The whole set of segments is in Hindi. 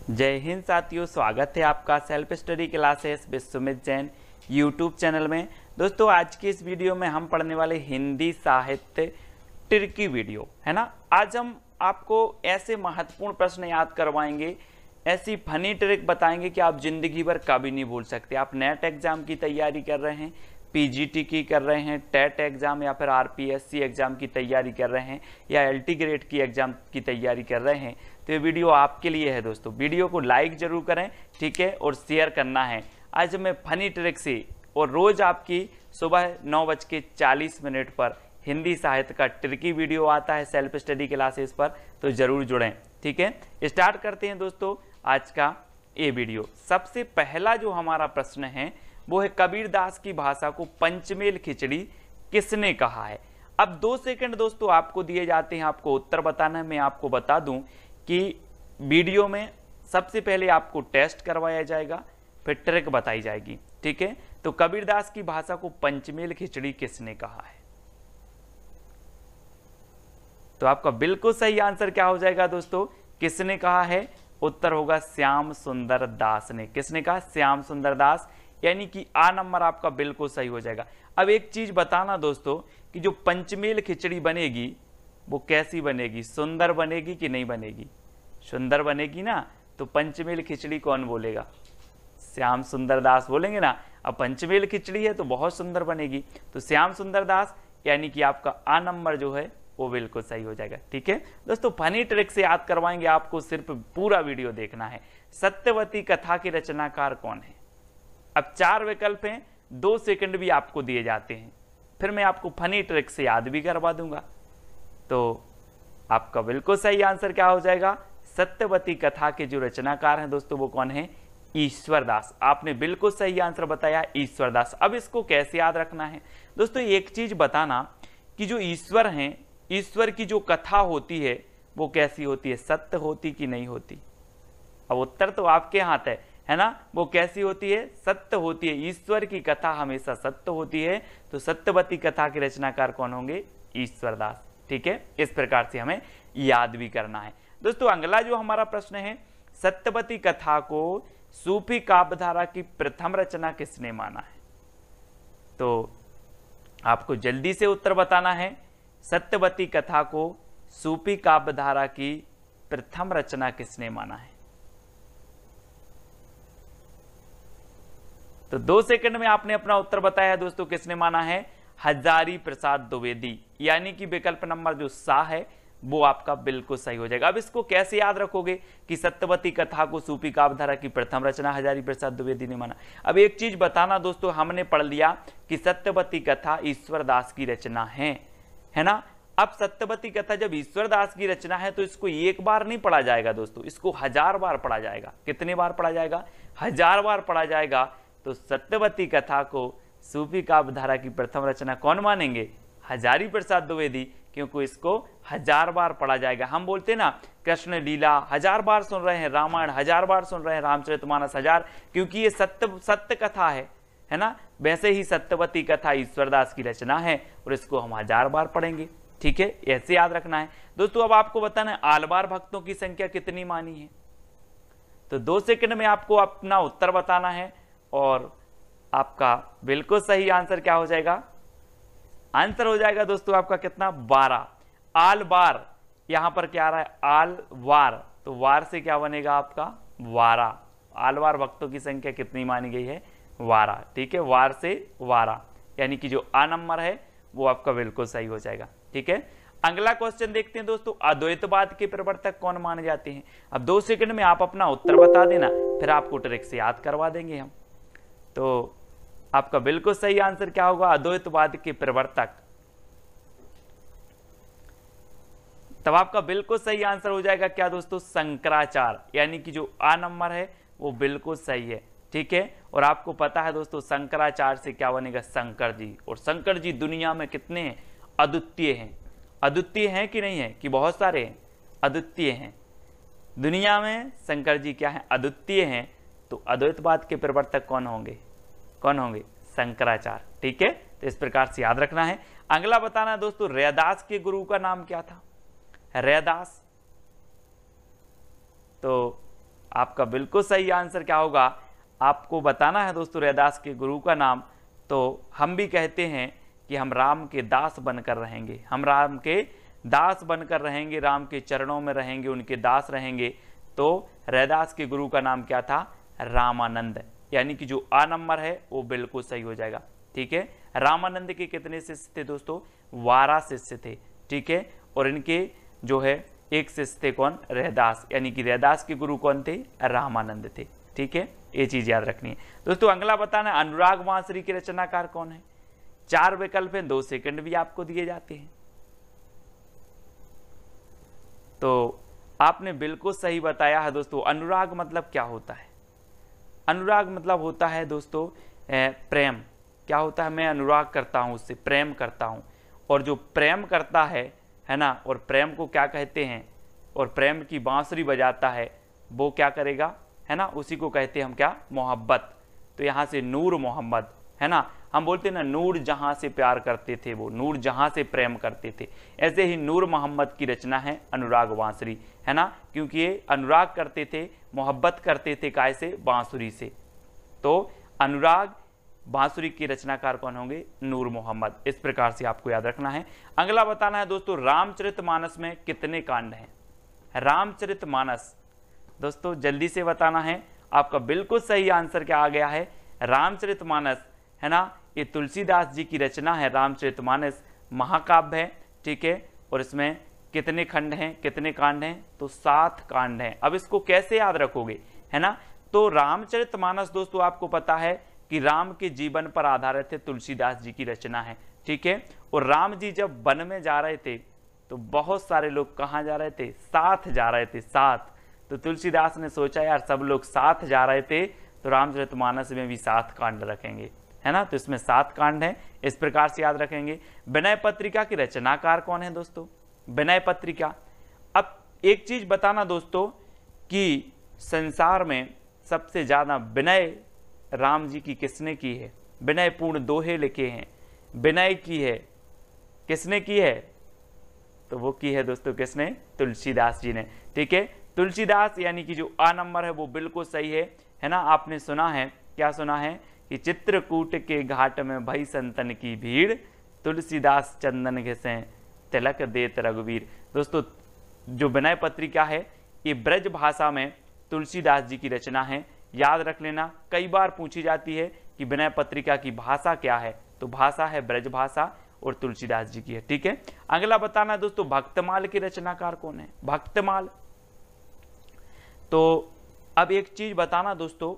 जय हिंद साथियों, स्वागत है आपका self study classes with Sumit Jain YouTube channel में। दोस्तों आज की इस वीडियो में हम पढ़ने वाले हिंदी साहित्य ट्रिकी वीडियो है ना। आज हम आपको ऐसे महत्वपूर्ण प्रश्न याद करवाएंगे, ऐसी फनी ट्रिक बताएंगे कि आप जिंदगी भर कभी नहीं भूल सकते। आप नेट एग्जाम की तैयारी कर रहे हैं, पीजीटी की कर रहे हैं, टेट एग्जाम या फिर आरपीएससी एग्जाम की तैयारी कर रहे हैं या एलटी ग्रेड की एग्जाम की तैयारी कर रहे हैं, तो ये वीडियो आपके लिए है दोस्तों। वीडियो को लाइक जरूर करें, ठीक है, और शेयर करना है। आज मैं फनी ट्रिक से और रोज आपकी सुबह 9:40 पर हिंदी साहित्य का ट्रिकी वीडियो आता है सेल्फ स्टडी क्लासेस पर, तो जरूर जुड़ें, ठीक है। स्टार्ट करते हैं दोस्तों आज का ये वीडियो। सबसे पहला जो हमारा प्रश्न है वो है, कबीरदास की भाषा को पंचमेल खिचड़ी किसने कहा है। अब 2 सेकंड दोस्तों आपको दिए जाते हैं, आपको उत्तर बताना है। मैं आपको बता दूं कि वीडियो में सबसे पहले आपको टेस्ट करवाया जाएगा, फिर ट्रिक बताई जाएगी, ठीक है। तो कबीरदास की भाषा को पंचमेल खिचड़ी किसने कहा है, तो आपका बिल्कुल सही आंसर क्या हो जाएगा दोस्तों, किसने कहा है। उत्तर होगा श्याम सुंदर दास ने। किसने कहा? श्याम सुंदर दास, यानी कि आ नंबर आपका बिल्कुल सही हो जाएगा। अब एक चीज बताना दोस्तों कि जो पंचमेल खिचड़ी बनेगी वो कैसी बनेगी, सुंदर बनेगी कि नहीं बनेगी? सुंदर बनेगी ना, तो पंचमेल खिचड़ी कौन बोलेगा? श्याम सुंदर दास बोलेंगे ना। अब पंचमेल खिचड़ी है तो बहुत सुंदर बनेगी, तो श्याम सुंदर दास, यानी कि आपका आ नंबर जो है वो बिल्कुल सही हो जाएगा, ठीक है दोस्तों। फनी ट्रिक से याद करवाएंगे आपको, सिर्फ पूरा वीडियो देखना है। सत्यवती कथा के रचनाकार कौन है? अब 4 विकल्प हैं, 2 सेकंड भी आपको दिए जाते हैं, फिर मैं आपको फनी ट्रिक से याद भी करवा दूंगा। तो आपका बिल्कुल सही आंसर क्या हो जाएगा? सत्यवती कथा के जो रचनाकार हैं दोस्तों वो कौन है? ईश्वरदास। आपने बिल्कुल सही आंसर बताया, ईश्वरदास। अब इसको कैसे याद रखना है दोस्तों, एक चीज बताना कि जो ईश्वर हैं, ईश्वर की जो कथा होती है वो कैसी होती है, सत्य होती कि नहीं होती? अब उत्तर तो आपके हाथ है ना। वो कैसी होती है? सत्य होती है। ईश्वर की कथा हमेशा सत्य होती है, तो सत्यवती कथा के रचनाकार कौन होंगे? ईश्वरदास, ठीक है। इस प्रकार से हमें याद भी करना है दोस्तों। अगला जो हमारा प्रश्न है, सत्यवती कथा को सूफी काव्यधारा की प्रथम रचना किसने माना है? तो आपको जल्दी से उत्तर बताना है। सत्यवती कथा को सूफी काव्यधारा की प्रथम रचना किसने माना है? तो 2 सेकंड में आपने अपना उत्तर बताया दोस्तों, किसने माना है? हजारी प्रसाद द्विवेदी, यानी कि विकल्प नंबर जो सा है वो आपका बिल्कुल सही हो जाएगा। अब इसको कैसे याद रखोगे कि सत्यवती कथा को सूफी काव्यधारा की प्रथम रचना हजारी प्रसाद द्विवेदी ने माना? अब एक चीज बताना दोस्तों, हमने पढ़ लिया कि सत्यवती कथा ईश्वरदास की रचना है ना। अब सत्यवती कथा जब ईश्वरदास की रचना है तो इसको एक बार नहीं पढ़ा जाएगा दोस्तों, इसको 1000 बार पढ़ा जाएगा। कितने बार पढ़ा जाएगा? 1000 बार पढ़ा जाएगा। तो सत्यवती कथा को सूफी काव्यधारा की प्रथम रचना कौन मानेंगे? हजारी प्रसाद द्विवेदी, क्योंकि इसको 1000 बार पढ़ा जाएगा। हम बोलते हैं ना, कृष्ण लीला 1000 बार सुन रहे हैं, रामायण 1000 बार सुन रहे हैं, रामचरितमानस 1000, क्योंकि ये सत्य कथा है ना। वैसे ही सत्यवती कथा ईश्वरदास की रचना है और इसको हम 1000 बार पढ़ेंगे, ठीक है। ऐसे याद रखना है दोस्तों। अब आपको बताना है आलवार भक्तों की संख्या कितनी मानी है, तो 2 सेकंड में आपको अपना उत्तर बताना है और आपका बिल्कुल सही आंसर क्या हो जाएगा? आंसर हो जाएगा दोस्तों आपका कितना? 12। आल बार, यहां पर क्या आ रहा है? आल वार, तो वार से क्या बनेगा आपका? 12। आलवार भक्तों की संख्या कितनी मानी गई है? 12, ठीक है। वार से 12, यानी कि जो आ नंबर है वो आपका बिल्कुल सही हो जाएगा, ठीक है। अगला क्वेश्चन देखते हैं दोस्तों, अद्वैतवाद के प्रवर्तक कौन माने जाते हैं? अब 2 सेकंड में आप अपना उत्तर बता देना, फिर आपको ट्रिक से याद करवा देंगे हम। तो आपका बिल्कुल सही आंसर क्या होगा? अद्वैतवाद के प्रवर्तक। तब आपका बिल्कुल सही आंसर हो जाएगा क्या दोस्तों? शंकराचार्य, यानी कि जो आ नंबर है वो बिल्कुल सही है, ठीक है। और आपको पता है दोस्तों शंकराचार्य से क्या बनेगा? शंकर जी। और शंकर जी दुनिया में कितने हैं? अद्वितीय हैं। अद्वितीय हैं कि नहीं है कि बहुत सारे हैं? अद्वितीय हैं। दुनिया में शंकर जी क्या है? अद्वितीय हैं। तो अद्वैतवाद के प्रवर्तक कौन होंगे? कौन होंगे? शंकराचार्य, ठीक है। तो इस प्रकार से याद रखना है। अगला बताना दोस्तों, रैदास के गुरु का नाम क्या था? रैदास। तो आपका बिल्कुल सही आंसर क्या होगा, आपको बताना है दोस्तों रैदास के गुरु का नाम। तो हम भी कहते हैं कि हम राम के दास बनकर रहेंगे, हम राम के दास बनकर रहेंगे, राम के चरणों में रहेंगे, उनके दास रहेंगे। तो रैदास के गुरु का नाम क्या था, रामानंद, यानी कि जो आ नंबर है वो बिल्कुल सही हो जाएगा। ठीक है, रामानंद के कितने शिष्य थे दोस्तों, 12 शिष्य थे। ठीक है, और इनके जो है एक शिष्य थे कौन, रैदास, यानी कि रैदास के गुरु कौन थे, रामानंद थे। ठीक है, ये चीज याद रखनी है दोस्तों। अगला बताना अनुराग बांसुरी के रचनाकार कौन है। 4 विकल्प हैं, 2 सेकंड भी आपको दिए जाते हैं। तो आपने बिल्कुल सही बताया है दोस्तों। अनुराग मतलब क्या होता है, अनुराग मतलब होता है दोस्तों प्रेम। क्या होता है, मैं अनुराग करता हूं, उससे प्रेम करता हूं। और जो प्रेम करता है ना, और प्रेम को क्या कहते हैं, और प्रेम की बांसुरी बजाता है वो क्या करेगा, है ना, उसी को कहते हैं हम क्या, मोहब्बत। तो यहाँ से नूर मोहम्मद, है ना, हम बोलते हैं ना नूर जहां से प्यार करते थे वो, नूर जहां से प्रेम करते थे, ऐसे ही नूर मोहम्मद की रचना है अनुराग बांसुरी, है ना, क्योंकि ये अनुराग करते थे, मोहब्बत करते थे काय से, बांसुरी से। तो अनुराग बांसुरी के रचनाकार कौन होंगे, नूर मोहम्मद। इस प्रकार से आपको याद रखना है। अगला बताना है दोस्तों रामचरितमानस में कितने कांड हैं। रामचरितमानस दोस्तों जल्दी से बताना है, आपका बिल्कुल सही आंसर क्या आ गया है, रामचरितमानस, है ना, ये तुलसीदास जी की रचना है। रामचरितमानस महाकाव्य है। ठीक है, और इसमें कितने खंड हैं, कितने कांड हैं, तो 7 कांड हैं। अब इसको कैसे याद रखोगे, है ना, तो रामचरितमानस दोस्तों आपको पता है कि राम के जीवन पर आधारित है, तुलसीदास जी की रचना है। ठीक है, और राम जी जब वन में जा रहे थे तो बहुत सारे लोग कहाँ जा रहे थे, साथ जा रहे थे, साथ। तो तुलसीदास ने सोचा यार सब लोग साथ जा रहे थे तो रामचरितमानस में भी 7 कांड रखेंगे, है ना, तो इसमें 7 कांड हैं। इस प्रकार से याद रखेंगे। विनय पत्रिका की रचनाकार कौन है दोस्तों, विनय पत्रिका। अब एक चीज बताना दोस्तों कि संसार में सबसे ज्यादा विनय राम जी की किसने की है, विनय पूर्ण दोहे लिखे हैं, विनय की है किसने की है, तो वो की है दोस्तों किसने, तुलसीदास जी ने। ठीक है, तुलसीदास यानी कि जो आ नंबर है वो बिल्कुल सही है ना। आपने सुना है, क्या सुना है कि चित्रकूट के घाट में भई संतन की भीड़, तुलसीदास चंदन घिसे तिलक देत रघुवीर। दोस्तों जो विनय पत्रिका है ये ब्रज भाषा में तुलसीदास जी की रचना है। याद रख लेना, कई बार पूछी जाती है कि विनय पत्रिका की भाषा क्या है, तो भाषा है ब्रज भाषा और तुलसीदास जी की है। ठीक है, अगला बताना दोस्तों भक्तमाल के रचनाकार कौन है, भक्तमाल। तो अब एक चीज बताना दोस्तों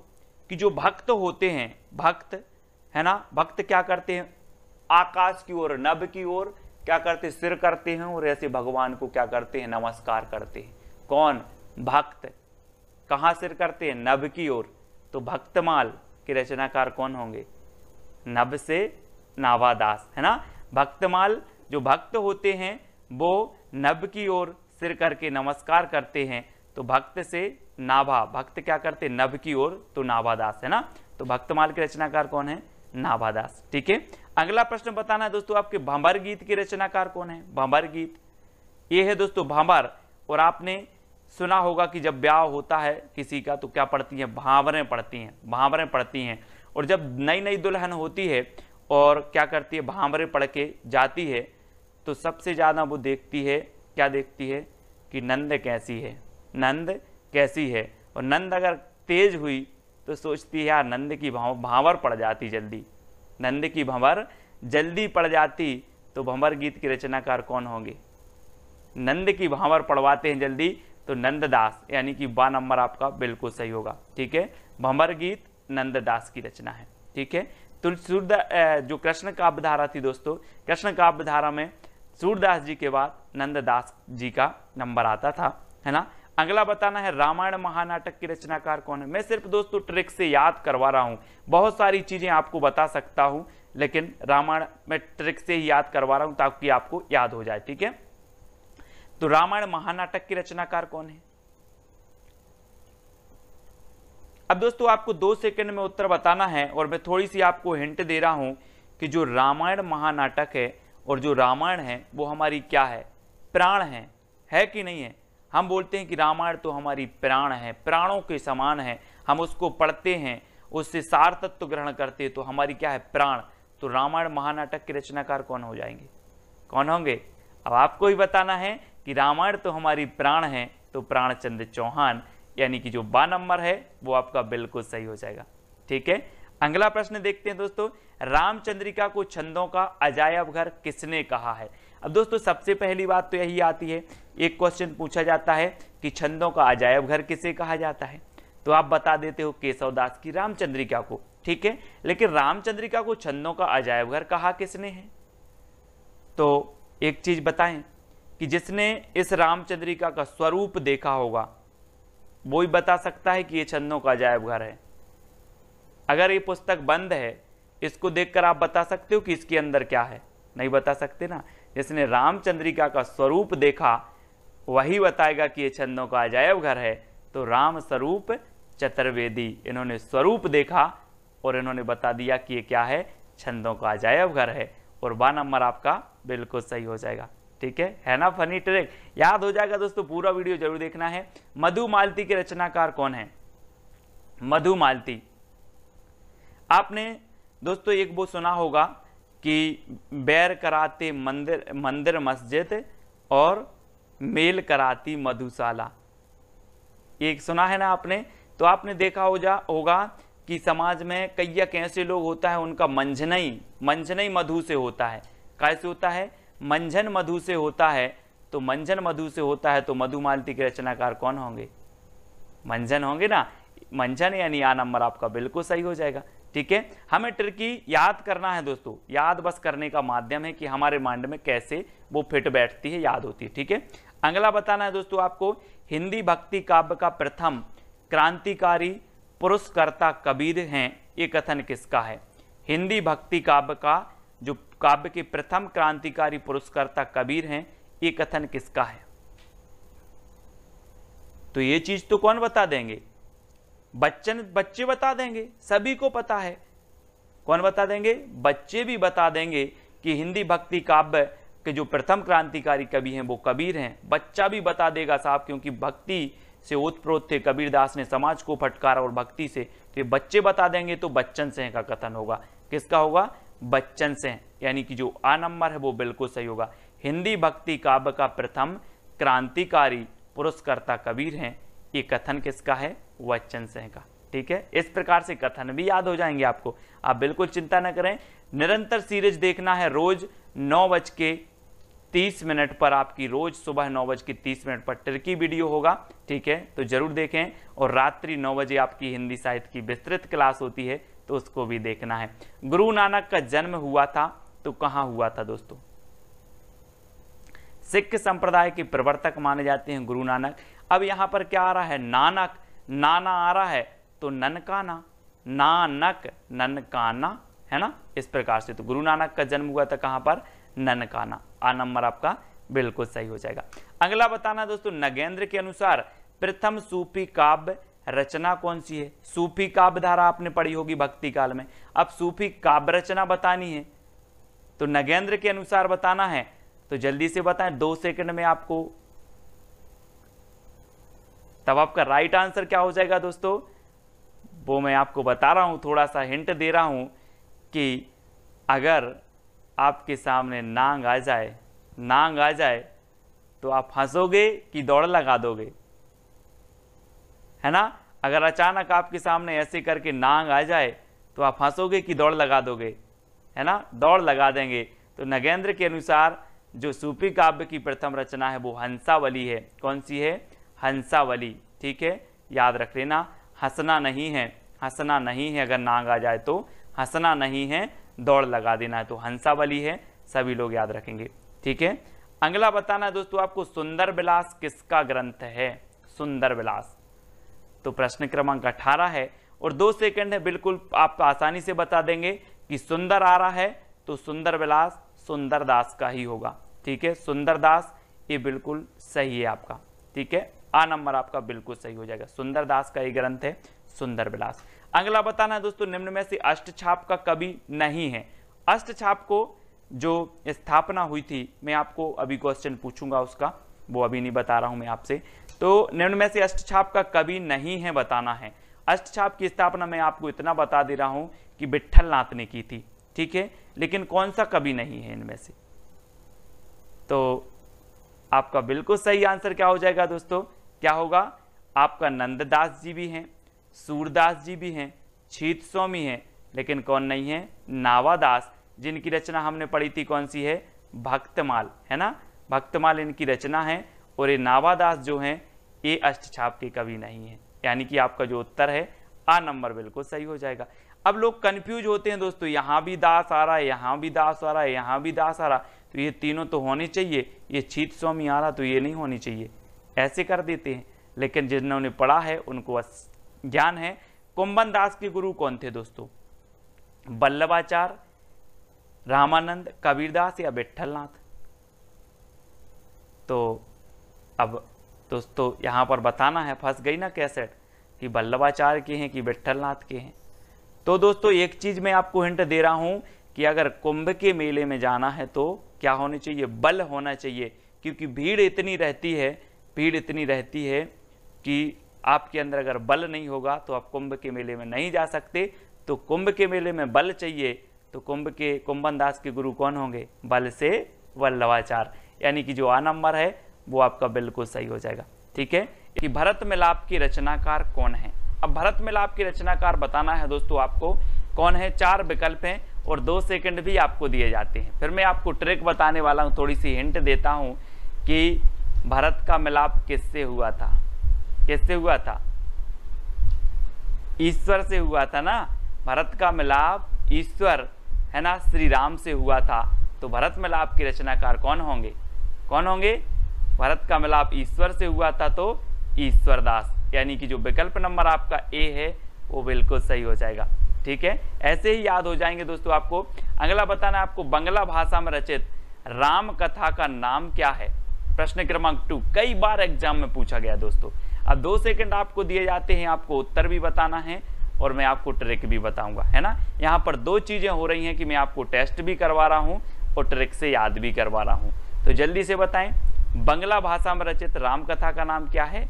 कि जो भक्त होते हैं, भक्त, है ना, भक्त क्या करते हैं, आकाश की ओर, नभ की ओर क्या करते, सिर करते हैं और ऐसे भगवान को क्या करते हैं, नमस्कार करते हैं। कौन, भक्त। कहां सिर करते हैं, नभ की ओर। तो भक्तमाल के रचनाकार कौन होंगे, नभ से नाभादास, है ना। भक्तमाल जो भक्त होते हैं वो नभ की ओर सिर करके नमस्कार करते हैं, तो भक्त से नाभा, भक्त क्या करते, नभ की ओर, तो नाभादास, है ना। तो भक्तमाल के रचनाकार कौन है, नाभादास। ठीक है, अगला प्रश्न बताना है दोस्तों आपके भंवर गीत के रचनाकार कौन है। भंवर गीत ये है दोस्तों भंवर, और आपने सुना होगा कि जब ब्याह होता है किसी का तो क्या पढ़ती है, भांवरें पढ़ती हैं, भांवरें पढ़ती हैं। और जब नई नई दुल्हन होती है और क्या करती है, भांवरें पढ़ के जाती है, तो सबसे ज्यादा वो देखती है, क्या देखती है कि नंद कैसी है, नंद कैसी है। और नंद अगर तेज हुई तो सोचती है यार नंद की भांवर पड़ जाती जल्दी, नंद की भंवर जल्दी पड़ जाती। तो भंवर गीत के रचनाकार कौन होंगे, नंद की भांवर पढ़वाते हैं जल्दी, तो नंददास, यानी कि 12 नंबर आपका बिल्कुल सही होगा। ठीक है, भंवर गीत नंददास की रचना है। ठीक है, तो जो कृष्ण काव्य धारा थी दोस्तों, कृष्ण काव्य धारा में सूरदास जी के बाद नंददास जी का नंबर आता था, है ना। अगला बताना है रामायण महानाटक की रचनाकार कौन है। मैं सिर्फ दोस्तों ट्रिक से याद करवा रहा हूं, बहुत सारी चीजें आपको बता सकता हूं, लेकिन रामायण में ट्रिक से ही याद करवा रहा हूं ताकि आपको याद हो जाए। ठीक है, तो रामायण महानाटक की रचनाकार कौन है। अब दोस्तों आपको 2 सेकंड में उत्तर बताना है, और मैं थोड़ी सी आपको हिंट दे रहा हूं कि जो रामायण महानाटक है और जो रामायण है वो हमारी क्या है, प्राण है कि नहीं है, हम बोलते हैं कि रामायण तो हमारी प्राण है, प्राणों के समान है, हम उसको पढ़ते हैं, उससे सार तत्व ग्रहण करते हैं, तो हमारी क्या है, प्राण। तो रामायण महानाटक के रचनाकार कौन हो जाएंगे, कौन होंगे? अब आपको ही बताना है कि रामायण तो हमारी प्राण है, तो प्राणचंद्र चौहान, यानी कि जो 12 नंबर है वो आपका बिल्कुल सही हो जाएगा। ठीक है, अगला प्रश्न देखते हैं दोस्तों, रामचंद्रिका को छंदों का अजायब घर किसने कहा है? अब दोस्तों सबसे पहली बात तो यही आती है, एक क्वेश्चन पूछा जाता है कि छंदों का अजायब घर किसे कहा जाता है, तो आप बता देते हो केशवदास की रामचंद्रिका को। ठीक है, लेकिन रामचंद्रिका को छंदों का अजायब घर कहा किसने है? तो एक चीज बताएं कि जिसने इस रामचंद्रिका का स्वरूप देखा होगा वो ही बता सकता है कि ये छंदों का अजायब घर है। अगर ये पुस्तक बंद है, इसको देखकर आप बता सकते हो कि इसके अंदर क्या है? नहीं बता सकते ना। जिसने रामचंद्रिका का स्वरूप देखा वही बताएगा कि ये छंदों का अजायब घर है। तो राम स्वरूप चतुर्वेदी, इन्होंने स्वरूप देखा और इन्होंने बता दिया कि ये क्या है, छंदों का अजायब घर है, और 12 नंबर आपका बिल्कुल सही हो जाएगा। ठीक है ना, फनी ट्रिक याद हो जाएगा दोस्तों, पूरा वीडियो जरूर देखना है। मधुमालती के रचनाकार कौन है? मधुमालती, आपने दोस्तों एक वो सुना होगा कि बैर कराते मंदिर मस्जिद और मेल कराती मधुशाला, एक सुना है ना आपने। तो आपने देखा होगा कि समाज में कई ऐसे लोग होता है, उनका मंजनई मधु से होता है। कैसे होता है? मंजन मधु से होता है। तो मंजन मधु से होता है तो मधुमालती के रचनाकार कौन होंगे? मंजन होंगे ना, मंजन, यानी आ नंबर आपका बिल्कुल सही हो जाएगा। ठीक है, हमें ट्रिकी याद करना है दोस्तों, याद बस करने का माध्यम है कि हमारे माइंड में कैसे वो फिट बैठती है, याद होती है। ठीक है, अगला बताना है दोस्तों आपको, हिंदी भक्ति काव्य का प्रथम क्रांतिकारी पुरस्कर्ता कबीर हैं, ये कथन किसका है? हिंदी भक्ति काव्य का जो काव्य के प्रथम क्रांतिकारी पुरस्कर्ता कबीर हैं, ये कथन किसका है? तो ये चीज तो कौन बता देंगे? बच्चे बता देंगे, सभी को पता है। कौन बता देंगे? बच्चे भी बता देंगे कि हिंदी भक्ति काव्य के जो प्रथम क्रांतिकारी कवि हैं वो कबीर हैं। बच्चा भी बता देगा साहब, क्योंकि भक्ति से ओतप्रोत थे कबीरदास ने समाज को फटकारा और भक्ति से, तो ये बच्चे बता देंगे। तो बच्चन सिंह का कथन होगा। किसका होगा? बच्चन सिंह, यानी कि जो आ नंबर है वो बिल्कुल सही होगा। हिंदी भक्ति काव्य का प्रथम क्रांतिकारी पुरस्कर्ता कबीर हैं, ये कथन किसका है? बच्चन सिंह का। ठीक है, इस प्रकार से कथन भी याद हो जाएंगे आपको, आप बिल्कुल चिंता न करें। निरंतर सीरीज देखना है, रोज 9:30 पर, आपकी रोज सुबह 9:30 पर ट्रिकी वीडियो होगा। ठीक है, तो जरूर देखें। और रात्रि 9 बजे आपकी हिंदी साहित्य की विस्तृत क्लास होती है, तो उसको भी देखना है। गुरु नानक का जन्म हुआ था तो कहां हुआ था दोस्तों? सिख संप्रदाय के प्रवर्तक माने जाते हैं गुरु नानक। अब यहां पर क्या आ रहा है? नानक, नाना आ रहा है तो ननकाना, नानक ननकाना, है ना, इस प्रकार से। तो गुरु नानक का जन्म हुआ था कहां पर? ननकाना। आ नंबर आपका बिल्कुल सही हो जाएगा। अगला बताना दोस्तों, नगेंद्र के अनुसार प्रथम सूफी काव्य रचना कौन सी है? सूफी काव्य धारा आपने पढ़ी होगी भक्ति काल में। अब सूफी काव्य रचना बतानी है तो नगेंद्र के अनुसार बताना है, तो जल्दी से बताएं, 2 सेकंड में आपको। तब आपका राइट आंसर क्या हो जाएगा दोस्तों? वो मैं आपको बता रहा हूं, थोड़ा सा हिंट दे रहा हूं कि अगर आपके सामने नांग आ जाए तो आप हंसोगे कि दौड़ लगा दोगे? है ना, अगर अचानक आपके सामने ऐसे करके नांग आ जाए तो आप हंसोगे कि दौड़ लगा दोगे? है ना, दौड़ लगा देंगे। तो नगेंद्र के अनुसार जो सूफी काव्य की प्रथम रचना है वो हंसावली है। कौन सी है? हंसावली। ठीक है, याद रख लेना, हंसना नहीं है, हंसना नहीं है। अगर नांग आ जाए तो हंसना नहीं है, दौड़ लगा देना है। तो हंसावली है, सभी लोग याद रखेंगे। ठीक है, अगला बताना है दोस्तों आपको, सुंदर विलास किसका ग्रंथ है? सुंदर विलास, तो प्रश्न क्रमांक 18 है और 2 सेकंड है, बिल्कुल आप आसानी से बता देंगे कि सुंदर आ रहा है तो सुंदर विलास सुंदरदास का ही होगा। ठीक है, सुंदरदास, ये बिल्कुल सही है आपका। ठीक है, आ नंबर आपका बिल्कुल सही हो जाएगा। सुंदरदास का ये ग्रंथ है सुंदर विलास। अगला बताना है दोस्तों, निम्न में से अष्टछाप का कवि नहीं है। अष्टछाप को जो स्थापना हुई थी, मैं आपको अभी क्वेश्चन पूछूंगा उसका, वो अभी नहीं बता रहा हूं मैं आपसे। तो निम्न में से अष्टछाप का कवि नहीं है बताना है। अष्टछाप की स्थापना मैं आपको इतना बता दे रहा हूं कि विट्ठल नाथ ने की थी, ठीक है, लेकिन कौन सा कवि नहीं है इनमें से? तो आपका बिल्कुल सही आंसर क्या हो जाएगा दोस्तों? क्या होगा? आपका नंददास जी भी हैं, सूरदास जी भी हैं, छीत स्वामी हैं, लेकिन कौन नहीं है? नावादास, जिनकी रचना हमने पढ़ी थी कौन सी है? भक्तमाल, है ना, भक्तमाल इनकी रचना है। और ये नावादास जो हैं ये अष्टछाप के कवि नहीं है, यानी कि आपका जो उत्तर है आ नंबर बिल्कुल सही हो जाएगा। अब लोग कंफ्यूज होते हैं दोस्तों, यहाँ भी दास आ रहा है, यहाँ भी दास आ रहा है, यहाँ भी दास आ रहा, तो ये तीनों तो होने चाहिए, ये छीत स्वामी आ रहा तो ये नहीं होनी चाहिए, ऐसे कर देते हैं। लेकिन जिन्होंने पढ़ा है उनको ज्ञान है। कुंभन दास के गुरु कौन थे दोस्तों? वल्लभाचार्य, रामानंद, कबीरदास या विट्ठलनाथ? तो अब दोस्तों यहाँ पर बताना है, फंस गई ना कैसेट, कि वल्लभाचार्य के हैं कि विट्ठलनाथ के हैं। तो दोस्तों एक चीज मैं आपको हिंट दे रहा हूं कि अगर कुंभ के मेले में जाना है तो क्या होनी चाहिए? बल होना चाहिए, क्योंकि भीड़ इतनी रहती है कि आपके अंदर अगर बल नहीं होगा तो आप कुंभ के मेले में नहीं जा सकते। तो कुंभ के मेले में बल चाहिए, तो कुंभन दास के गुरु कौन होंगे? बल से वल्लभाचार्य, यानी कि जो आ नंबर है वो आपका बिल्कुल सही हो जाएगा, ठीक है। कि भरत मिलाप के रचनाकार कौन है? अब भरत मिलाप के रचनाकार बताना है दोस्तों आपको कौन है। 4 विकल्प हैं और 2 सेकंड भी आपको दिए जाते हैं। फिर मैं आपको ट्रिक बताने वाला हूं, थोड़ी सी हिंट देता हूं कि भरत का मिलाप किससे हुआ था? किससे हुआ था? ईश्वर से हुआ था ना। भरत का मिलाप ईश्वर, है ना, श्री राम से हुआ था। तो भरत मिलाप के रचनाकार कौन होंगे? कौन होंगे? भरत का मिलाप ईश्वर से हुआ था तो ईश्वरदास, यानी कि जो विकल्प नंबर आपका ए है वो बिल्कुल सही हो जाएगा, ठीक है। ऐसे ही याद हो जाएंगे दोस्तों आपको। अगला बताना है आपको, बांग्ला भाषा में रचित राम कथा का नाम क्या है? प्रश्न क्रमांक 2 कई बार एग्जाम में पूछा गया दोस्तों। अब 2 सेकंड आपको दिए जाते हैं, आपको उत्तर भी बताना है और मैं आपको ट्रिक भी बताऊंगा, है ना। यहाँ पर 2 चीजें हो रही हैं कि मैं आपको टेस्ट भी करवा रहा हूँ और ट्रिक से याद भी करवा रहा हूँ। तो जल्दी से बताएं, बांग्ला भाषा में रचित राम कथा का नाम क्या है?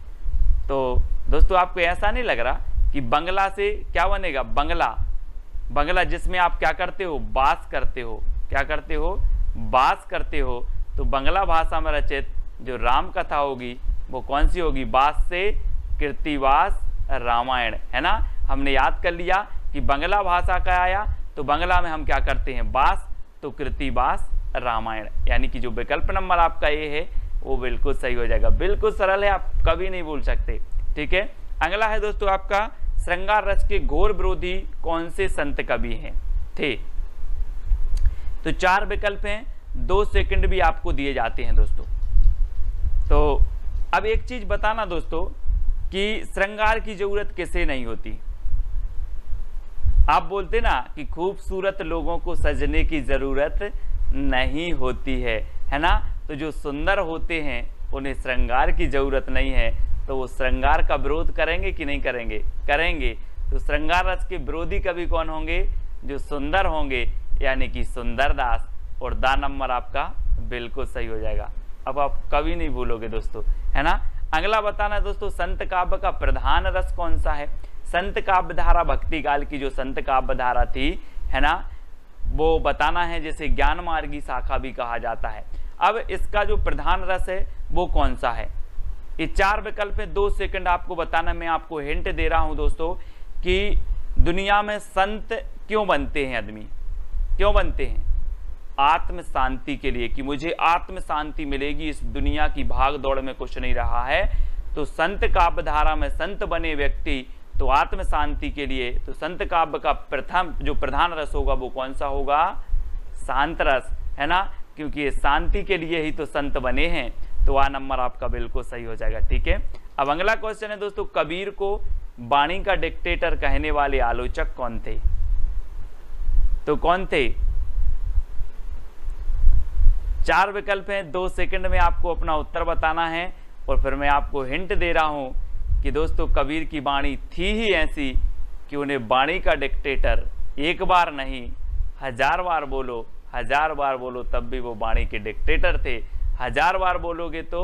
तो दोस्तों आपको ऐसा नहीं लग रहा कि बंगला से क्या बनेगा? बंगला जिसमें आप क्या करते हो? वास करते हो। क्या करते हो? वास करते हो। तो बांग्ला भाषा में रचित जो राम कथा होगी वो कौन सी होगी? वास से कृतिवास रामायण, है ना। हमने याद कर लिया कि बांग्ला भाषा का आया तो बांग्ला में हम क्या करते हैं? वास, तो कृतिवास रामायण, यानी कि जो विकल्प नंबर आपका ये है वो बिल्कुल सही हो जाएगा। बिल्कुल सरल है, आप कभी नहीं भूल सकते, ठीक है। अगला है दोस्तों आपका, श्रृंगार रस के घोर विरोधी कौन से संत कवि हैं थे? तो 4 विकल्प हैं, 2 सेकंड भी आपको दिए जाते हैं दोस्तों। तो अब एक चीज बताना दोस्तों कि श्रृंगार की जरूरत किसे नहीं होती? आप बोलते ना कि खूबसूरत लोगों को सजने की जरूरत नहीं होती है ना। तो जो सुंदर होते हैं उन्हें श्रृंगार की जरूरत नहीं है, तो वो श्रृंगार का विरोध करेंगे कि नहीं करेंगे? करेंगे। तो श्रृंगार रस के विरोधी कवि कौन होंगे? जो सुंदर होंगे, यानी कि सुंदरदास। और दा नंबर आपका बिल्कुल सही हो जाएगा। अब आप कभी नहीं भूलोगे दोस्तों, है ना। अगला बताना दोस्तों, संत काव्य का प्रधान रस कौन सा है? संत काव्य धारा भक्ति काल की जो संत काव्य धारा थी, है ना, वो बताना है, जैसे ज्ञान मार्गी शाखा भी कहा जाता है। अब इसका जो प्रधान रस है वो कौन सा है? ये 4 विकल्प है, 2 सेकंड आपको बताना। मैं आपको हिंट दे रहा हूं दोस्तों कि दुनिया में संत क्यों बनते हैं? आदमी क्यों बनते हैं? आत्म शांति के लिए, कि मुझे आत्म शांति मिलेगी, इस दुनिया की भाग दौड़ में कुछ नहीं रहा है। तो संत काव्य धारा में संत बने व्यक्ति तो आत्म शांति के लिए, तो संत काव्य का प्रथम जो प्रधान रस होगा वो कौन सा होगा? शांत रस, है ना, क्योंकि ये शांति के लिए ही तो संत बने हैं। तो आ नंबर आपका बिल्कुल सही हो जाएगा, ठीक है। अब अगला क्वेश्चन है दोस्तों, कबीर को वाणी का डिक्टेटर कहने वाले आलोचक कौन थे? तो कौन थे? 4 विकल्प हैं, 2 सेकंड में आपको अपना उत्तर बताना है। और फिर मैं आपको हिंट दे रहा हूं कि दोस्तों कबीर की वाणी थी ही ऐसी कि उन्हें वाणी का डिक्टेटर एक बार नहीं 1000 बार बोलो, 1000 बार बोलो तब भी वो वाणी के डिक्टेटर थे। 1000 बार बोलोगे तो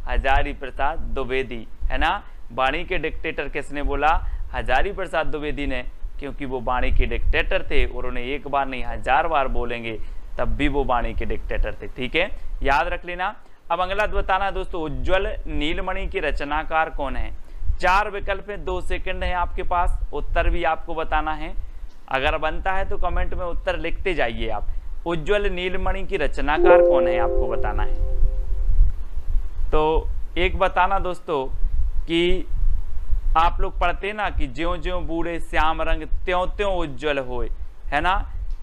हजारी प्रसाद द्विवेदी, है ना। वाणी के डिक्टेटर किसने बोला? हजारी प्रसाद द्विवेदी ने, क्योंकि वो वाणी के डिक्टेटर थे और उन्हें एक बार नहीं 1000 बार बोलेंगे तब भी वो वाणी के डिक्टेटर थे। ठीक है, याद रख लेना। अब अगला बताना दोस्तों, उज्ज्वल नीलमणि के रचनाकार कौन है? 4 विकल्प है, 2 सेकंड है आपके पास, उत्तर भी आपको बताना है। अगर बनता है तो कमेंट में उत्तर लिखते जाइए आप। उज्ज्वल नीलमणि की रचनाकार कौन है आपको बताना है। तो एक बताना दोस्तों कि आप लोग पढ़ते ना कि ज्यों ज्यों बूढ़े श्याम रंग त्यों त्यों उज्ज्वल होए, है ना।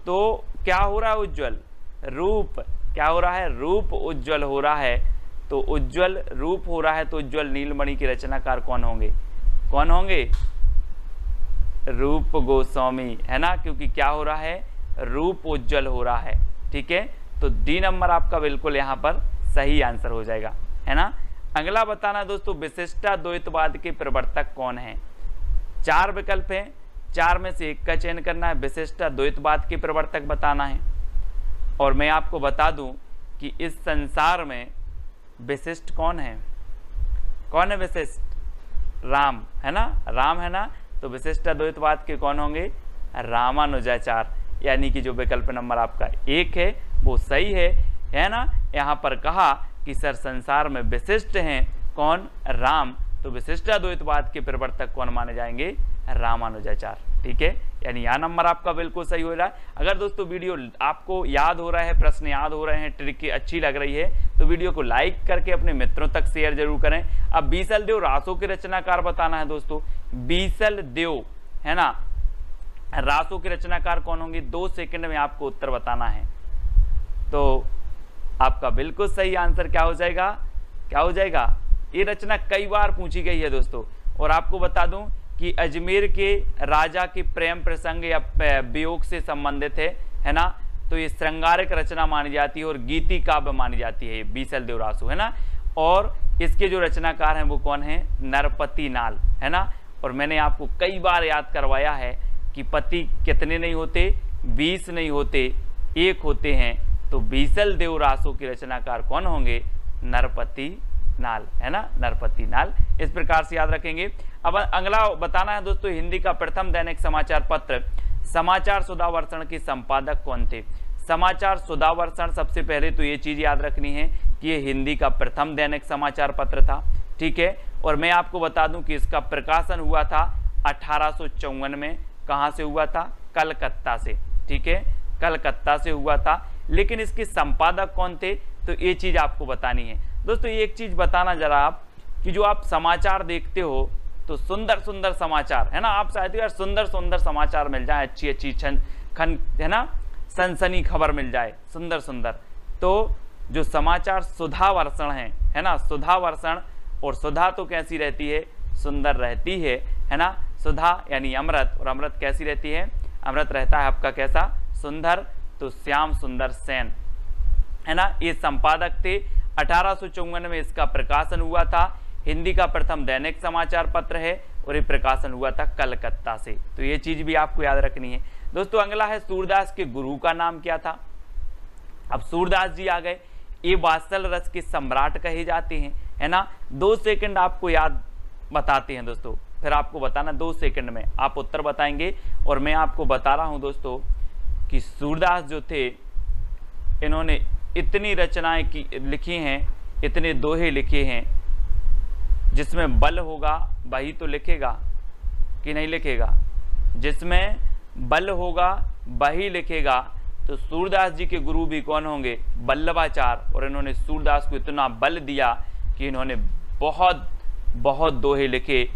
तो क्या हो रहा है? उज्ज्वल रूप, क्या हो रहा है? रूप उज्ज्वल हो रहा है। तो उज्ज्वल रूप हो रहा है तो उज्ज्वल नीलमणि के रचनाकार कौन होंगे? कौन होंगे? रूप गोस्वामी, है ना, क्योंकि क्या हो रहा है? रूप उज्ज्वल हो रहा है। ठीक है, तो डी नंबर आपका बिल्कुल यहाँ पर सही आंसर हो जाएगा, है ना। अगला बताना दोस्तों, विशिष्टाद्वैतवाद के प्रवर्तक कौन है? 4 विकल्प हैं, 4 में से एक का चयन करना है। विशिष्टाद्वैतवाद के प्रवर्तक बताना है। और मैं आपको बता दूं कि इस संसार में विशिष्ट कौन है? कौन है विशिष्ट? राम, है ना, राम, है ना। तो विशिष्टाद्वैतवाद के कौन होंगे? रामानुजाचार्य, यानी कि जो विकल्प नंबर आपका 1 है वो सही है ना। यहाँ पर कहा कि सर संसार में विशिष्ट हैं कौन? राम। तो विशिष्टाद्वैतवाद के प्रवर्तक कौन माने जाएंगे? रामानुजाचार्य। ठीक है, यानी यह नंबर आपका बिल्कुल सही हो रहा है। अगर दोस्तों वीडियो आपको याद हो रहा है, प्रश्न याद हो रहे हैं, ट्रिक अच्छी लग रही है तो वीडियो को लाइक करके अपने मित्रों तक शेयर जरूर करें। अब बीसल देव रासों के रचनाकार बताना है दोस्तों। बीसल देव, है ना, रासों के रचनाकार कौन होंगे? 2 सेकंड में आपको उत्तर बताना है। तो आपका बिल्कुल सही आंसर क्या हो जाएगा? क्या हो जाएगा? ये रचना कई बार पूछी गई है दोस्तों। और आपको बता दूं कि अजमेर के राजा के प्रेम प्रसंग या वियोग से संबंधित है ना। तो ये श्रृंगारिक रचना मानी जाती है और गीति काव्य मानी जाती है बीसल देव रासो, है ना। और इसके जो रचनाकार हैं वो कौन है? नरपति नाल, है ना। और मैंने आपको कई बार याद करवाया है कि पति कितने नहीं होते? 20 नहीं होते, 1 होते हैं। तो बीसल देव रासो के रचनाकार कौन होंगे? नरपति नाल, है ना, नरपति नाल। इस प्रकार से याद रखेंगे। अब अगला बताना है दोस्तों, हिंदी का प्रथम दैनिक समाचार पत्र समाचार सुधावर्षण के संपादक कौन थे? समाचार सुधावर्षण, सबसे पहले तो ये चीज याद रखनी है कि ये हिंदी का प्रथम दैनिक समाचार पत्र था। ठीक है, और मैं आपको बता दूं कि इसका प्रकाशन हुआ था 1854 में। कहां से हुआ था? कलकत्ता से। ठीक है, कलकत्ता से हुआ था। लेकिन इसके संपादक कौन थे? तो ये चीज आपको बतानी है दोस्तों। एक चीज बताना जरा आप कि जो आप समाचार देखते हो तो सुंदर सुंदर समाचार, है ना, आप चाहते हो यार सुंदर सुंदर समाचार मिल जाए, अच्छी अच्छी है ना, सनसनी खबर मिल जाए, सुंदर सुंदर। तो जो समाचार सुधावर्षण है ना, सुधावर्षण, और सुधा तो कैसी रहती है? सुंदर रहती है ना। सुधा यानी अमृत, और अमृत कैसी रहती है? अमृत रहता है आपका कैसा? सुंदर। तो श्याम सुंदर सेन, है ना, ये संपादक थे। 1854 में इसका प्रकाशन हुआ था। हिंदी का प्रथम दैनिक समाचार पत्र है और ये प्रकाशन हुआ था कलकत्ता से। तो ये चीज भी आपको याद रखनी है दोस्तों। अगला है सूरदास के गुरु का नाम क्या था? अब सूरदास जी आ गए, ये वात्सल रस के सम्राट कहे जाते हैं, है ना। 2 सेकंड आपको याद बताते हैं दोस्तों, फिर आपको बताना 2 सेकंड में आप उत्तर बताएंगे। और मैं आपको बता रहा हूं दोस्तों कि सूरदास जो थे, इन्होंने इतनी रचनाएं लिखी हैं, इतने दोहे लिखे हैं, जिसमें बल होगा वही तो लिखेगा कि नहीं लिखेगा? जिसमें बल होगा वही लिखेगा। तो सूरदास जी के गुरु भी कौन होंगे? वल्लभाचार्य। और इन्होंने सूरदास को इतना बल दिया कि इन्होंने बहुत बहुत दोहे लिखे।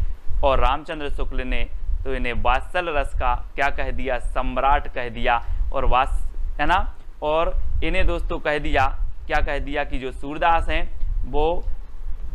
और रामचंद्र शुक्ल ने तो इन्हें वात्सल रस का क्या कह दिया? सम्राट कह दिया। और है ना, और इन्हें दोस्तों कह दिया, क्या कह दिया कि जो सूरदास हैं वो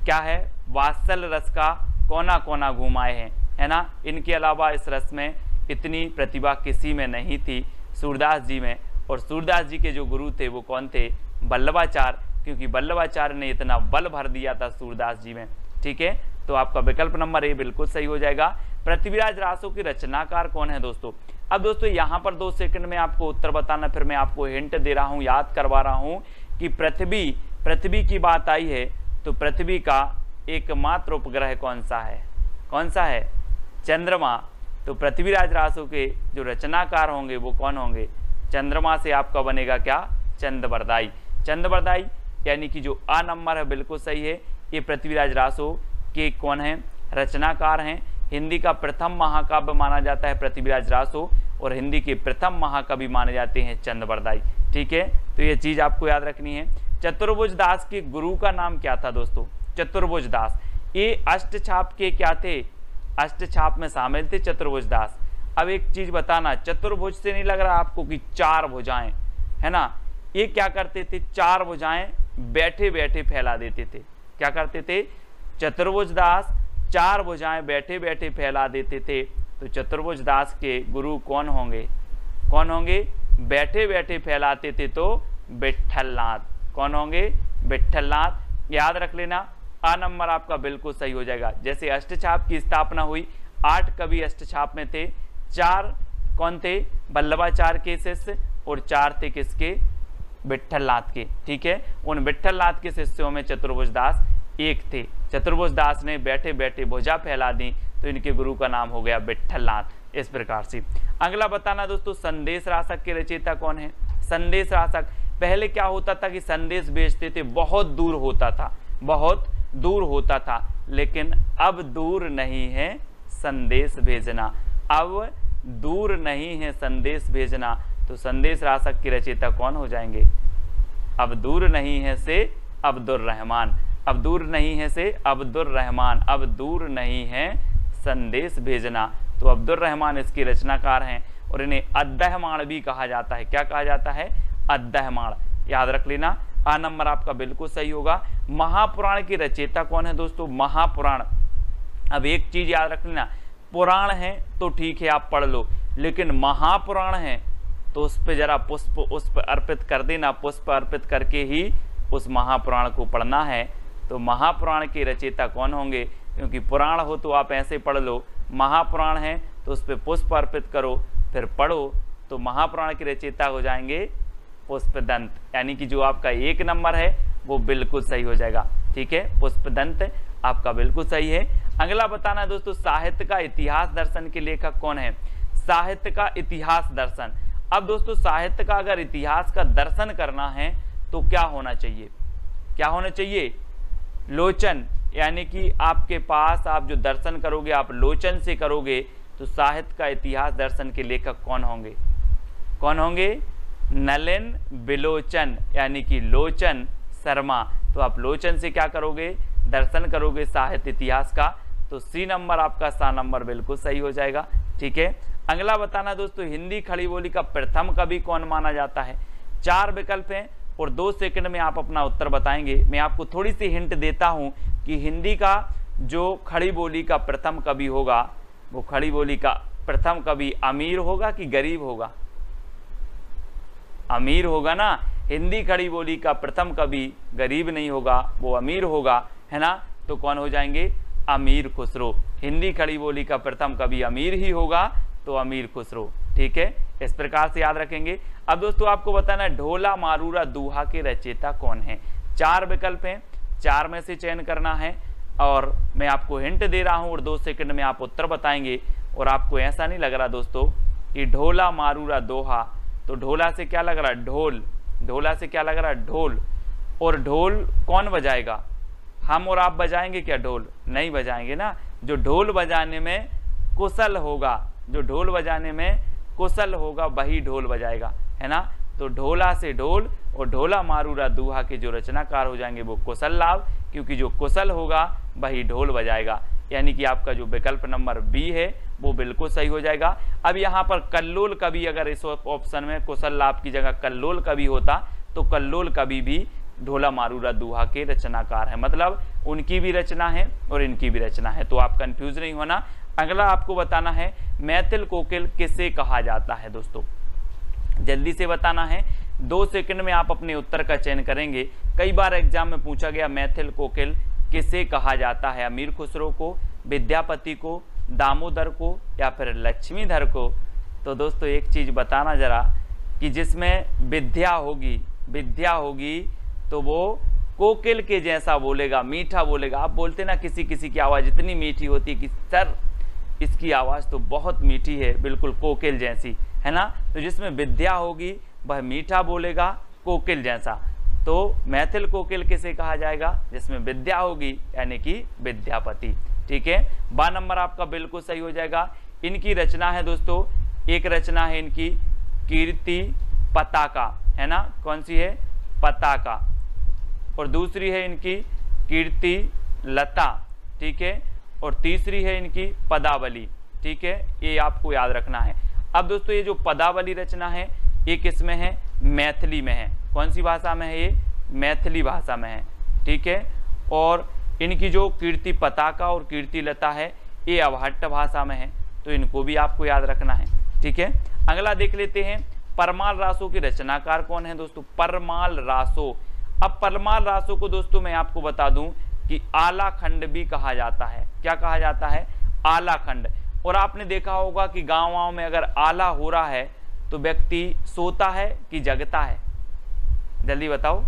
क्या है? वात्सल रस का कोना कोना घुमाए हैं, है ना। इनके अलावा इस रस में इतनी प्रतिभा किसी में नहीं थी, सूरदास जी में। और सूरदास जी के जो गुरु थे वो कौन थे? वल्लभाचार्य, क्योंकि वल्लभाचार्य ने इतना बल भर दिया था सूरदास जी में। ठीक है, तो आपका विकल्प नंबर ए बिल्कुल सही हो जाएगा। पृथ्वीराज रासो के रचनाकार कौन है दोस्तों? अब दोस्तों यहाँ पर 2 सेकंड में आपको उत्तर बताना, फिर मैं आपको हिंट दे रहा हूँ, याद करवा रहा हूँ कि पृथ्वी की बात आई है तो पृथ्वी का एकमात्र उपग्रह कौन सा है? कौन सा है? चंद्रमा। तो पृथ्वीराज रासो के जो रचनाकार होंगे वो कौन होंगे? चंद्रमा से आपका बनेगा क्या? चंद्रबरदाई। चंद्रबरदाई यानी कि जो आ नंबर है बिल्कुल सही है। ये पृथ्वीराज रासो के कौन हैं? रचनाकार हैं। हिंदी का प्रथम महाकाव्य माना जाता है पृथ्वीराज रासो, और हिंदी के प्रथम महाकवि माने जाते हैं चंद्रबरदाई। ठीक है, तो ये चीज आपको याद रखनी है। चतुर्भुज दास के गुरु का नाम क्या था दोस्तों? चतुर्भुज दास। ये अष्टछाप के क्या थे? अष्टछाप में शामिल थे चतुर्भुज दास। अब एक चीज बताना, चतुर्भुज से नहीं लग रहा आपको कि 4 भुजाएं, है ना? ये क्या करते थे? 4 भुजाएं बैठे बैठे फैला देते थे। क्या करते थे? चतुर्भुज दास 4 भुजाएं बैठे बैठे फैला देते थे। तो चतुर्भुज दास के गुरु कौन होंगे? कौन होंगे? बैठे बैठे फैलाते थे तो विट्ठलनाथ। कौन होंगे? विट्ठलनाथ। याद रख लेना, आ नंबर आपका बिल्कुल सही हो जाएगा। जैसे अष्टछाप की स्थापना हुई, 8 कवि अष्टछाप में थे, 4 कौन थे? वल्लभाचार्य के शिष्य, और 4 थे किसके? विट्ठलनाथ के। ठीक है, उन विट्ठलनाथ के शिष्यों में चतुर्भुज दास एक थे। चतुर्भुज दास ने बैठे बैठे भुजा फैला दी, तो इनके गुरु का नाम हो गया विट्ठलनाथ। इस प्रकार से अगला बताना दोस्तों, संदेश रासक के रचयिता कौन है? संदेश रासक, पहले क्या होता था कि संदेश भेजते थे, बहुत दूर होता था, बहुत दूर होता था, लेकिन अब दूर नहीं है संदेश भेजना। अब दूर नहीं है संदेश भेजना। तो संदेश रासक के रचयिता कौन हो जाएंगे? अब दूर नहीं है से अब्दुर रहमान। अब दूर नहीं है से अब्दुर रहमान। अब दूर नहीं है संदेश भेजना। तो अब्दुर रहमान इसके रचनाकार हैं, और इन्हें अद्दहमाण भी कहा जाता है। क्या कहा जाता है? अद्दहमाण। याद रख लेना, आ नंबर आपका बिल्कुल सही होगा। महापुराण की रचयिता कौन है दोस्तों? महापुराण। अब एक चीज याद रख लेना, पुराण है तो ठीक है आप पढ़ लो, लेकिन महापुराण है तो उस पर जरा पुष्प उस पर अर्पित कर देना। पुष्प अर्पित करके ही उस महापुराण को पढ़ना है। तो महापुराण के रचयिता कौन होंगे? क्योंकि पुराण हो तो आप ऐसे पढ़ लो, महापुराण है तो उस पर पुष्प अर्पित करो फिर पढ़ो। तो महापुराण के रचयिता हो जाएंगे पुष्पदंत, यानी कि जो आपका 1 नंबर है वो बिल्कुल सही हो जाएगा। ठीक है, पुष्पदंत आपका बिल्कुल सही है। अगला बताना दोस्तों, साहित्य का इतिहास दर्शन के लेखक कौन है? साहित्य का इतिहास दर्शन। अब दोस्तों साहित्य का अगर इतिहास का दर्शन करना है तो क्या होना चाहिए? क्या होना चाहिए? लोचन, यानी कि आपके पास आप जो दर्शन करोगे आप लोचन से करोगे। तो साहित्य का इतिहास दर्शन के लेखक कौन होंगे? कौन होंगे? नलिन बिलोचन, यानी कि लोचन शर्मा। तो आप लोचन से क्या करोगे? दर्शन करोगे साहित्य इतिहास का। तो सी नंबर आपका सा नंबर बिल्कुल सही हो जाएगा। ठीक है, अगला बताना दोस्तों, हिंदी खड़ी बोली का प्रथम कवि कौन माना जाता है? 4 विकल्प हैं और 2 सेकंड में आप अपना उत्तर बताएंगे। मैं आपको थोड़ी सी हिंट देता हूं कि हिंदी का जो खड़ी बोली का प्रथम कवि होगा, वो खड़ी बोली का प्रथम कवि अमीर होगा कि गरीब होगा? अमीर होगा ना। हिंदी खड़ी बोली का प्रथम कवि गरीब नहीं होगा, वो अमीर होगा, है ना। तो कौन हो जाएंगे? अमीर खुसरो। हिंदी खड़ी बोली का प्रथम कवि अमीर ही होगा, तो अमीर खुसरो। ठीक है, इस प्रकार से याद रखेंगे। अब दोस्तों आपको बताना है ढोला मारूरा दोहा के रचयिता कौन है? 4 विकल्प हैं, 4 में से चयन करना है, और मैं आपको हिंट दे रहा हूं और 2 सेकंड में आप उत्तर बताएंगे। और आपको ऐसा नहीं लग रहा दोस्तों कि ढोला मारूरा दोहा, तो ढोला से क्या लग रहा है? ढोल। ढोला से क्या लग रहा है? ढोल। और ढोल कौन बजाएगा? हम और आप बजाएंगे क्या ढोल? नहीं बजाएंगे ना। जो ढोल बजाने में कुशल होगा, जो ढोल बजाने में कुशल होगा वही ढोल बजाएगा, है ना। तो ढोला से ढोल, और ढोला मारूरा दोहा के जो रचनाकार हो जाएंगे वो कुशल लाभ, क्योंकि जो कुशल होगा वही ढोल बजाएगा। यानी कि आपका जो विकल्प नंबर बी है वो बिल्कुल सही हो जाएगा। अब यहाँ पर कल्लोल कवि, अगर इस ऑप्शन में कुशल लाभ की जगह कल्लोल कवि होता तो कल्लोल कवि भी ढोला मारूरा दोहा के रचनाकार है, मतलब उनकी भी रचना है और इनकी भी रचना है। तो आप कंफ्यूज नहीं होना। अगला आपको बताना है मैथिल कोकिल किसे कहा जाता है दोस्तों? जल्दी से बताना है, 2 सेकंड में आप अपने उत्तर का चयन करेंगे। कई बार एग्जाम में पूछा गया मैथिल कोकिल किसे कहा जाता है? अमीर खुसरो को, विद्यापति को, दामोदर को, या फिर लक्ष्मीधर को? तो दोस्तों एक चीज बताना जरा कि जिसमें विद्या होगी तो वो कोकिल के जैसा बोलेगा, मीठा बोलेगा। आप बोलते ना किसी किसी की आवाज़ इतनी मीठी होती है कि सर इसकी आवाज़ तो बहुत मीठी है, बिल्कुल कोकिल जैसी, है ना। तो जिसमें विद्या होगी वह मीठा बोलेगा कोकिल जैसा। तो मैथिल कोकिल किसे कहा जाएगा? जिसमें विद्या होगी, यानी कि विद्यापति। ठीक है, बा नंबर आपका बिल्कुल सही हो जाएगा। इनकी रचना है दोस्तों, एक रचना है इनकी कीर्ति पताका, है ना। कौन सी है? पताका। और दूसरी है इनकी कीर्ति लता, ठीक है। और तीसरी है इनकी पदावली, ठीक है। ये आपको याद रखना है। अब दोस्तों ये जो पदावली रचना है ये किस में है? मैथिली में है। कौन सी भाषा में है? ये मैथिली भाषा में है, ठीक है। और इनकी जो कीर्ति पताका और कीर्ति लता है ये अवहट्ट भाषा में है, तो इनको भी आपको याद रखना है, ठीक है। अगला देख लेते हैं, परमाल रासों के रचनाकार कौन है दोस्तों? परमाल रासो। अब परमाल रासो को दोस्तों मैं आपको बता दूं कि आला खंड भी कहा जाता है। क्या कहा जाता है? आला खंड। और आपने देखा होगा कि गाँव में अगर आला हो रहा है तो व्यक्ति सोता है कि जगता है? जल्दी बताओ।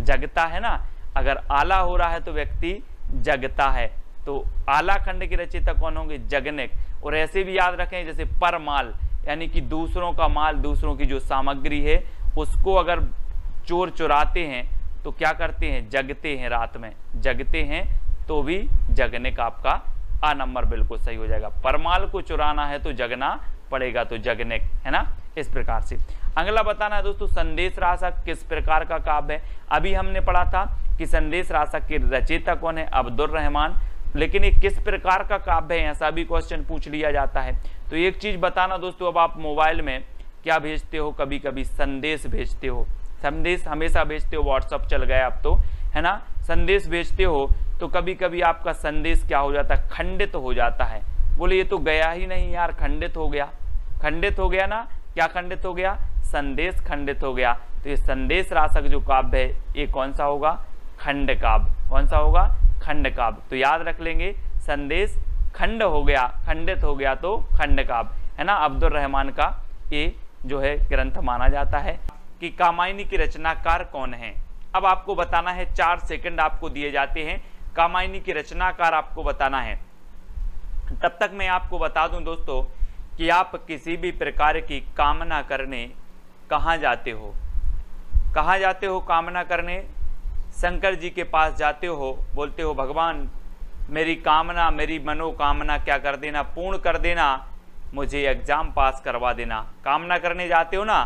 जगता है ना। अगर आला हो रहा है तो व्यक्ति जगता है। तो आला खंड के रचयिता कौन होंगे? जगनेक। और ऐसे भी याद रखें जैसे परमाल, यानी कि दूसरों का माल, दूसरों की जो सामग्री है उसको अगर चोर चुराते हैं तो क्या करते हैं? जगते हैं, रात में जगते हैं, तो भी जगनेक आपका आ नंबर बिल्कुल सही हो जाएगा। परमाल को चुराना है तो जगना पड़ेगा, तो जगनेक, है ना। इस प्रकार से अगला बताना है दोस्तों, संदेश रासक किस प्रकार का काव्य है? अभी हमने पढ़ा था कि संदेश रासक के रचयिता कौन है? अब्दुल रहमान। लेकिन ये किस प्रकार का काव्य है, ऐसा भी क्वेश्चन पूछ लिया जाता है। तो एक चीज बताना दोस्तों, अब आप मोबाइल में क्या भेजते हो? कभी कभी संदेश भेजते हो। संदेश हमेशा भेजते हो, व्हाट्सअप चल गया अब तो, है ना। संदेश भेजते हो तो कभी कभी आपका संदेश क्या हो जाता है? खंडित हो जाता है। बोले ये तो गया ही नहीं यार, खंडित हो गया। खंडित हो गया ना। क्या खंडित हो गया? संदेश खंडित हो गया। तो ये संदेश रासक जो काव्य है ये कौन सा होगा? खंड काव्य। कौन सा होगा? खंड काव्य। तो याद रख लेंगे, संदेश खंड हो गया, खंडित हो गया तो खंड काव्य, है ना। अब्दुल रहमान का ये जो है ग्रंथ माना जाता है। कि कामायनी की रचनाकार कौन है? अब आपको बताना है, 4 सेकंड आपको दिए जाते हैं। कामायनी की रचनाकार आपको बताना है। तब तक मैं आपको बता दूं दोस्तों कि आप किसी भी प्रकार की कामना करने कहाँ जाते हो? कहाँ जाते हो कामना करने? शंकर जी के पास जाते हो, बोलते हो भगवान मेरी कामना, मेरी मनोकामना क्या कर देना, पूर्ण कर देना, मुझे एग्जाम पास करवा देना। कामना करने जाते हो ना,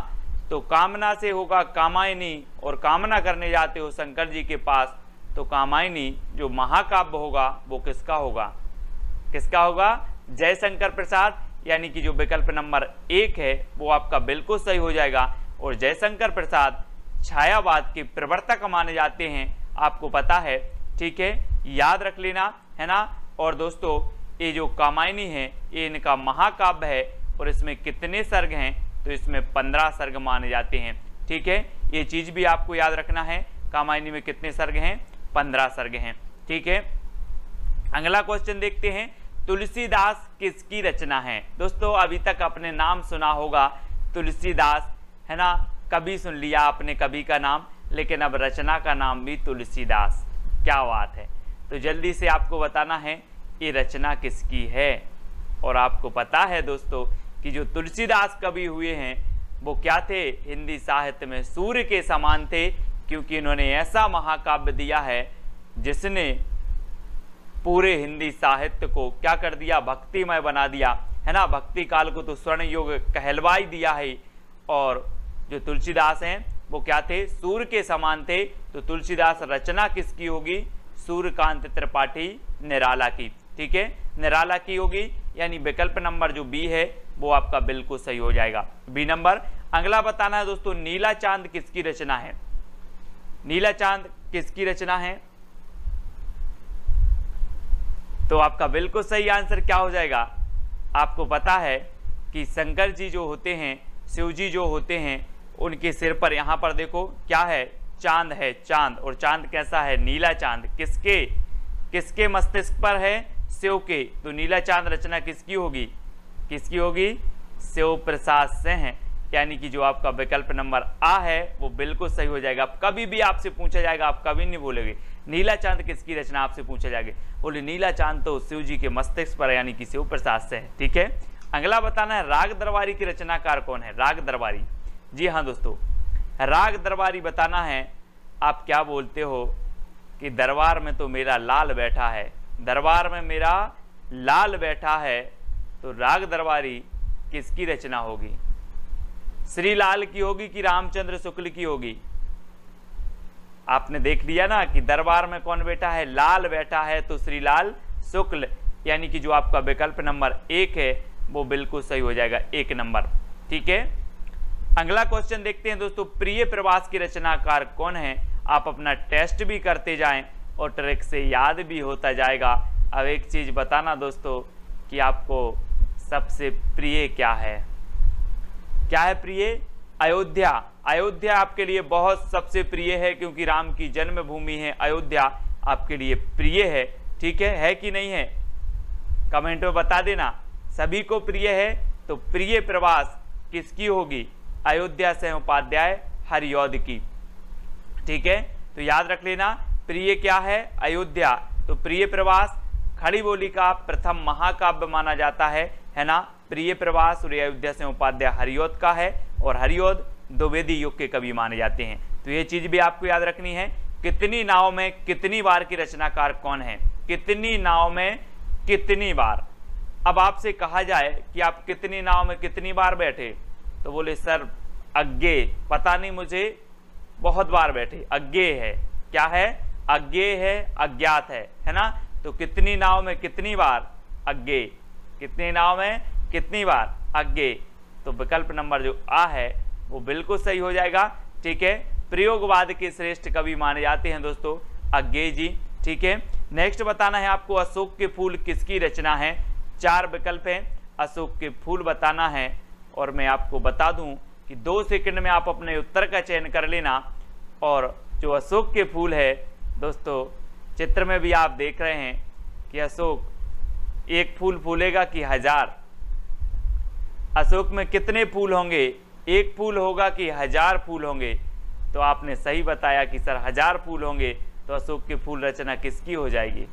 तो कामना से होगा कामायनी, और कामना करने जाते हो शंकर जी के पास तो कामायनी जो महाकाव्य होगा वो किसका होगा? किसका होगा? जयशंकर प्रसाद, यानी कि जो विकल्प नंबर 1 है वो आपका बिल्कुल सही हो जाएगा। और जयशंकर प्रसाद छायावाद के प्रवर्तक माने जाते हैं, आपको पता है, ठीक है, याद रख लेना, है ना। और दोस्तों ये जो कामायनी है ये इनका महाकाव्य है, और इसमें कितने सर्ग हैं? तो इसमें 15 सर्ग माने जाते हैं, ठीक है। ये चीज भी आपको याद रखना है, कामायनी में कितने सर्ग हैं? 15 सर्ग हैं, ठीक है। अगला क्वेश्चन देखते हैं, तुलसीदास किसकी रचना है? दोस्तों अभी तक आपने नाम सुना होगा तुलसीदास, है ना, कभी सुन लिया आपने कवि का नाम, लेकिन अब रचना का नाम भी तुलसीदास। क्या बात है। तो जल्दी से आपको बताना है ये रचना किसकी है। और आपको पता है दोस्तों कि जो तुलसीदास कवि हुए हैं वो क्या थे? हिंदी साहित्य में सूर्य के समान थे, क्योंकि इन्होंने ऐसा महाकाव्य दिया है जिसने पूरे हिंदी साहित्य को क्या कर दिया? भक्तिमय बना दिया, है ना। भक्ति काल को तो स्वर्ण युग कहलवा ही दिया है। और जो तुलसीदास हैं वो क्या थे? सूर्य के समान थे। तो तुलसीदास रचना किसकी होगी? सूर्यकांत त्रिपाठी निराला की, ठीक है, निराला की होगी, यानी विकल्प नंबर जो बी है वो आपका बिल्कुल सही हो जाएगा, बी नंबर। अगला बताना है दोस्तों, नीला चांद किसकी रचना है? नीला चांद किसकी रचना है? तो आपका बिल्कुल सही आंसर क्या हो जाएगा? आपको पता है कि शंकर जी जो होते हैं, शिव जी जो होते हैं, उनके सिर पर यहाँ पर देखो क्या है? चांद है, चांद। और चांद कैसा है? नीला चांद। किसके? किसके मस्तिष्क पर है? शिव के। तो नीला चांद रचना किसकी होगी? किसकी होगी? शिव प्रसाद से है, यानी कि जो आपका विकल्प नंबर आ है वो बिल्कुल सही हो जाएगा। कभी भी आपसे पूछा जाएगा, आप कभी नहीं बोलोगे नीला चांद किसकी रचना, आपसे पूछा जाएगा बोले नीला चांद तो शिव जी के मस्तिष्क पर यानी कि शिव प्रसाद से है। ठीक है, अगला बताना है राग दरबारी की रचनाकार कौन है। राग दरबारी, जी हाँ दोस्तों, राग दरबारी बताना है। आप क्या बोलते हो कि दरबार में तो मेरा लाल बैठा है, दरबार में मेरा लाल बैठा है, तो राग दरबारी किसकी रचना होगी? श्री लाल की होगी कि रामचंद्र शुक्ल की होगी? आपने देख लिया ना कि दरबार में कौन बैठा है, लाल बैठा है, तो श्री लाल शुक्ल, यानी कि जो आपका विकल्प नंबर 1 है वो बिल्कुल सही हो जाएगा, 1 नंबर। ठीक है, अगला क्वेश्चन देखते हैं दोस्तों, प्रिय प्रवास की रचनाकार कौन है? आप अपना टेस्ट भी करते जाएं और ट्रिक से याद भी होता जाएगा। अब एक चीज बताना दोस्तों कि आपको सबसे प्रिय क्या है? क्या है प्रिय? अयोध्या। अयोध्या आपके लिए बहुत सबसे प्रिय है, क्योंकि राम की जन्मभूमि है अयोध्या, आपके लिए प्रिय है। ठीक है कि नहीं है? कमेंट में बता देना। सभी को प्रिय है, तो प्रिय प्रवास किसकी होगी? अयोध्या से उपाध्याय हरिऔध की। ठीक है, तो याद रख लेना, प्रिय क्या है? अयोध्या। तो प्रिय प्रवास खड़ी बोली का प्रथम महाकाव्य माना जाता है ना? प्रिय प्रवास और अयोध्या से उपाध्याय हरिऔध का है, और हरिऔध द्विवेदी युग के कवि माने जाते हैं। तो ये चीज भी आपको याद रखनी है। कितनी नाव में कितनी बार की रचनाकार कौन है? कितनी नाव में कितनी बार। अब आपसे कहा जाए कि आप कितनी नाव में कितनी बार बैठे, तो बोले सर अज्ञे, पता नहीं मुझे, बहुत बार बैठे। अज्ञे है, क्या है? अज्ञे है, अज्ञात है ना? तो कितनी नाव में कितनी बार? अज्ञे। कितनी नाव में कितनी बार? अज्ञे। तो विकल्प नंबर जो आ है वो बिल्कुल सही हो जाएगा। ठीक है, प्रयोगवाद के श्रेष्ठ कवि माने जाते हैं दोस्तों अज्ञे जी। ठीक है, नेक्स्ट बताना है आपको, अशोक के फूल किसकी रचना है? 4 विकल्प हैं, अशोक के फूल बताना है, और मैं आपको बता दूं कि 2 सेकंड में आप अपने उत्तर का चयन कर लेना। और जो अशोक के फूल है दोस्तों, चित्र में भी आप देख रहे हैं कि अशोक एक फूल फूलेगा कि 1000? अशोक में कितने फूल होंगे? एक फूल होगा कि 1000 फूल होंगे? तो आपने सही बताया कि सर 1000 फूल होंगे। तो अशोक के फूल रचना किसकी हो जाएगी?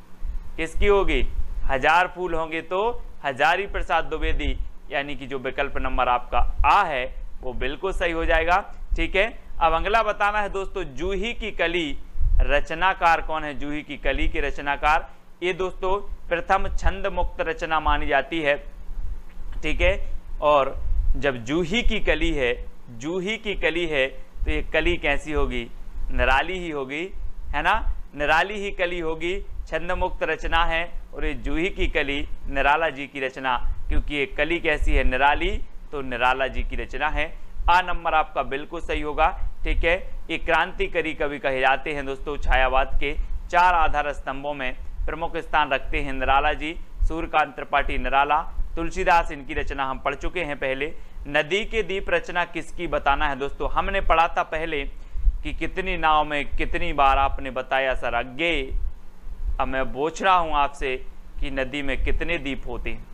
किसकी होगी? 1000 फूल होंगे तो हजारी प्रसाद द्विवेदी, यानी कि जो विकल्प नंबर आपका आ है वो बिल्कुल सही हो जाएगा। ठीक है, अब अगला बताना है दोस्तों, जूही की कली रचनाकार कौन है? जूही की कली के रचनाकार, ये दोस्तों प्रथम छंद मुक्त रचना मानी जाती है। ठीक है, और जब जूही की कली है, जूही की कली है, तो ये कली कैसी होगी? निराली ही होगी, है ना? निराली ही कली होगी, छंद मुक्त रचना है, और ये जूही की कली निराला जी की रचना, क्योंकि ये कली कैसी है? निराली, तो निराला जी की रचना है। आ नंबर आपका बिल्कुल सही होगा। ठीक है, ये क्रांतिकारी कवि कहे जाते हैं दोस्तों। छायावाद के 4 आधार स्तंभों में प्रमुख स्थान रखते हैं निराला जी। सूर्यकांत त्रिपाठी निराला, तुलसीदास, इनकी रचना हम पढ़ चुके हैं पहले। नदी के दीप रचना किसकी बताना है दोस्तों? हमने पढ़ा था पहले कि कितनी नाव में कितनी बार, आपने बताया सर अज्ञे। अब मैं पूछ रहा हूं आपसे कि नदी में कितने दीप होते हैं?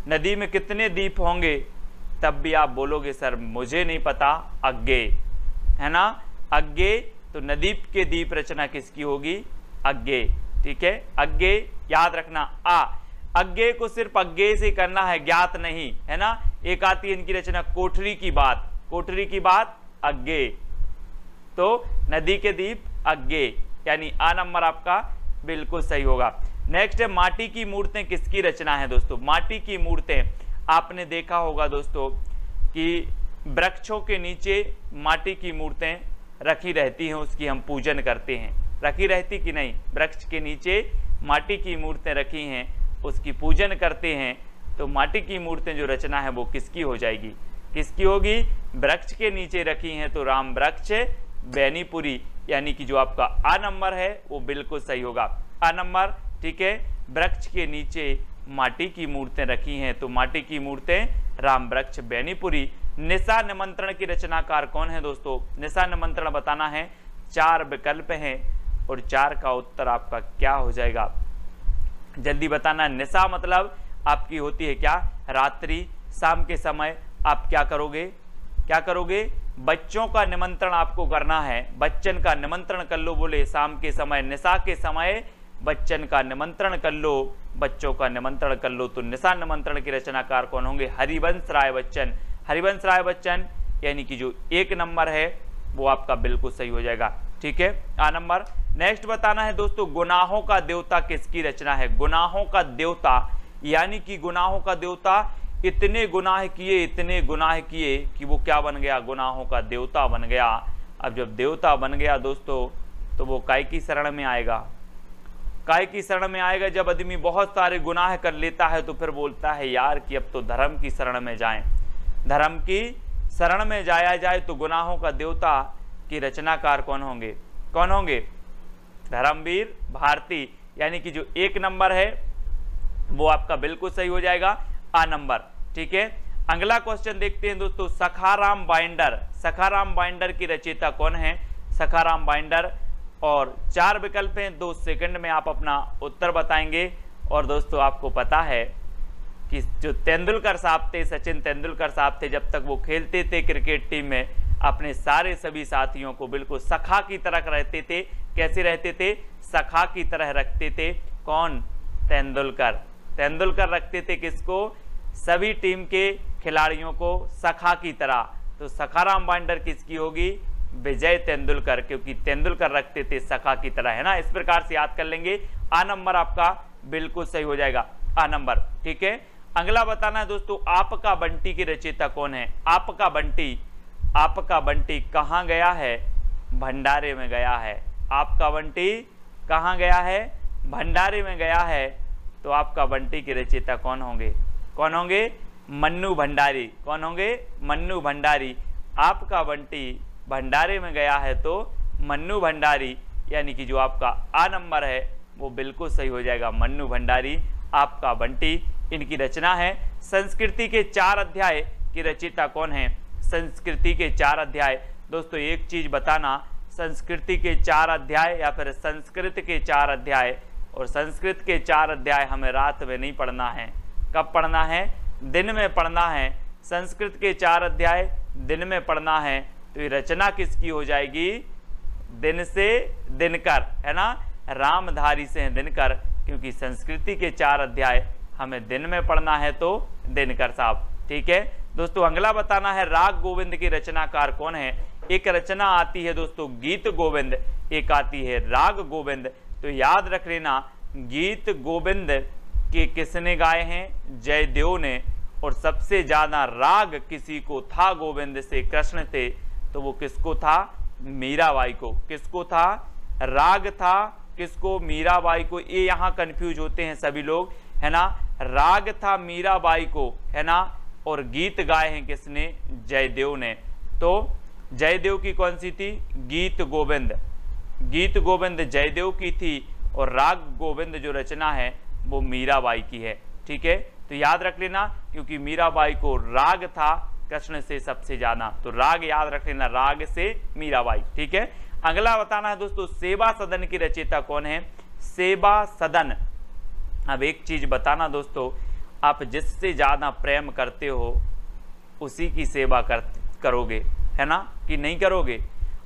नदी में कितने दीप होंगे? तब भी आप बोलोगे सर मुझे नहीं पता, अज्ञे, है ना? अज्ञे। तो नदी के दीप रचना किसकी होगी? अज्ञे। ठीक है, अज्ञे याद रखना। अज्ञे को सिर्फ अज्ञे से करना है, ज्ञात नहीं, है ना? एक आती है इनकी रचना कोठरी की बात, कोठरी की बात अज्ञे। तो नदी के दीप अज्ञे, यानी आ नंबर आपका बिल्कुल सही होगा। नेक्स्ट है, माटी की मूर्तें किसकी रचना है दोस्तों? माटी की मूर्तें आपने देखा होगा दोस्तों कि वृक्षों के नीचे माटी की मूर्तें रखी रहती हैं, उसकी हम पूजन करते हैं। रखी रहती कि नहीं? वृक्ष के नीचे माटी की मूर्तें रखी हैं, उसकी पूजन करते हैं। तो माटी की मूर्तें जो रचना है वो किसकी हो जाएगी? किसकी होगी? वृक्ष के नीचे रखी हैं, तो राम वृक्ष बैनीपुरी, यानी कि जो आपका आ नंबर है वो बिल्कुल सही होगा, आ नंबर। ठीक है, वृक्ष के नीचे माटी की मूर्तें रखी हैं, तो माटी की मूर्तें राम वृक्ष बैनीपुरी। निशा निमंत्रण की रचनाकार कौन है दोस्तों? निशा निमंत्रण बताना है। 4 विकल्प हैं और 4 का उत्तर आपका क्या हो जाएगा? जल्दी बताना। निशा मतलब आपकी होती है क्या? रात्रि, शाम के समय आप क्या करोगे? क्या करोगे, बच्चों का निमंत्रण आपको करना है। बच्चन का निमंत्रण कर लो, बोले शाम के समय, निशा के समय बच्चन का निमंत्रण कर लो, बच्चों का निमंत्रण कर लो। तो निशा निमंत्रण के रचनाकार कौन होंगे, हरिवंश राय बच्चन। हरिवंश राय बच्चन यानी कि जो 1 नंबर है वो आपका बिल्कुल सही हो जाएगा। ठीक है, आ नंबर। नेक्स्ट बताना है दोस्तों, गुनाहों का देवता किसकी रचना है। गुनाहों का देवता यानी कि गुनाहों का देवता इतने गुनाह किए, इतने गुनाह किए कि वो क्या बन गया, गुनाहों का देवता बन गया। अब जब देवता बन गया दोस्तों तो वो काय की शरण में आएगा, काय की शरण में आएगा। जब आदमी बहुत सारे गुनाह कर लेता है तो फिर बोलता है यार कि अब तो धर्म की शरण में जाएं, धर्म की शरण में जाया जाए। तो गुनाहों का देवता की रचनाकार कौन होंगे, कौन होंगे, धर्मवीर भारती। यानी कि जो 1 नंबर है वो आपका बिल्कुल सही हो जाएगा, आ नंबर। ठीक है, अगला क्वेश्चन देखते हैं दोस्तों, सखाराम बाइंडर। सखाराम बाइंडर की रचयिता कौन है, सखाराम बाइंडर। और 4 विकल्प हैं, 2 सेकंड में आप अपना उत्तर बताएंगे। और दोस्तों आपको पता है कि जो तेंदुलकर साहब थे, सचिन तेंदुलकर साहब थे, जब तक वो खेलते थे क्रिकेट टीम में, अपने सारे सभी साथियों को बिल्कुल सखा की तरह रहते थे। कैसे रहते थे, सखा की तरह रखते थे। कौन, तेंदुलकर। तेंदुलकर रखते थे किसको, सभी टीम के खिलाड़ियों को सखा की तरह। तो सखाराम बाइंडर किसकी होगी, विजय तेंदुलकर, क्योंकि तेंदुलकर रखते थे सखा की तरह, है ना। इस प्रकार से याद कर लेंगे, आ नंबर आपका बिल्कुल सही हो जाएगा, आ नंबर। ठीक है, अगला बताना है दोस्तों, आपका बंटी की रचयिता कौन है। आपका बंटी, आपका बंटी कहाँ गया है, भंडारे में गया है। आपका बंटी कहाँ गया है, भंडारे में गया है। तो आपका बंटी की रचयिता कौन होंगे, कौन होंगे, मन्नू भंडारी। कौन होंगे, मन्नू भंडारी। आपका बंटी भंडारे में गया है तो मन्नू भंडारी, यानी कि जो आपका आ नंबर है वो बिल्कुल सही हो जाएगा, मन्नू भंडारी। आपका बंटी, इनकी रचना है। संस्कृति के 4 अध्याय की रचयिता कौन है, संस्कृति के 4 अध्याय। दोस्तों एक चीज बताना, संस्कृति के 4 अध्याय या फिर संस्कृत के 4 अध्याय, और संस्कृत के 4 अध्याय हमें रात में नहीं पढ़ना है। कब पढ़ना है, दिन में पढ़ना है। संस्कृत के 4 अध्याय दिन में पढ़ना है। तो ये रचना किसकी हो जाएगी, दिन से दिनकर, है ना, रामधारी से है दिनकर, क्योंकि संस्कृति के 4 अध्याय हमें दिन में पढ़ना है तो दिनकर साहब। ठीक है दोस्तों, अगला बताना है, राग गोविंद की रचनाकार कौन है। एक रचना आती है दोस्तों गीत गोविंद, एक आती है राग गोविंद। तो याद रख लेना, गीत गोविंद के किसने गाए हैं, जयदेव ने। और सबसे ज्यादा राग किसी को था गोविंद से, कृष्ण थे, तो वो किसको था, मीराबाई को। किसको था, राग था किसको, मीराबाई को। ये यहाँ कंफ्यूज होते हैं सभी लोग, है ना। राग था मीराबाई को, है ना, और गीत गाए हैं किसने, जयदेव ने। तो जयदेव की कौन सी थी, गीत गोविंद। गीत गोविंद जयदेव की थी और राग गोविंद जो रचना है वो मीराबाई की है। ठीक है, तो याद रख लेना, क्योंकि मीराबाई को राग था कृष्ण से सबसे ज्यादा, तो राग याद रख लेना, राग से मीराबाई। ठीक है, अगला बताना है दोस्तों, सेवा सदन की रचयिता कौन है, सेवा सदन। अब एक चीज बताना दोस्तों, आप जिससे ज्यादा प्रेम करते हो उसी की सेवा करोगे, है ना, कि नहीं करोगे।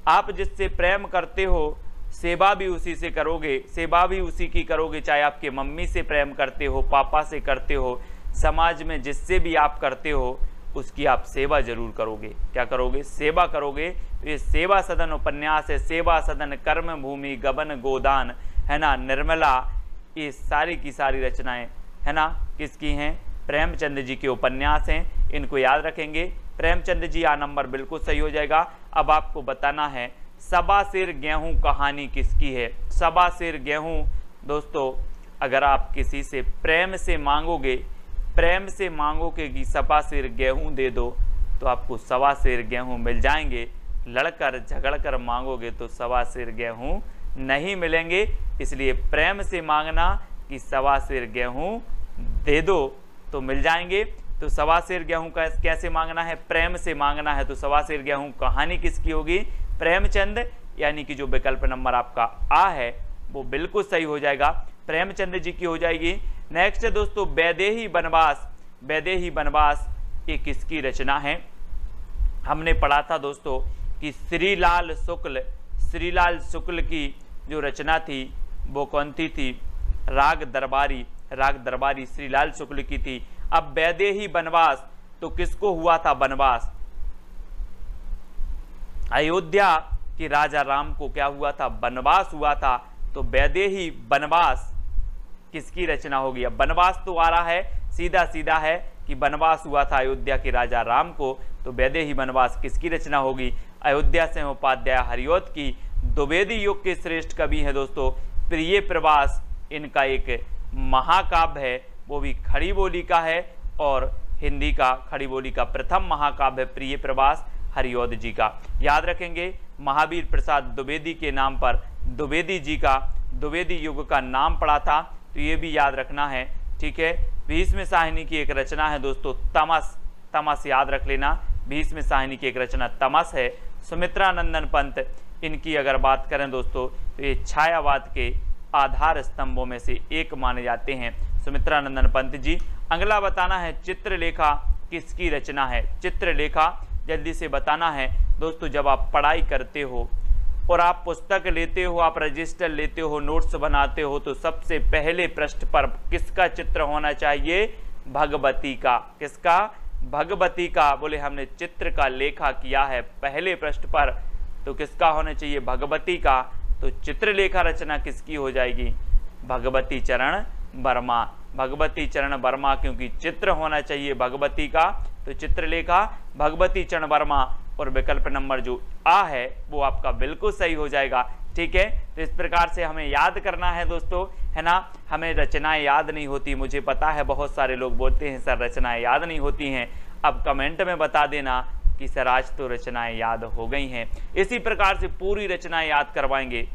आप जिससे प्रेम करते हो सेवा भी उसी से करोगे, सेवा भी उसी की करोगे। चाहे आपके मम्मी से प्रेम करते हो, पापा से करते हो, समाज में जिससे भी आप करते हो उसकी आप सेवा जरूर करोगे। क्या करोगे, सेवा करोगे। ये सेवा सदन उपन्यास है, सेवा सदन, कर्म भूमि, गबन गोदान, है ना, निर्मला, ये सारी की सारी रचनाएं, है ना, किसकी हैं, प्रेमचंद जी के उपन्यास हैं। इनको याद रखेंगे, प्रेमचंद जी, आ नंबर बिल्कुल सही हो जाएगा। अब आपको बताना है, सबा सिर गेहूं कहानी किसकी है। सबा सिर गेहूं दोस्तों, अगर आप किसी से प्रेम से मांगोगे, प्रेम से मांगोगे कि सबा सिर गेहूं दे दो, तो आपको सवा सिर गेहूं मिल जाएंगे। लड़कर झगड़कर मांगोगे तो सवा सिर गेहूं नहीं मिलेंगे। इसलिए प्रेम से मांगना कि सवा सिर गेहूं दे दो तो मिल जाएंगे। तो सवा सिर गेहूं का कैसे मांगना है, प्रेम से मांगना है। तो सवा सिर गेहूं कहानी किसकी होगी, प्रेमचंद, यानी कि जो विकल्प नंबर आपका आ है वो बिल्कुल सही हो जाएगा, प्रेमचंद जी की हो जाएगी। नेक्स्ट है दोस्तों, वैदेही वनवास। वैदेही वनवास ये किसकी रचना है, हमने पढ़ा था दोस्तों कि श्रीलाल शुक्ल की जो रचना थी वो कौन थी? राग दरबारी श्रीलाल शुक्ल की थी। अब वैदेही वनवास, तो किसको हुआ था वनवास? अयोध्या के राजा राम को क्या हुआ था? वनवास हुआ था। तो वैदेही वनवास किसकी रचना होगी? अब वनवास तो आ रहा है, सीधा है कि वनवास हुआ था अयोध्या के राजा राम को, तो वैदेही वनवास किसकी रचना होगी? अयोध्या से उपाध्याय हरिऔध की। द्विवेदी युग के श्रेष्ठ कवि हैं दोस्तों प्रिय प्रवास, इनका एक महाकाव्य है, वो भी खड़ी बोली का है और हिंदी का खड़ी बोली का प्रथम महाकाव्य है प्रिय प्रवास हरिऔध जी का। याद रखेंगे महावीर प्रसाद द्विवेदी के नाम पर द्विवेदी जी का द्विवेदी युग का नाम पड़ा था, तो ये भी याद रखना है। ठीक है, भीष्म साहिनी की एक रचना है दोस्तों तमस याद रख लेना, भीष्म साहिनी की एक रचना तमस है। सुमित्रा नंदन पंत, इनकी अगर बात करें दोस्तों तो ये छायावाद के आधार स्तंभों में से एक माने जाते हैं सुमित्रा नंदन पंत जी। अगला बताना है चित्रलेखा किसकी रचना है? चित्रलेखा जल्दी से बताना है दोस्तों। जब आप पढ़ाई करते हो और आप पुस्तक लेते हो, आप रजिस्टर लेते हो, नोट्स बनाते हो, तो सबसे पहले पृष्ठ पर किसका चित्र होना चाहिए? भगवती का। किसका? भगवती का। बोले हमने चित्र का लेखा किया है पहले पृष्ठ पर, तो किसका होना चाहिए? भगवती का। तो चित्रलेखा रचना किसकी हो जाएगी? भगवती चरण वर्मा। भगवती चरण वर्मा, क्योंकि चित्र होना चाहिए भगवती का, तो चित्रलेखा भगवती चरण वर्मा। और विकल्प नंबर जो आ है वो आपका बिल्कुल सही हो जाएगा। ठीक है, तो इस प्रकार से हमें याद करना है दोस्तों, है ना। हमें रचनाएं याद नहीं होती, मुझे पता है बहुत सारे लोग बोलते हैं सर रचनाएं याद नहीं होती हैं। अब कमेंट में बता देना कि सर आज तो रचनाएं याद हो गई हैं। इसी प्रकार से पूरी रचनाएं याद करवाएंगे।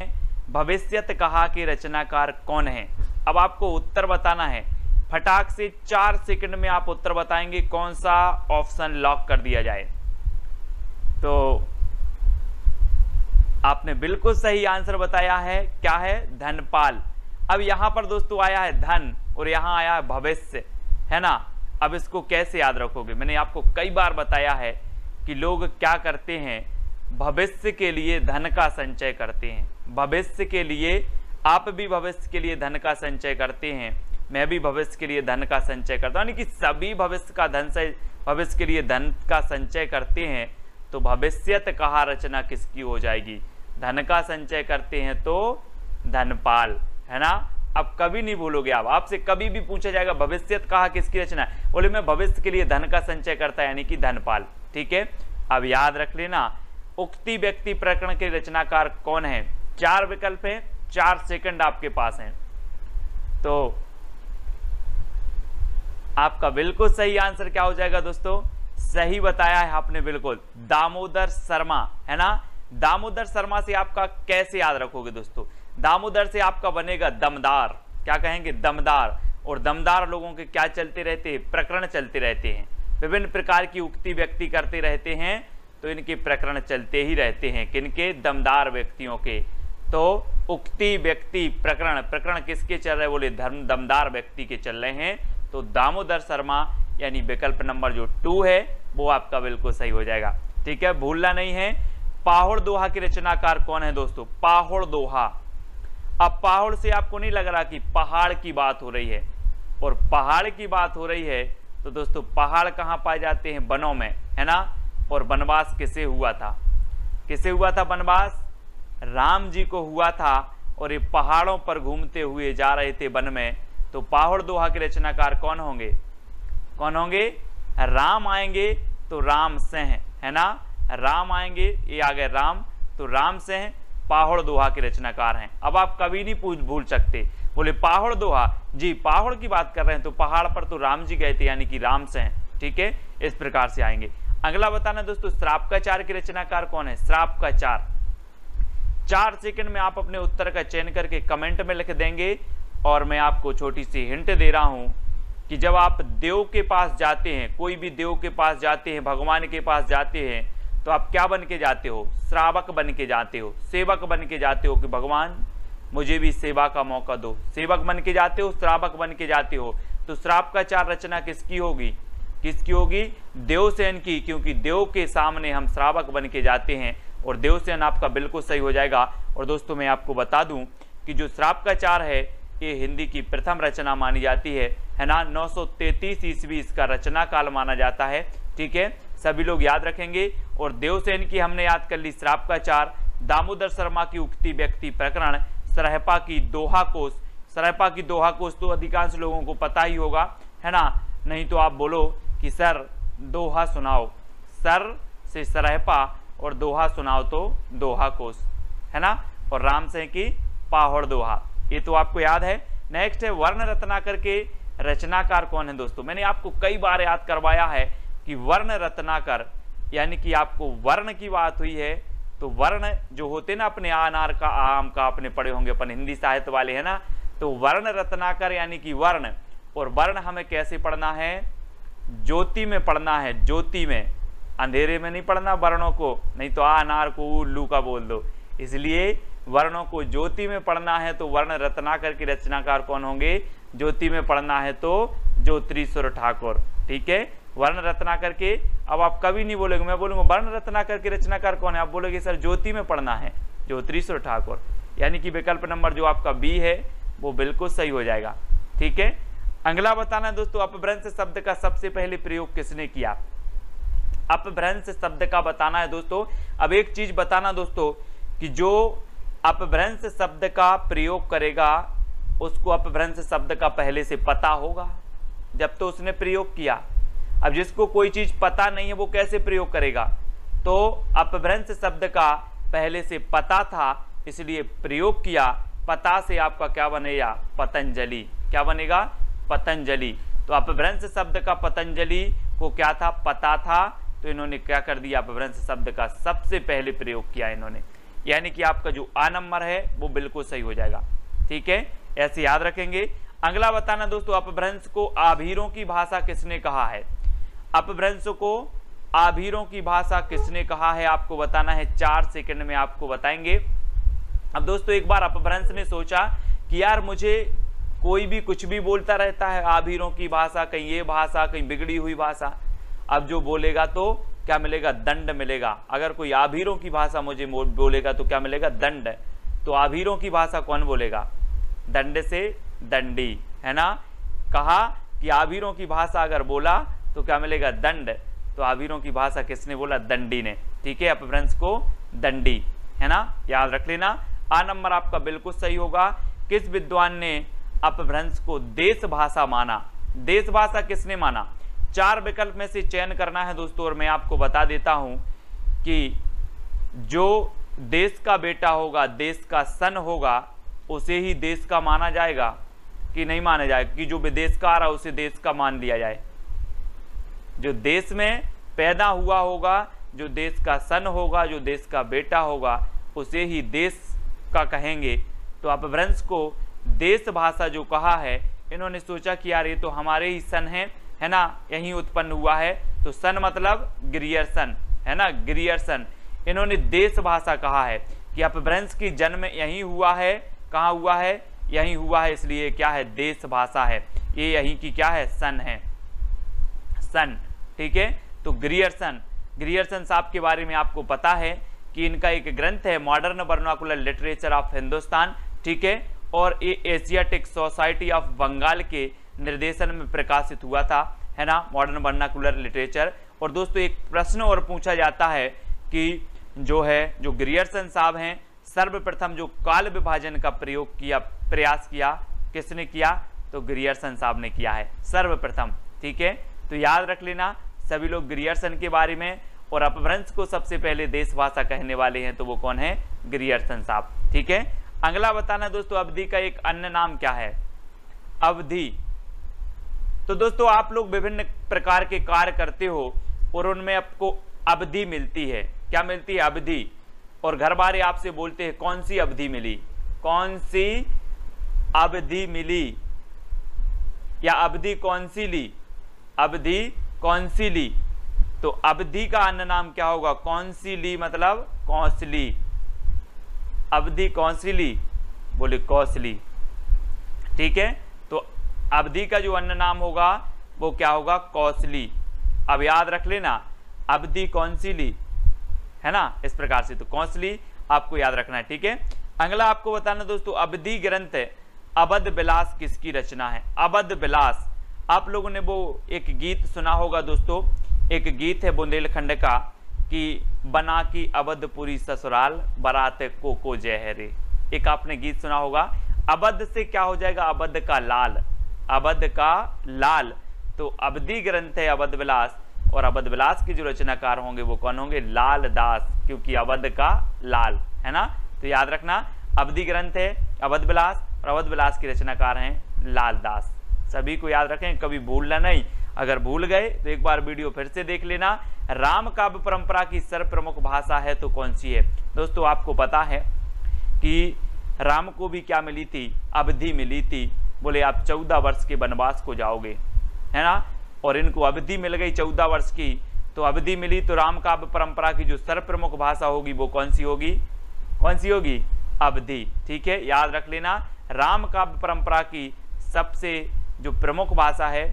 भविष्यत कहा कि रचनाकार कौन है? अब आपको उत्तर बताना है, फटाक से 4 सेकंड में आप उत्तर बताएंगे। कौन सा ऑप्शन लॉक कर दिया जाए? तो आपने बिल्कुल सही आंसर बताया है, क्या है? धनपाल। अब यहां पर दोस्तों आया है धन और यहां आया है भविष्य, है ना। अब इसको कैसे याद रखोगे? मैंने आपको कई बार बताया है कि लोग क्या करते हैं, भविष्य के लिए धन का संचय करते हैं। भविष्य के लिए, आप भी भविष्य के लिए धन का संचय करते हैं, मैं भी भविष्य के लिए धन का संचय करता हूं, यानी कि सभी भविष्य के लिए धन का संचय करते हैं। तो भविष्यत कहा रचना किसकी हो जाएगी? धन का संचय करते हैं तो धनपाल, है ना। अब कभी नहीं भूलोगे आप, आपसे कभी भी पूछा जाएगा भविष्यत कहा किसकी रचना है, बोले मैं भविष्य के लिए धन का संचय करता है, यानी कि धनपाल। ठीक है, अब याद रख लेना उक्ति व्यक्ति प्रकरण के रचनाकार कौन है? 4 विकल्प है, 4 सेकंड आपके पास हैं। तो आपका बिल्कुल सही आंसर क्या हो जाएगा दोस्तों? सही बताया है आपने बिल्कुल, दामोदर शर्मा, है ना। दामोदर शर्मा से आपका कैसे याद रखोगे दोस्तों? दामोदर से आपका बनेगा दमदार। क्या कहेंगे? दमदार। और दमदार लोगों के क्या चलते रहते हैं? प्रकरण चलते रहते हैं, विभिन्न प्रकार की उक्ति व्यक्ति करते रहते हैं, तो इनके प्रकरण चलते ही रहते हैं। किनके? दमदार व्यक्तियों के। तो उक्ति व्यक्ति प्रकरण किसके चल रहे? बोले दमदार व्यक्ति के चल रहे हैं। तो दामोदर शर्मा यानी विकल्प नंबर जो 2 है वो आपका बिल्कुल सही हो जाएगा। ठीक है, भूलना नहीं है। पाहुड़ दोहा के रचनाकार कौन है दोस्तों? पाहुड़ दोहा। अब पहाड़ से आपको नहीं लग रहा कि पहाड़ की बात हो रही है, और पहाड़ की बात हो रही है तो दोस्तों पहाड़ कहाँ पाए जाते हैं? वनों में, है ना। और वनवास किसे हुआ था? किसे हुआ था वनवास? राम जी को हुआ था, और ये पहाड़ों पर घूमते हुए जा रहे थे वन में। तो पाहुड़ दोहा के रचनाकार कौन होंगे? कौन होंगे? राम आएंगे तो राम सिंह, है ना। राम आएंगे, ये आ गए राम, तो राम सिंह पाहुड़ दोहा के रचनाकार हैं। अब आप कभी नहीं भूल सकते, बोले पाहुड़ दोहा जी, पहाड़ की बात कर रहे हैं तो पहाड़ पर तो राम जी गए थे, यानी कि राम सिंह। ठीक है, इस प्रकार से आएंगे। अगला बताना दोस्तों, श्राप का चार के रचनाकार कौन है? श्राप का चार। 4 सेकंड में आप अपने उत्तर का चयन करके कमेंट में लिख देंगे। और मैं आपको छोटी सी हिंट दे रहा हूं कि जब आप देव के पास जाते हैं, कोई भी देव के पास जाते हैं, भगवान के पास जाते हैं, तो आप क्या बन के जाते हो? श्रावक बन के जाते हो, सेवक बन के जाते हो कि भगवान मुझे भी सेवा का मौका दो। सेवक बन के जाते हो, श्रावक बन के जाते हो। तो श्राप का चार रचना किसकी होगी? किसकी होगी? देवसेन की, क्योंकि देव के सामने हम श्रावक बन के जाते हैं और देवसेन आपका बिल्कुल सही हो जाएगा। और दोस्तों मैं आपको बता दूं कि जो श्रावकाचार है ये हिंदी की प्रथम रचना मानी जाती है ना। 933 ईस्वी इसका रचना काल माना जाता है। ठीक है, सभी लोग याद रखेंगे। और देवसेन की हमने याद कर ली श्रावकाचार, दामोदर शर्मा की उक्ति व्यक्ति प्रकरण, सरहपा की दोहा कोश। सरहपा की दोहा कोश तो अधिकांश लोगों को पता ही होगा, है ना। नहीं तो आप बोलो कि सर दोहा सुनाओ, सर से सरहपा और दोहा सुनाओ तो दोहा कोश, है ना। और राम से की पाहड़ दोहा, ये तो आपको याद है। नेक्स्ट है वर्ण रत्नाकर के रचनाकार कौन है दोस्तों? मैंने आपको कई बार याद करवाया है कि वर्ण रत्नाकर, यानी कि आपको वर्ण की बात हुई है तो वर्ण जो होते ना अपने अनार का, आम का, आपने पढ़े होंगे अपन हिंदी साहित्य वाले, है ना। तो वर्ण रत्नाकर यानी कि वर्ण, और वर्ण हमें कैसे पढ़ना है? ज्योति में पढ़ना है, ज्योति में, अंधेरे में नहीं पढ़ना वर्णों को, नहीं तो अनार को उल्लू का बोल दो। इसलिए वर्णों को ज्योति में पढ़ना है तो वर्ण रत्नाकर के रचनाकार कौन होंगे? ज्योति में पढ़ना है तो ज्योतिरीश्वर ठाकुर। ठीक है, वर्ण रत्नाकर के। अब आप कभी नहीं बोलोगे, मैं बोलूंगा वर्ण रत्नाकर के रचनाकार कौन है, आप बोलोगे सर ज्योति में पढ़ना है, ज्योतिरीश्वर ठाकुर। यानी कि विकल्प नंबर जो आपका बी है वो बिल्कुल सही हो जाएगा। ठीक है, अगला बताना है दोस्तों, अपभ्रंश शब्द का सबसे पहले प्रयोग किसने किया? अपभ्रंश शब्द का बताना है दोस्तों। अब एक चीज बताना दोस्तों कि जो अपभ्रंश शब्द का प्रयोग करेगा उसको अपभ्रंश शब्द का पहले से पता होगा जब तो उसने प्रयोग किया। अब जिसको कोई चीज पता नहीं है वो कैसे प्रयोग करेगा? तो अपभ्रंश शब्द का पहले से पता था इसलिए प्रयोग किया। पता से आपका क्या बनेगा? पतंजलि। क्या बनेगा? पतंजलि। तो अपभ्रंश शब्द का पतंजलि को क्या था? पता था, तो इन्होंने क्या कर दिया? अपभ्रंश शब्द का सबसे पहले प्रयोग किया इन्होंने। यानी कि आपका जो आ नंबर है वो बिल्कुल सही हो जाएगा। ठीक है, ऐसे याद रखेंगे। अगला बताना दोस्तों, अपभ्रंश को आभीरों की भाषा किसने कहा है? अपभ्रंश को आभीरों की भाषा किसने कहा है आपको बताना है। 4 सेकंड में आपको बताएंगे। अब दोस्तों एक बार अपभ्रंश ने सोचा कि यार मुझे कोई भी कुछ भी बोलता रहता है, आभीरों की भाषा, कहीं ये भाषा, कहीं बिगड़ी हुई भाषा। अब जो बोलेगा तो क्या मिलेगा? दंड मिलेगा। अगर कोई आभीरों की भाषा मुझे बोलेगा तो क्या मिलेगा? दंड। तो आभीरों की भाषा कौन बोलेगा? दंड से दंडी, है ना। कहा कि आभीरों की भाषा अगर बोला तो क्या मिलेगा? दंड। तो आभीरों की भाषा किसने बोला? दंडी ने। ठीक है, अपभ्रंश को दंडी, है ना, याद रख लेना। आ नंबर आपका बिल्कुल सही होगा। किस विद्वान ने अपभ्रंश को देश भाषा माना? देश भाषा किसने माना? 4 विकल्प में से चयन करना है दोस्तों। और मैं आपको बता देता हूं कि जो देश का बेटा होगा, देश का सन होगा, उसे ही देश का माना जाएगा कि नहीं माना जाएगा? कि जो विदेश का आ रहा है उसे देश का मान लिया जाए? जो देश में पैदा हुआ होगा, जो देश का सन होगा, जो देश का बेटा होगा, उसे ही देश का कहेंगे। तो अपभ्रंश को देश भाषा जो कहा है, इन्होंने सोचा कि यार ये तो हमारे ही सन है ना, यहीं उत्पन्न हुआ है। तो सन मतलब ग्रियर्सन, है ना, ग्रियर्सन। इन्होंने देश भाषा कहा है कि अपभ्रंश की जन्म यहीं हुआ है। कहाँ हुआ है? यहीं हुआ है, इसलिए क्या है? देश भाषा है। ये यहीं की क्या है? सन है, सन। ठीक है, तो ग्रियर्सन, ग्रियर्सन साहब के बारे में आपको पता है कि इनका एक ग्रंथ है modern vernacular literature of Hindustan. ठीक है, और ये एशियाटिक सोसाइटी ऑफ बंगाल के निर्देशन में प्रकाशित हुआ था, है ना, मॉडर्न वर्नाकुलर लिटरेचर। और दोस्तों एक प्रश्न और पूछा जाता है कि जो ग्रियर्सन साहब हैं, सर्वप्रथम जो काल विभाजन का प्रयास किया, किसने किया? तो ग्रियर्सन साहब ने किया है सर्वप्रथम। ठीक है, तो याद रख लेना सभी लोग ग्रियर्सन के बारे में। और अपभ्रंश को सबसे पहले देश भाषा कहने वाले हैं तो वो कौन है? ग्रियर्सन साहब। ठीक है, अगला बताना दोस्तों, अवधि का एक अन्य नाम क्या है? अवधि। तो दोस्तों आप लोग विभिन्न प्रकार के कार्य करते हो और उनमें आपको अवधि मिलती है। क्या मिलती है? अवधि। और घर वाले आपसे बोलते हैं कौन सी अवधि मिली, कौन सी अवधि मिली, या अवधि कौन सी ली, अवधि कौन सी ली। तो अवधि का अन्य नाम क्या होगा? कौन सी ली मतलब कौशली। अवधि कौन सी ली? बोले कौशली। ठीक है, तो अवधि का जो अन्य नाम होगा वो क्या होगा? कौशली। अब याद रख लेना अवधि कौंसिली, है ना, इस प्रकार से। तो कौंसिली आपको याद रखना है, ठीक है। अगला आपको बताना दोस्तों, अवधि ग्रंथ अवध विलास किसकी रचना है? अवध विलास, आप लोगों ने वो एक गीत सुना होगा दोस्तों, एक गीत है बुंदेलखंड का कि बना की अवधपुरी ससुराल बारात को जय है रे, एक आपने गीत सुना होगा। अवध से क्या हो जाएगा? अवध का लाल, अवध का लाल। तो अवधि ग्रंथ है अवध विलास, और अवध विलास के जो रचनाकार होंगे वो कौन होंगे? लाल दास, क्योंकि अवध का लाल, है ना। तो याद रखना अवधि ग्रंथ है अवध विलास, और अवध विलास के रचनाकार हैं लाल दास। सभी को याद रखें, कभी भूलना नहीं। अगर भूल गए तो एक बार वीडियो फिर से देख लेना। राम काव्य परंपरा की सर्वप्रमुख भाषा है तो कौन सी है? दोस्तों आपको पता है कि राम को भी क्या मिली थी? अवधि मिली थी। बोले आप 14 वर्ष के वनवास को जाओगे, है ना, और इनको अवधि मिल गई 14 वर्ष की, तो अवधि मिली। तो राम काव्य परंपरा की जो सर्वप्रमुख भाषा होगी वो कौन सी होगी? कौन सी होगी? अवधि, ठीक है, याद रख लेना। राम काव्य परंपरा की सबसे जो प्रमुख भाषा है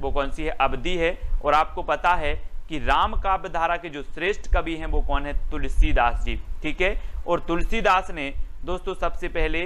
वो कौन सी है? अवधि है। और आपको पता है कि राम काव्य धारा के जो श्रेष्ठ कवि हैं वो कौन है? तुलसीदास जी, ठीक है। और तुलसीदास ने दोस्तों सबसे पहले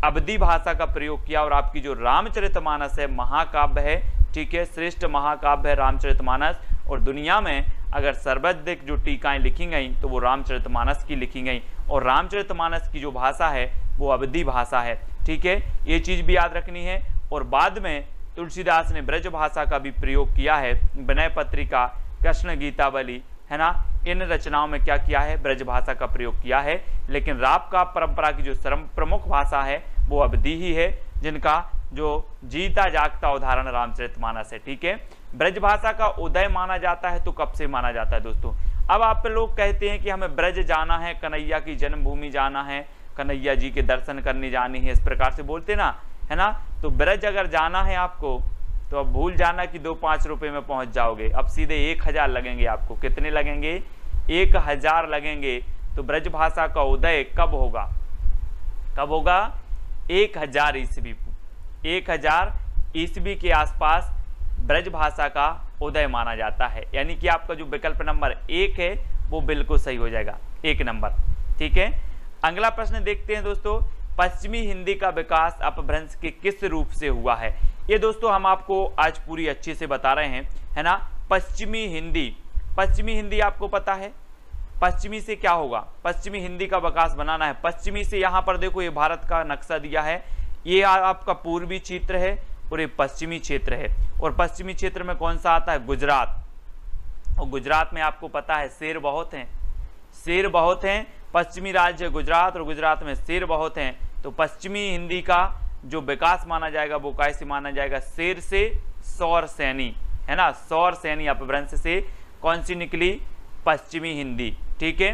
अवधि भाषा का प्रयोग किया, और आपकी जो रामचरितमानस है महाकाव्य है, ठीक है, श्रेष्ठ महाकाव्य है रामचरितमानस। और दुनिया में अगर सर्वाधिक जो टीकाएं लिखी गई तो वो रामचरितमानस की लिखी गई, और रामचरितमानस की जो भाषा है वो अवधि भाषा है, ठीक है, ये चीज भी याद रखनी है। और बाद में तुलसीदास ने ब्रज भाषा का भी प्रयोग किया है, विनय पत्रिका, कृष्ण गीतावली, है ना, इन रचनाओं में क्या किया है? ब्रज भाषा का प्रयोग किया है। लेकिन राम काव्य परंपरा की जो प्रमुख भाषा है वो अवधि ही है, जिनका जो जीता जागता उदाहरण रामचरितमानस है, ठीक है। ब्रज भाषा का उदय माना जाता है तो कब से माना जाता है दोस्तों? अब आप लोग कहते हैं कि हमें ब्रज जाना है, कन्हैया की जन्मभूमि जाना है, कन्हैया जी के दर्शन करने जानी है, इस प्रकार से बोलते ना, है ना। तो ब्रज अगर जाना है आपको तो अब भूल जाना कि 2-5 रुपए में पहुंच जाओगे, अब सीधे 1000 लगेंगे आपको। कितने लगेंगे? 1000 लगेंगे। तो ब्रज भाषा का उदय कब होगा? कब होगा? 1000 ईस्वी, 1000 ईस्वी के आसपास ब्रज भाषा का उदय माना जाता है। यानी कि आपका जो विकल्प नंबर 1 है वो बिल्कुल सही हो जाएगा, 1 नंबर, ठीक है। अगला प्रश्न देखते हैं दोस्तों, पश्चिमी हिंदी का विकास अपभ्रंश के किस रूप से हुआ है? ये दोस्तों हम आपको आज पूरी अच्छे से बता रहे हैं, है ना। पश्चिमी हिंदी, पश्चिमी हिंदी आपको पता है पश्चिमी से क्या होगा? पश्चिमी हिंदी का विकास बनाना है। पश्चिमी से यहाँ पर देखो ये भारत का नक्शा दिया है, ये आपका पूर्वी क्षेत्र है और ये पश्चिमी क्षेत्र है। और पश्चिमी क्षेत्र में कौन सा आता है? गुजरात। और गुजरात में आपको पता है शेर बहुत हैं, शेर बहुत हैं। पश्चिमी राज्य गुजरात, और गुजरात में शेर बहुत हैं। तो पश्चिमी हिंदी का जो विकास माना जाएगा वो कैसे माना जाएगा? शेर से सौर सैनी, है ना, सौर सैनी अपभ्रंश से कौन सी निकली? पश्चिमी हिंदी, ठीक है,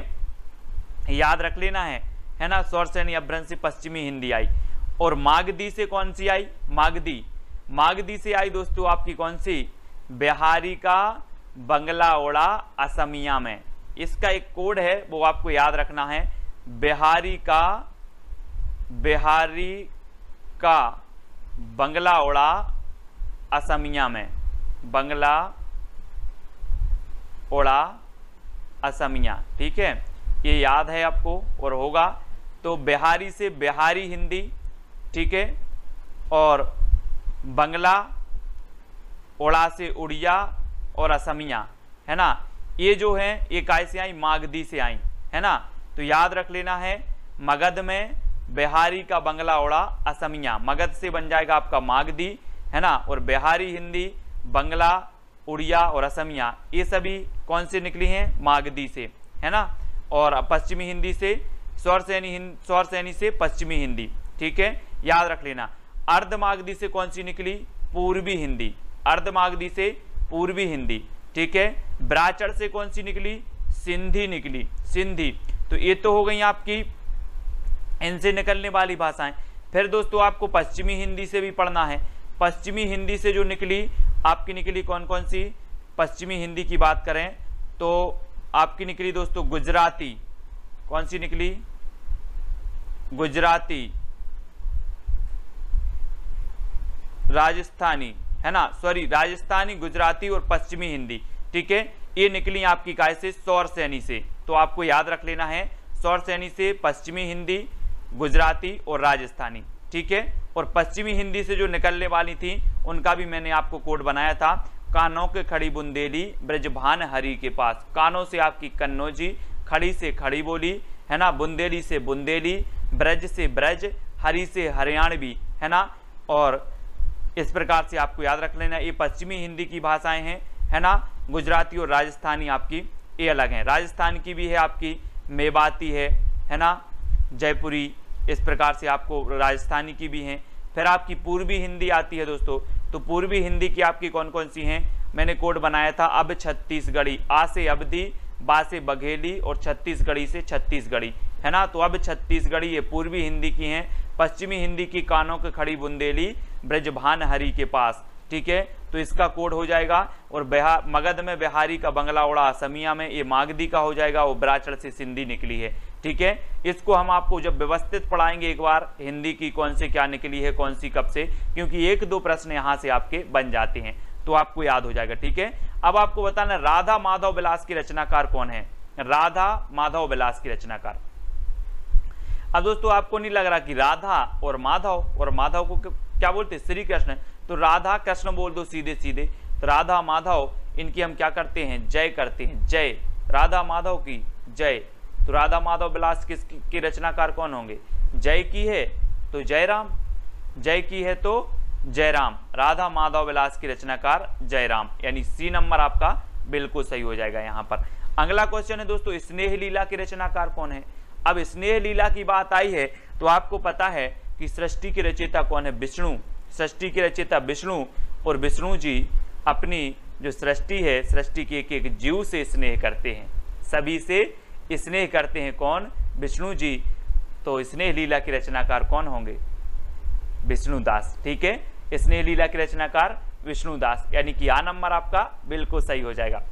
याद रख लेना है ना। सौर सैनी अपभ्रंश से पश्चिमी हिंदी आई। और मागधी से कौन सी आई? मागधी, मागधी से आई दोस्तों आपकी कौन सी? बिहारी का बंगला ओड़ा असमिया में। इसका एक कोड है वो आपको याद रखना है, बिहारी का बंगला ओड़ा असमिया में, बंगला ओड़ा असमिया, ठीक है, ये याद है आपको और होगा। तो बिहारी से बिहारी हिंदी, ठीक है, और बंगला ओड़ा से उड़िया और असमिया, है ना, ये जो है ये कैसे आई? मागधी से आई, है ना। तो याद रख लेना है, मगध में बिहारी का बंगला ओड़ा असमिया, मगध से बन जाएगा आपका मागधी, है ना। और बिहारी हिंदी, बंगला, उड़िया और असमिया ये सभी कौन से निकली हैं? मागधी से, है ना। और पश्चिमी हिंदी से सौर सैनी से पश्चिमी हिंदी, ठीक है, याद रख लेना। अर्धमागधी से कौन सी निकली? पूर्वी हिंदी, अर्धमागधी से पूर्वी हिंदी, ठीक है। ब्राचर से कौन सी निकली? सिंधी निकली, सिंधी। तो ये तो हो गई आपकी इनसे निकलने वाली भाषाएं। फिर दोस्तों आपको पश्चिमी हिंदी से भी पढ़ना है। पश्चिमी हिंदी से जो निकली आपकी निकली कौन कौन सी? पश्चिमी हिंदी की बात करें तो आपकी निकली दोस्तों गुजराती, कौन सी निकली? गुजराती, राजस्थानी, है ना, सॉरी राजस्थानी, गुजराती और पश्चिमी हिंदी, ठीक है, ये निकली आपकी काय से, सौर सैनी से। तो आपको याद रख लेना है, सौर सैनी से पश्चिमी हिंदी, गुजराती और राजस्थानी, ठीक है। और पश्चिमी हिंदी से जो निकलने वाली थी उनका भी मैंने आपको कोड बनाया था, कानों के खड़ी बुंदेली ब्रजभान हरि के पास। कानों से आपकी कन्नौजी, खड़ी से खड़ी बोली, है ना, बुंदेली से बुंदेली, ब्रज से ब्रज, हरि से हरियाणवी, है ना। और इस प्रकार से आपको याद रख लेना, ये पश्चिमी हिंदी की भाषाएं हैं, है ना। गुजराती और राजस्थानी आपकी ये अलग हैं। राजस्थान की भी है आपकी मेवाती है ना, जयपुरी, इस प्रकार से आपको राजस्थानी की भी हैं। फिर आपकी पूर्वी हिंदी आती है दोस्तों। तो पूर्वी हिंदी की आपकी कौन कौन सी हैं, मैंने कोड बनाया था, अब छत्तीसगढ़ी, आ से अवधी, बा से बघेली और छत्तीसगढ़ी से छत्तीसगढ़ी, है ना। तो अब छत्तीसगढ़ी ये पूर्वी हिंदी की हैं। पश्चिमी हिंदी की कानों के खड़ी बुंदेली ब्रजभान हरि के पास, ठीक है। तो इसका कोड हो जाएगा। और मगध में बिहारी का बंगला उड़ा, असमिया में ये मागधी का हो जाएगा, वो बराचड़ से सिंधी निकली है, ठीक है। इसको हम आपको जब व्यवस्थित पढ़ाएंगे एक बार, हिंदी की कौन से क्या निकली है, कौन सी कब से, क्योंकि एक दो प्रश्न यहाँ से आपके बन जाते हैं, तो आपको याद हो जाएगा, ठीक है। अब आपको बताना राधा माधव विलास की रचनाकार कौन है, राधा माधव विलास की रचनाकार। अब दोस्तों आपको नहीं लग रहा कि राधा और माधव को क्या बोलते हैं, श्री कृष्ण, तो राधा कृष्ण बोल दो सीधे सीधे। तो राधा माधव इनकी हम क्या करते हैं, जय करते हैं, जय, राधा माधव की जय। तो राधा माधव विलास किसकी रचनाकार कौन होंगे, जय की है तो जयराम, जय की है तो जयराम, राधा माधव विलास की रचनाकार जयराम, यानी सी नंबर आपका बिल्कुल सही हो जाएगा यहाँ पर। अगला क्वेश्चन है दोस्तों, स्नेह लीला की रचनाकार कौन है। अब स्नेह लीला की बात आई है तो आपको पता है कि सृष्टि के रचयिता कौन है, विष्णु, सृष्टि के रचयिता विष्णु। और विष्णु जी अपनी जो सृष्टि है, सृष्टि के एक एक जीव से स्नेह करते हैं, सभी से स्नेह करते हैं, कौन, विष्णु जी। तो स्नेह लीला के रचनाकार कौन होंगे, विष्णुदास, ठीक है। स्नेह लीला के रचनाकार विष्णुदास, यानी कि आ नंबर आपका बिल्कुल सही हो जाएगा।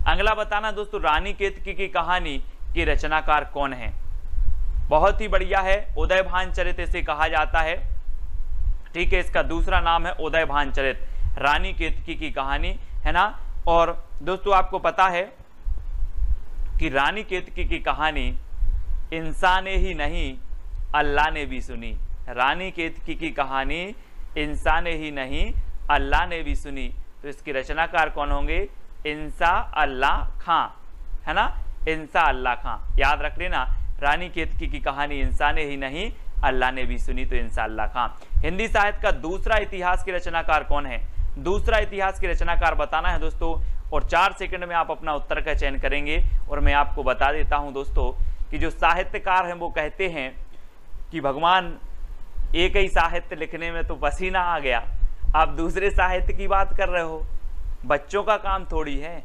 अगला बताना दोस्तों, रानी केतकी की कहानी के रचनाकार कौन है। बहुत ही बढ़िया है, उदयभान चरित इसे कहा जाता है, ठीक है। इसका दूसरा नाम है उदयभान चरित, रानी केतकी की कहानी, है ना। और दोस्तों आपको पता है कि रानी केतकी की कहानी इंसान ने ही नहीं अल्लाह ने भी सुनी। रानी केतकी की कहानी इंसान ने ही नहीं अल्लाह ने भी सुनी। तो इसके रचनाकार कौन होंगे, इंसा अल्लाह खां, है ना, इंसा अल्लाह खां, याद रख लेना। रानी केतकी की कहानी इंसान ने ही नहीं अल्लाह ने भी सुनी, तो इंसा अल्लाह खां। हिंदी साहित्य का दूसरा इतिहास के रचनाकार कौन है, दूसरा इतिहास के रचनाकार बताना है दोस्तों। और 4 सेकंड में आप अपना उत्तर का चयन करेंगे। और मैं आपको बता देता हूं दोस्तों कि जो साहित्यकार हैं वो कहते हैं कि भगवान एक ही साहित्य लिखने में तो पसीना आ गया, आप दूसरे साहित्य की बात कर रहे हो। बच्चों का काम थोड़ी है,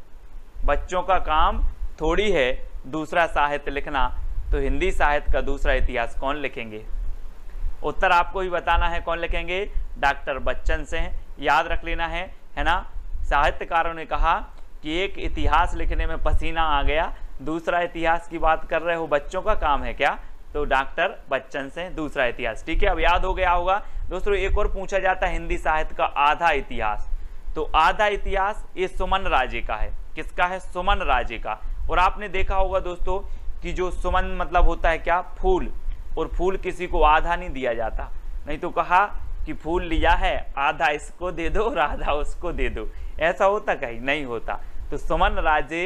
बच्चों का काम थोड़ी है दूसरा साहित्य लिखना। तो हिंदी साहित्य का दूसरा इतिहास कौन लिखेंगे, उत्तर आपको ही बताना है, कौन लिखेंगे, डॉक्टर बच्चन से, याद रख लेना है ना। साहित्यकारों ने कहा कि एक इतिहास लिखने में पसीना आ गया, दूसरा इतिहास की बात कर रहे हो, बच्चों का काम है क्या, तो डॉक्टर बच्चन से दूसरा इतिहास, ठीक है। अब याद हो गया होगा दोस्तों। एक और पूछा जाता है हिंदी साहित्य का आधा इतिहास, तो आधा इतिहास ये सुमन राजे का है, किसका है, सुमन राजे का। और आपने देखा होगा दोस्तों कि जो सुमन मतलब होता है क्या, फूल, और फूल किसी को आधा नहीं दिया जाता, नहीं तो कहा कि फूल लिया है आधा इसको दे दो और आधा उसको दे दो, ऐसा होता कहीं नहीं होता। तो सुमन राजे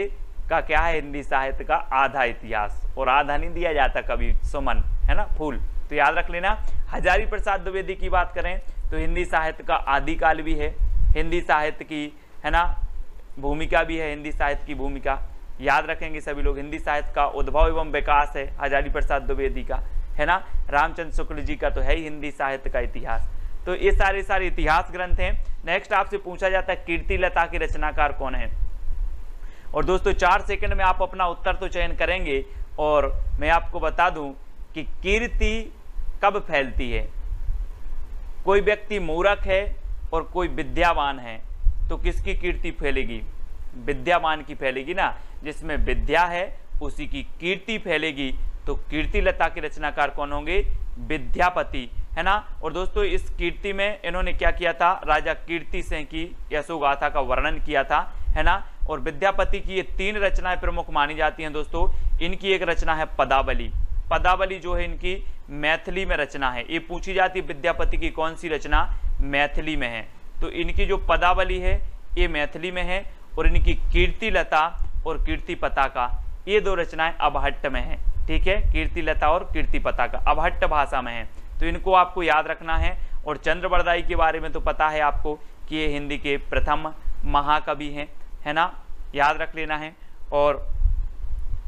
का क्या है, हिंदी साहित्य का आधा इतिहास, और आधा नहीं दिया जाता कभी, सुमन, है ना, फूल, तो याद रख लेना। हजारी प्रसाद द्विवेदी की बात करें तो हिंदी साहित्य का आदिकाल भी है, हिंदी साहित्य की, है ना, भूमिका भी है, हिंदी साहित्य की भूमिका याद रखेंगे सभी लोग। हिंदी साहित्य का उद्भव एवं विकास है हजारी प्रसाद द्विवेदी का, है ना। रामचंद्र शुक्ल जी का तो है ही हिंदी साहित्य का इतिहास। तो ये सारे इतिहास ग्रंथ हैं। नेक्स्ट आपसे पूछा जाता है कीर्ति लता के रचनाकार कौन है। और दोस्तों 4 सेकंड में आप अपना उत्तर तो चयन करेंगे। और मैं आपको बता दूं कि कीर्ति कब फैलती है, कोई व्यक्ति मूर्ख है और कोई विद्यावान है तो किसकी कीर्ति फैलेगी, विद्यावान की फैलेगी ना, जिसमें विद्या है उसी की कीर्ति फैलेगी। तो कीर्ति लता के रचनाकार कौन होंगे, विद्यापति, है ना। और दोस्तों इस कीर्ति में इन्होंने क्या किया था, राजा कीर्ति सिंह की यशोगाथा का वर्णन किया था, है ना। और विद्यापति की ये 3 रचनाएं प्रमुख मानी जाती हैं दोस्तों। इनकी एक रचना है पदावली। पदावली जो है इनकी मैथिली में रचना है। ये पूछी जाती है विद्यापति की कौन सी रचना मैथिली में है, तो इनकी जो पदावली है ये मैथिली में है। और इनकी कीर्ति लता और कीर्ति पताका ये 2 रचनाएं अबहट्ट में हैं, ठीक है। कीर्ति लता और कीर्ति पताका अबहट्ट भाषा में है, तो इनको आपको याद रखना है। और चंद्रबरदाई के बारे में तो पता है आपको कि ये हिंदी के प्रथम महाकवि हैं, है ना, याद रख लेना है। और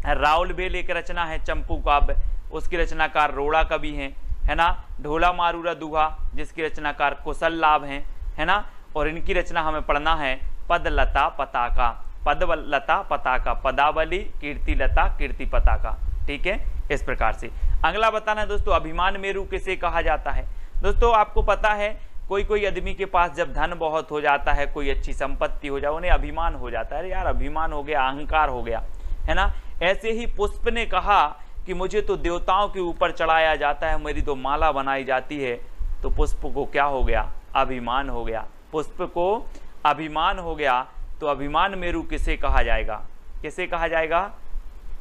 राउलबेल एक रचना है चंपू काव्य, उसकी रचनाकार रोड़ा कवि हैं, है ना। ढोला मारूरा दुहा जिसकी रचनाकार कुशल लाभ हैं, है ना। और इनकी रचना हमें पढ़ना है पदलता पताका। पदलता पताका, पदावली, कीर्ति लता, कीर्ति पताका, ठीक है। इस प्रकार से अगला बताना है दोस्तों, अभिमान मेरु किसे कहा जाता है। दोस्तों आपको पता है कोई आदमी के पास जब धन बहुत हो जाता है, कोई अच्छी संपत्ति हो जाए, उन्हें अभिमान हो जाता है, अरे यार अभिमान हो गया, अहंकार हो गया, है ना। ऐसे ही पुष्प ने कहा कि मुझे तो देवताओं के ऊपर चढ़ाया जाता है, मेरी तो माला बनाई जाती है। तो पुष्प को क्या हो गया, अभिमान हो गया, पुष्प को अभिमान हो गया। तो अभिमान मेरु किसे कहा जाएगा, किसे कहा जाएगा,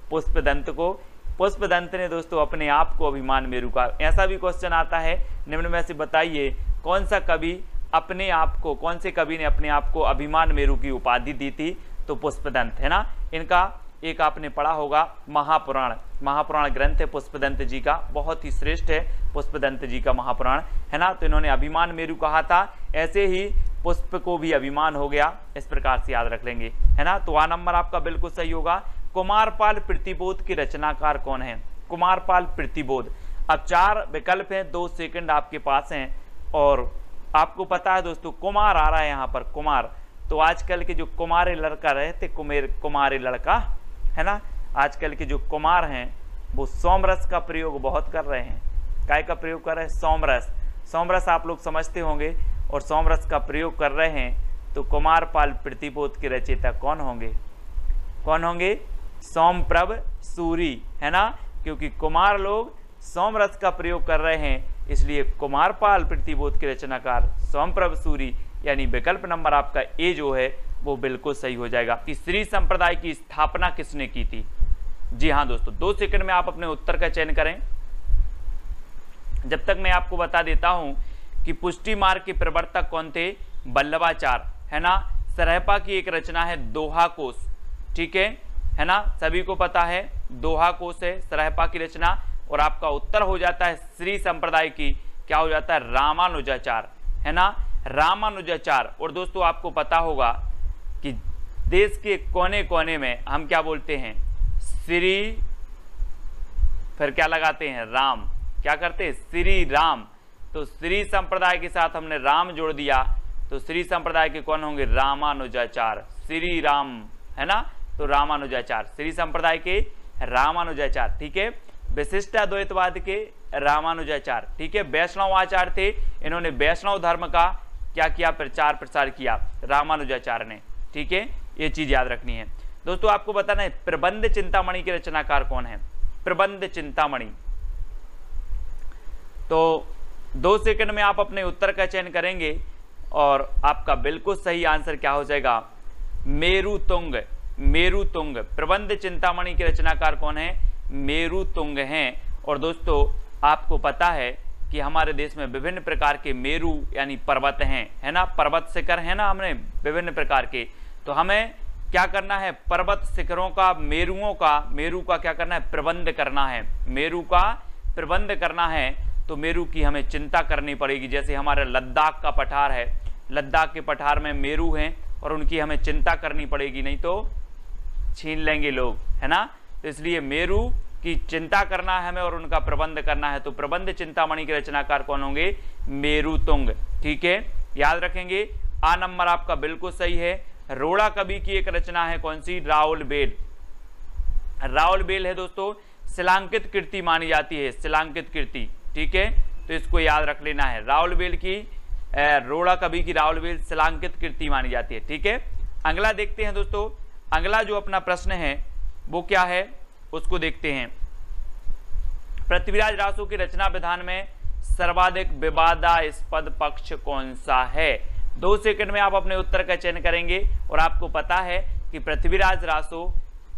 पुष्पदंत को। पुष्पदंत ने दोस्तों अपने आप को अभिमान मेरु का। ऐसा भी क्वेश्चन आता है निम्न में से बताइए कौन सा कवि अपने आप को, कौन से कवि ने अपने आप को अभिमान मेरु की उपाधि दी थी, तो पुष्पदंत, है ना। इनका एक आपने पढ़ा होगा महापुराण, महापुराण ग्रंथ है पुष्पदंत जी का, बहुत ही श्रेष्ठ है पुष्पदंत जी का महापुराण, है ना। तो इन्होंने अभिमान मेरु कहा था, ऐसे ही पुष्प को भी अभिमान हो गया, इस प्रकार से याद रख लेंगे, है ना। तो आ नंबर आपका बिल्कुल सही होगा। कुमारपाल प्रतिबोध की रचनाकार कौन है, कुमारपाल प्रतिबोध। अब 4 विकल्प हैं, 2 सेकंड आपके पास हैं। और आपको पता है दोस्तों कुमार आ रहा है यहाँ पर, कुमार। तो आजकल के जो कुमारे लड़का रहते, कुमारे लड़का, है ना, आजकल के जो कुमार हैं वो सोमरस का प्रयोग बहुत कर रहे हैं। काय का प्रयोग कर रहे हैं, सोमरस। सोमरस आप लोग समझते होंगे, और सोमरस का प्रयोग कर रहे हैं। तो कुमारपाल प्रतिबोध के रचयिता कौन होंगे, कौन होंगे, सोमप्रभ सूरी, है ना। क्योंकि कुमार लोग सोमरस का प्रयोग कर रहे हैं, इसलिए कुमारपाल प्रतिबोध के रचनाकार सोमप्रभ सूरी, यानी विकल्प नंबर आपका ए जो है वो बिल्कुल सही हो जाएगा। तीसरी संप्रदाय की स्थापना किसने की थी। जी हाँ दोस्तों, 2 सेकंड में आप अपने उत्तर का चयन करें। जब तक मैं आपको बता देता हूं कि पुष्टि मार्ग के प्रवर्तक कौन थे, बल्लभाचार्य, है ना। सरहपा की एक रचना है दोहा कोश, ठीक है ना, सभी को पता है दोहा कोश है सरहपा की रचना। और आपका उत्तर हो जाता है श्री संप्रदाय की, क्या हो जाता है, रामानुजाचार्य, है ना, रामानुजाचार्य। और दोस्तों आपको पता होगा कि देश के कोने कोने में हम क्या बोलते हैं, श्री, फिर क्या लगाते हैं, राम, क्या करते हैं, श्री राम। तो श्री संप्रदाय के साथ हमने राम जोड़ दिया, तो श्री संप्रदाय के कौन होंगे, रामानुजाचार्य, श्री राम, है ना। तो रामानुजाचार्य, श्री संप्रदाय के रामानुजाचार्य, ठीक है। विशिष्ट अद्वैतवाद के रामानुजाचार्य, ठीक है। वैष्णव आचार्य थे, इन्होंने वैष्णव धर्म का क्या किया, प्रचार प्रसार किया रामानुजाचार्य ने, ठीक है। ये चीज याद रखनी है दोस्तों। आपको बताना है प्रबंध चिंतामणि के रचनाकार कौन है, प्रबंध चिंतामणि। तो 2 सेकंड में आप अपने उत्तर का चयन करेंगे और आपका बिल्कुल सही आंसर क्या हो जाएगा, मेरुतुंग, मेरुतुंग। प्रबंध चिंतामणि के रचनाकार कौन है, मेरुतुंग हैं। और दोस्तों आपको पता है कि हमारे देश में विभिन्न प्रकार के मेरु यानी पर्वत हैं, है ना, पर्वत शिखर है ना, हमने विभिन्न प्रकार के। तो हमें क्या करना है, पर्वत शिखरों का, मेरु का क्या करना है, प्रबंध करना है, मेरु का प्रबंध करना है। तो मेरु की हमें चिंता करनी पड़ेगी। जैसे हमारा लद्दाख का पठार है, लद्दाख के पठार में मेरु हैं और उनकी हमें चिंता करनी पड़ेगी, नहीं तो छीन लेंगे लोग, है ना। तो इसलिए मेरु की चिंता करना है हमें और उनका प्रबंध करना है। तो प्रबंध चिंतामणि के रचनाकार कौन होंगे, मेरुतुंग, ठीक है, याद रखेंगे। आ नंबर आपका बिल्कुल सही है। रोड़ा कवि की एक रचना है कौन सी, राउलबेल। राउलबेल है दोस्तों, शिलांकित कृति मानी जाती है, शिलांकित कृति, ठीक है। तो इसको याद रख लेना है, राउलबेल की, रोड़ा कवि की राउलबेल शिलांकित कृति मानी जाती है, ठीक है। अगला देखते हैं दोस्तों, अगला जो अपना प्रश्न है वो क्या है उसको देखते हैं। पृथ्वीराज रासो की रचना विधान में सर्वाधिक विवादास्पद पक्ष कौन सा है? 2 सेकंड में आप अपने उत्तर का चयन करेंगे। और आपको पता है कि पृथ्वीराज रासो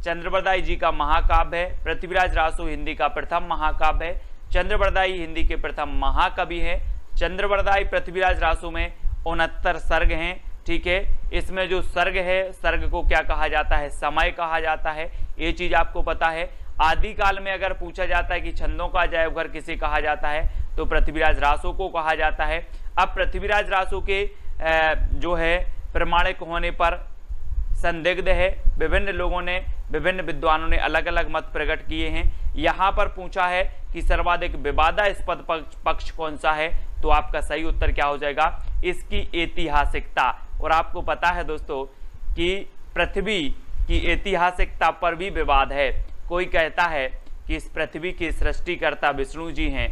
चंद्रबरदाई जी का महाकाव्य है। पृथ्वीराज रासो हिंदी का प्रथम महाकाव्य है। चंद्रबरदाई हिंदी के प्रथम महाकवि हैं। चंद्रबरदाई पृथ्वीराज रासो में 69 सर्ग हैं। ठीक है, इसमें जो सर्ग है, सर्ग को क्या कहा जाता है? समय कहा जाता है। ये चीज आपको पता है। आदिकाल में अगर पूछा जाता है कि छंदों का अजायब घर किसे कहा जाता है, तो पृथ्वीराज रासो को कहा जाता है। अब पृथ्वीराज रासो के जो है प्रमाणिक होने पर संदिग्ध है। विभिन्न लोगों ने, विभिन्न विद्वानों ने अलग अलग मत प्रकट किए हैं। यहाँ पर पूछा है कि सर्वाधिक विवादास्पद पक्ष कौन सा है, तो आपका सही उत्तर क्या हो जाएगा? इसकी ऐतिहासिकता। और आपको पता है दोस्तों कि पृथ्वी की ऐतिहासिकता पर भी विवाद है। कोई कहता है कि इस पृथ्वी के सृष्टिकर्ता विष्णु जी हैं।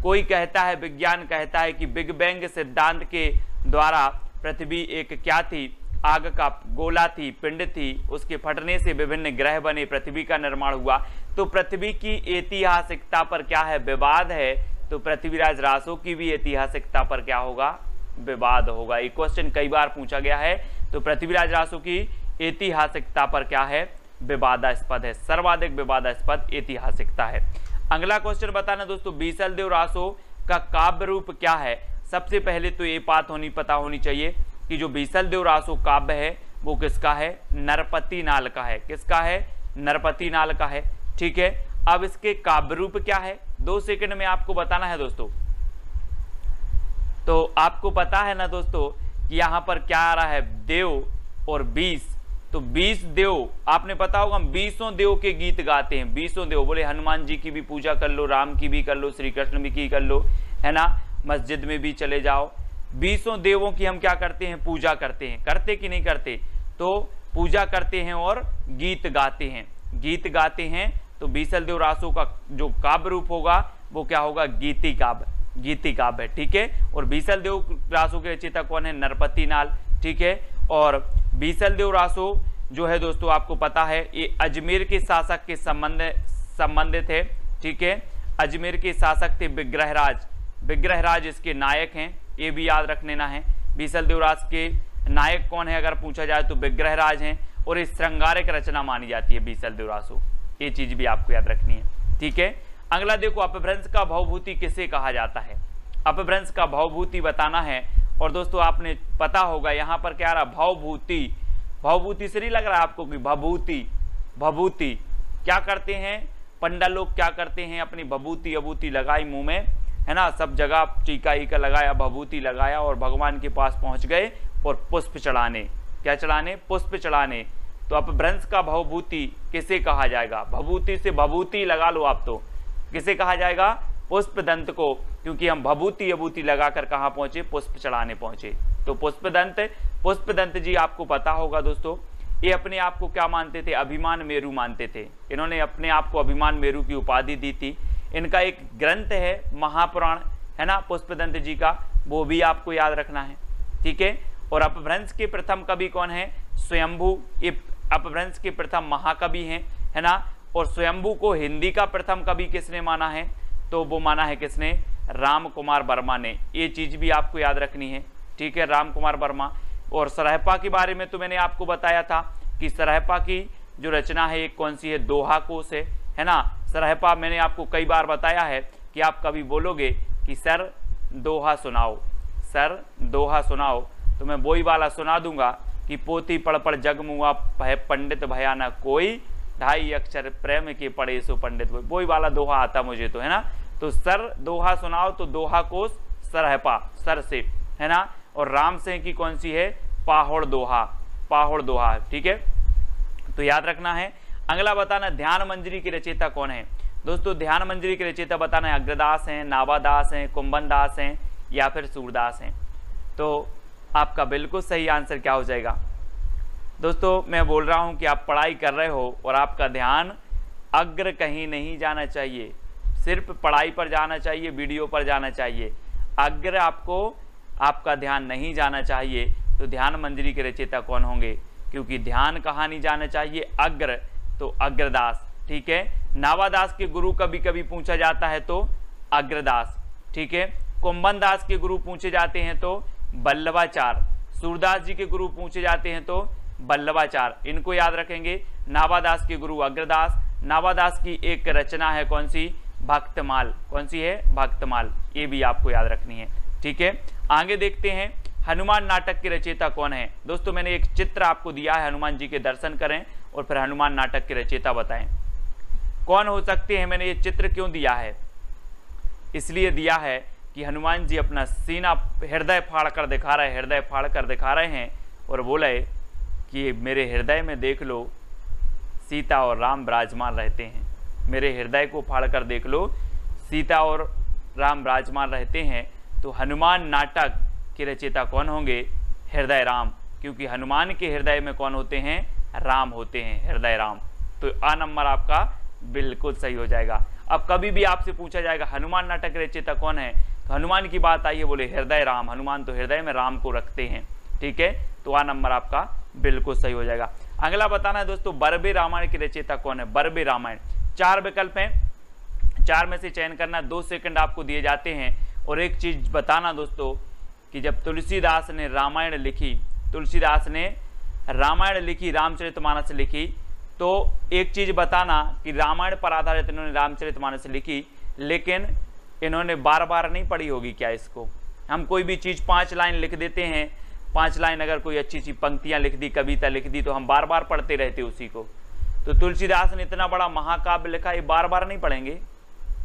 कोई कहता है, विज्ञान कहता है कि बिग बैंग सिद्धांत के द्वारा पृथ्वी एक क्या थी? आग का गोला थी, पिंड थी, उसके फटने से विभिन्न ग्रह बने, पृथ्वी का निर्माण हुआ। तो पृथ्वी की ऐतिहासिकता पर क्या है? विवाद है। तो पृथ्वीराज रासो की भी ऐतिहासिकता पर क्या होगा? विवाद होगा। ये क्वेश्चन कई बार पूछा गया है। तो पृथ्वीराज रासो की ऐतिहासिकता पर क्या है? विवादास्पद है। सर्वाधिक विवादास्पद ऐतिहासिकता है। अगला क्वेश्चन बताना दोस्तों, बीसलदेव रासो का काव्य रूप क्या है? सबसे पहले तो ये बात पता होनी चाहिए कि जो बीसलदेव रासो काव्य है वो किसका है? नरपति नाल का है। किसका है? नरपति नाल का है। ठीक है, अब इसके काव्य रूप क्या है? 2 सेकंड में आपको बताना है दोस्तों। तो आपको पता है ना दोस्तों कि यहाँ पर क्या आ रहा है? देव और 20। तो 20 देव, आपने पता होगा हम 20 देव के गीत गाते हैं। 20 देव बोले, हनुमान जी की भी पूजा कर लो, राम की भी कर लो, श्री कृष्ण भी की कर लो, है ना, मस्जिद में भी चले जाओ। 20 देवों की हम क्या करते हैं? पूजा करते हैं। करते कि नहीं करते? तो पूजा करते हैं और गीत गाते हैं। गीत गाते हैं तो बीसलदेव रासो का जो काव्य रूप होगा वो क्या होगा? गीति काव्य। गीति काव्य। ठीक है, और बीसलदेव रासो के रचयिता कौन है? नरपति नाल। ठीक है, और बीसलदेव रासो जो है दोस्तों आपको पता है ये अजमेर के शासक के संबंधित है। ठीक है, अजमेर के शासक थे विग्रहराज। विग्रहराज इसके नायक हैं, ये भी याद रख लेना है। बीसलदेव रासो के नायक कौन है अगर पूछा जाए तो विग्रहराज हैं। और इस श्रृंगारिक रचना मानी जाती है बीसलदेव रासो। ये चीज भी आपको याद रखनी है। ठीक है, अगला देखो, अपभ्रंश का भवभूति किसे कहा जाता है? अपभ्रंश का भवभूति बताना है। और दोस्तों आपने पता होगा यहाँ पर क्या रहा? भवभूति। भवभूति से नहीं लग रहा आपको कि भभूति? भभूति क्या करते हैं पंडा लोग? क्या करते हैं? अपनी भभूति अभूति लगाई मुंह में, है ना, सब जगह टीका ईका लगाया, भभूति लगाया और भगवान के पास पहुंच गए और पुष्प चढ़ाने। क्या चढ़ाने? पुष्प चढ़ाने। तो अपभ्रंश का भवभूति किसे कहा जाएगा? भभूति से भभूति लगा लो आप। तो किसे कहा जाएगा? पुष्पदंत को, क्योंकि हम भभूति अभूति लगाकर कहाँ पहुंचे? पुष्प चढ़ाने पहुंचे। तो पुष्पदंत जी आपको पता होगा दोस्तों, ये अपने आप को क्या मानते थे? अभिमान मेरु मानते थे। इन्होंने अपने आप को अभिमान मेरु की उपाधि दी थी। इनका एक ग्रंथ है महापुराण, है ना, पुष्पदंत जी का, वो भी आपको याद रखना है। ठीक है, और अपभ्रंश के प्रथम कवि कौन है? स्वयंभू। ये अपभ्रंश के प्रथम महाकवि हैं, है ना। और स्वयंभू को हिंदी का प्रथम कवि किसने माना है? तो वो माना है किसने? राम कुमार वर्मा ने। ये चीज भी आपको याद रखनी है। ठीक है, राम कुमार वर्मा। और सरहपा के बारे में तो मैंने आपको बताया था कि सरहपा की जो रचना है एक कौन सी है? दोहा कोश है ना। सरहपा मैंने आपको कई बार बताया है कि आप कभी बोलोगे कि सर दोहा सुनाओ, सर दोहा सुनाओ, तो मैं वही वाला सुना दूंगा कि पोथी पढ़ पढ़ जग मुआ पंडित भया न कोई, ढाई अक्षर प्रेम के पढ़े सो पंडित। वही वाला दोहा आता मुझे तो, है ना। तो सर दोहा सुनाओ, तो दोहा कोश सरहपा, सर से, है ना। और राम सिंह की कौन सी है? पाहोड़ दोहा, पाहोड़ दोहा। ठीक है, तो याद रखना है। अगला बताना, ध्यान मंजरी के रचयिता कौन है? दोस्तों ध्यान मंजरी के रचयिता बताना है अग्रदास हैं, नावादास हैं, कुंभन दास हैं या फिर सूरदास हैं। तो आपका बिल्कुल सही आंसर क्या हो जाएगा? दोस्तों मैं बोल रहा हूं कि आप पढ़ाई कर रहे हो और आपका ध्यान अग्र कहीं नहीं जाना चाहिए, सिर्फ पढ़ाई पर जाना चाहिए, वीडियो पर जाना चाहिए। अग्र आपका ध्यान नहीं जाना चाहिए। तो ध्यान मंजरी के रचयिता कौन होंगे? क्योंकि ध्यान कहाँ नहीं जाना चाहिए? अग्र, तो अग्रदास। ठीक है, नावादास के गुरु कभी कभी पूछा जाता है तो अग्रदास। ठीक है। कुंभन दास के गुरु पूछे जाते हैं तो वल्लभाचार्य, सूरदास जी के गुरु पूछे जाते हैं तो वल्लभाचार्य, इनको याद रखेंगे। नाभादास के गुरु अग्रदास, नाभादास की एक रचना है कौन सी, भक्तमाल, कौन सी है, भक्तमाल, ये भी आपको याद रखनी है, ठीक है। आगे देखते हैं हनुमान नाटक के रचयिता कौन है। दोस्तों मैंने एक चित्र आपको दिया है, हनुमान जी के दर्शन करें और फिर हनुमान नाटक के रचयिता बताएं कौन हो सकते हैं। मैंने ये चित्र क्यों दिया है, इसलिए दिया है कि हनुमान जी अपना सीना हृदय फाड़ कर दिखा रहे, हृदय फाड़ कर दिखा रहे हैं और बोले कि मेरे हृदय में देख लो सीता और राम विराजमान रहते हैं, मेरे हृदय को फाड़ कर देख लो सीता और राम विराजमान रहते हैं। तो हनुमान नाटक के रचयिता कौन होंगे, हृदय राम, क्योंकि हनुमान के हृदय में कौन होते हैं, राम होते हैं, हृदय राम। तो आ नंबर आपका बिल्कुल सही हो जाएगा। अब कभी भी आपसे पूछा जाएगा हनुमान नाटक के रचयिता कौन है, तो हनुमान की बात आई है, बोले हृदय राम, हनुमान तो हृदय में राम को रखते हैं, ठीक है। तो आ नंबर आपका बिल्कुल सही हो जाएगा। अगला बताना है दोस्तों बरबे रामायण के रचयिता कौन है, बरबे रामायण। 4 विकल्प हैं, 4 में से चयन करना, 2 सेकंड आपको दिए जाते हैं। और एक चीज बताना दोस्तों कि जब तुलसीदास ने रामायण लिखी, तुलसीदास ने रामायण लिखी, रामचरितमानस लिखी, तो एक चीज बताना कि रामायण पर आधारित इन्होंने रामचरितमानस लिखी, लेकिन इन्होंने बार बार नहीं पढ़ी होगी क्या इसको। हम कोई भी चीज 5 लाइन लिख देते हैं, 5 लाइन अगर कोई अच्छी सी पंक्तियां लिख दी, कविता लिख दी, तो हम बार बार पढ़ते रहते उसी को। तो तुलसीदास ने इतना बड़ा महाकाव्य लिखा, ये बार बार नहीं पढ़ेंगे,